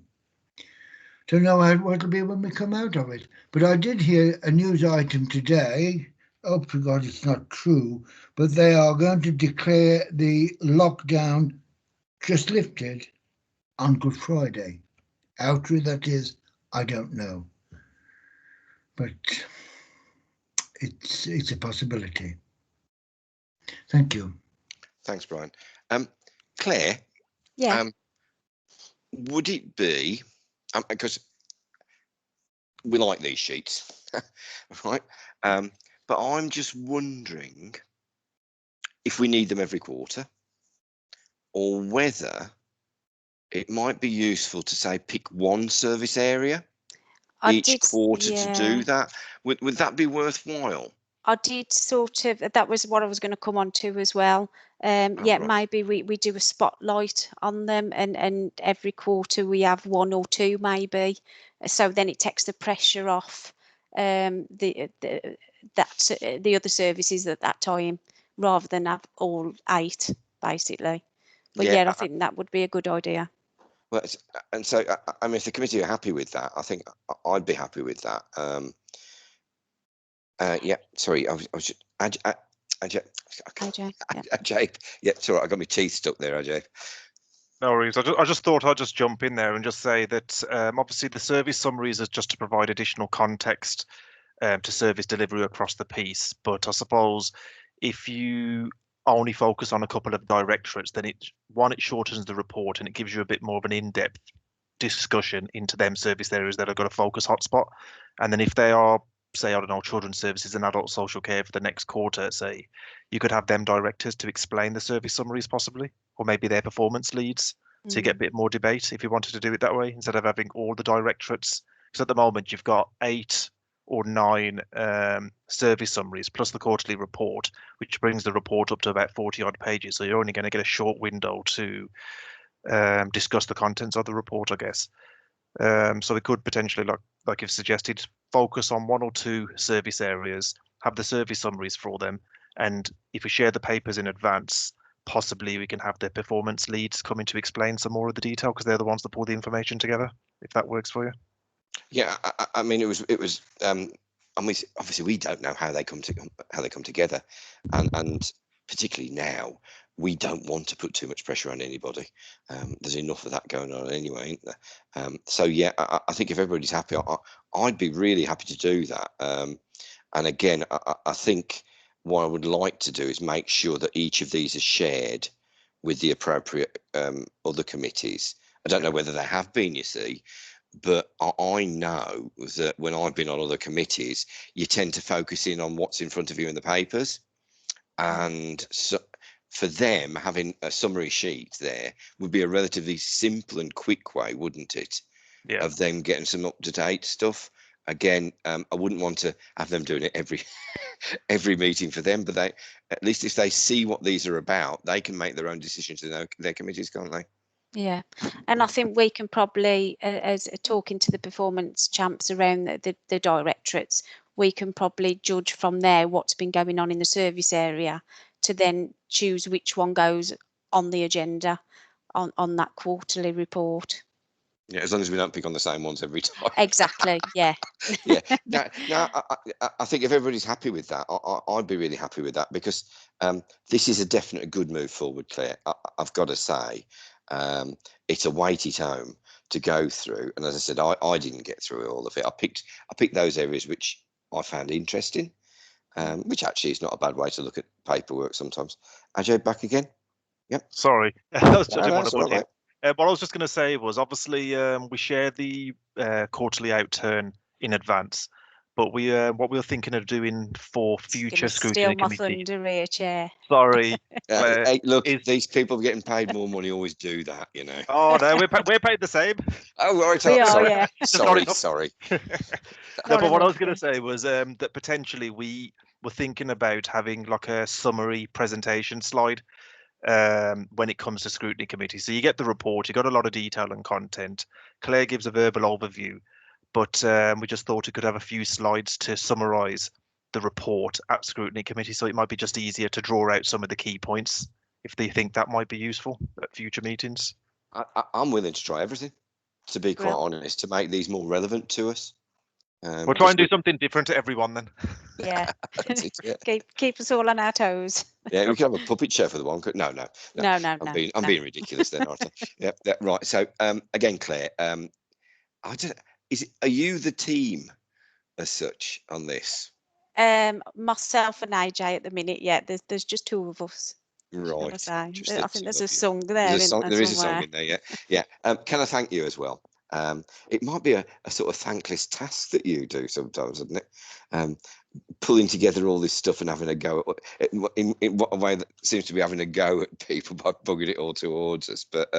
Don't know what it'll be when we come out of it. But I did hear a news item today. Oh, for God, it's not true. But they are going to declare the lockdown just lifted on Good Friday. How true that is, I don't know. But it's a possibility. Thank you. Thanks, Brian. Claire? Yeah. Would it be, because we like these sheets, right? But I'm just wondering if we need them every quarter, or whether it might be useful to say pick one service area each quarter to do that. Would that be worthwhile? I did sort of, that was what I was going to come on to as well. Yeah, right. maybe we do a spotlight on them, and every quarter we have one or two maybe. So then it takes the pressure off the other services at that time, rather than have all 8 basically. But yeah, I think that would be a good idea. Well, and so I mean, if the committee are happy with that, I think I'd be happy with that. Yeah, sorry, I was just Ajay. Yeah, sorry, I got my teeth stuck there, Ajay. No worries. I just thought I'd just jump in there and just say that obviously the service summaries is just to provide additional context to service delivery across the piece. But I suppose if you only focus on a couple of directorates, then it shortens the report and it gives you a bit more of an in-depth discussion into them service areas that are going to focus hotspot. And then if they are, say, I don't know, children's services and adult social care for the next quarter, say, you could have them directors to explain the service summaries possibly, or maybe their performance leads. So you get a bit more debate if you wanted to do it that way, instead of having all the directorates. Because at the moment you've got 8 or 9 service summaries plus the quarterly report, which brings the report up to about 40 odd pages. So you're only going to get a short window to discuss the contents of the report, I guess. So we could potentially, like you've suggested, focus on 1 or 2 service areas, have the service summaries for them, and if we share the papers in advance, possibly we can have the performance leads come in to explain some more of the detail, because they're the ones that pull the information together, if that works for you. Yeah, I mean, it was. I mean, obviously we don't know how they come together, and particularly now, we don't want to put too much pressure on anybody. There's enough of that going on anyway, ain't there? So yeah, I think if everybody's happy, I'd be really happy to do that. And again, I think what I would like to do is make sure that each of these is shared with the appropriate other committees. I don't know whether they have been, you see, but I know that when I've been on other committees, you tend to focus in on what's in front of you in the papers. And so for them, having a summary sheet there would be a relatively simple and quick way, wouldn't it? Yeah. Of them getting some up-to-date stuff. Again, I wouldn't want to have them doing it every meeting for them, but they, at least if they see what these are about, they can make their own decisions in their committees, can't they? Yeah, and I think we can probably, as talking to the performance champs around the directorates, we can probably judge from there what's been going on in the service area to then choose which one goes on the agenda on that quarterly report. Yeah, as long as we don't pick on the same ones every time. Exactly. Yeah. Yeah. Now, I think if everybody's happy with that, I'd be really happy with that, because this is a definite good move forward, Claire. I've got to say, it's a weighty tome to go through, and as I said, I didn't get through all of it. I picked those areas which I found interesting, which actually is not a bad way to look at paperwork sometimes. Ajay, back again. Yep. Sorry, I was No, didn't want that's to all butt in. right. What I was just going to say was, obviously, we share the quarterly outturn in advance, but what we were thinking of doing for future Steal scrutiny my committee. thunder here, Chair. Sorry, Claire, Hey, look, is these people getting paid more money always do that, you know. oh no, we're paid the same. Oh, right. We are, Sorry. yeah. Just not Sorry. enough. Sorry. No, Not but what I enough, was going yeah. to say was that potentially we were thinking about having like a summary presentation slide when it comes to scrutiny committee. So you get the report, you got a lot of detail and content. Claire gives a verbal overview, but we just thought it could have a few slides to summarize the report at scrutiny committee. So it might be just easier to draw out some of the key points if they think that might be useful at future meetings. I'm willing to try everything, to be quite honest, to make these more relevant to us. We'll try and do something different to everyone then. Yeah. Yeah. Keep us all on our toes. Yeah, we could have a puppet show for the one. No. No. I'm being ridiculous then, aren't I? Yeah, right. So again, Claire, are you the team as such on this? Myself and AJ at the minute, yeah. There's just two of us. Right. I think there's a song there. There is a somewhere. song in there, yeah. Can I thank you as well? It might be a sort of thankless task that you do sometimes, isn't it? Pulling together all this stuff and having a go at in what a way that seems to be having a go at people by bugging it all towards us. But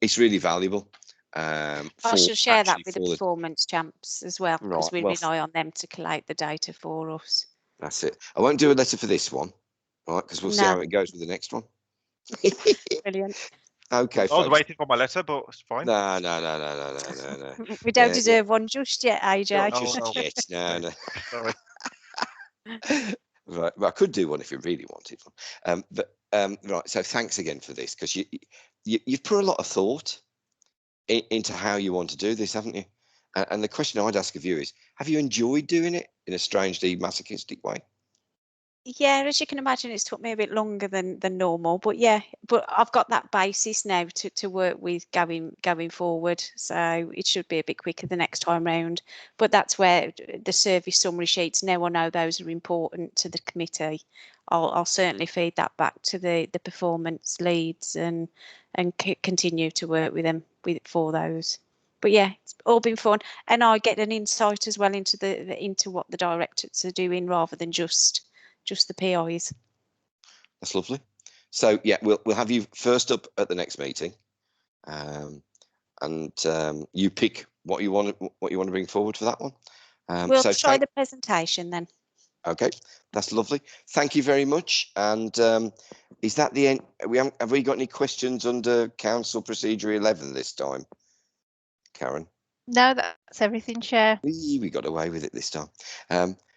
it's really valuable. I shall share that with the performance champs as well, because we rely on them to collate the data for us. That's it. I won't do a letter for this one, right? Because we'll see how it goes with the next one. Brilliant. Okay, folks. I was waiting for my letter, but it's fine. No. We don't deserve one just yet, AJ. Not just yet. No. Sorry. Right. Well, I could do one if you really wanted one. Right. So thanks again for this, because you've put a lot of thought into how you want to do this, haven't you? And the question I'd ask of you is, have you enjoyed doing it in a strangely masochistic way? Yeah, as you can imagine, it's took me a bit longer than normal, but yeah, but I've got that basis now to work with going forward, so it should be a bit quicker the next time round. But that's where the service summary sheets, now I know those are important to the committee. I'll certainly feed that back to the performance leads and continue to work with them for those. But yeah, it's all been fun, and I get an insight as well into what the directors are doing rather than just the PIs. That's lovely. So yeah, we'll have you first up at the next meeting, and you pick what you want to bring forward for that one. We'll try the presentation then. Okay, that's lovely. Thank you very much. And is that the end? Have we got any questions under Council Procedure 11 this time, Karen? No, that's everything, Chair. We got away with it this time.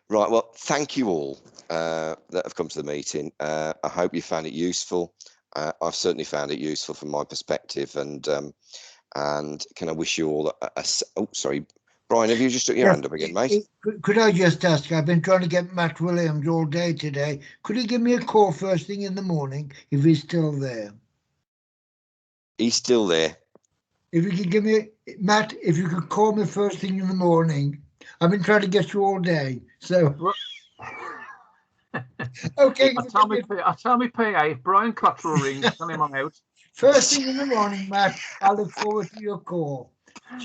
Right, well, thank you all that have come to the meeting. I hope you found it useful. I've certainly found it useful from my perspective, and can I wish you all oh, sorry, Brian, have you just took your hand up again, mate? Could I just ask, I've been trying to get Matt Williams all day today. Could he give me a call first thing in the morning if he's still there? He's still there. If you could give me, Matt, if you could call me first thing in the morning. I've been trying to get you all day, so. Okay. I tell me PA, if Brian Cottrell rings, tell him I'm out. First thing in the morning, Matt. I look forward to your call.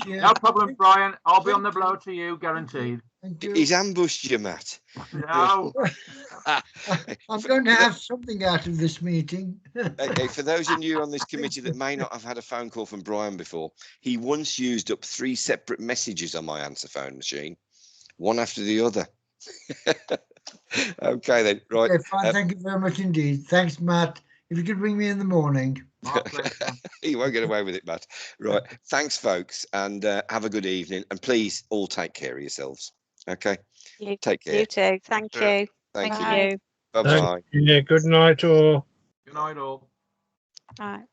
Cheers. No problem, Brian. I'll be on the blow to you, guaranteed. Thank you. He's ambushed you, Matt. No. I'm going to have something out of this meeting. Okay, for those of you on this committee that may not have had a phone call from Brian before, he once used up 3 separate messages on my answer phone machine, one after the other. Okay then, right. Okay, fine. Thank you very much indeed. Thanks, Matt. If you could ring me in the morning. You won't get away with it, Matt. Right. Thanks, folks, and have a good evening. And please all take care of yourselves. Okay. Take care. You too. Thank you. Thank you. Bye-bye. Yeah, good night all. Good night all. All right.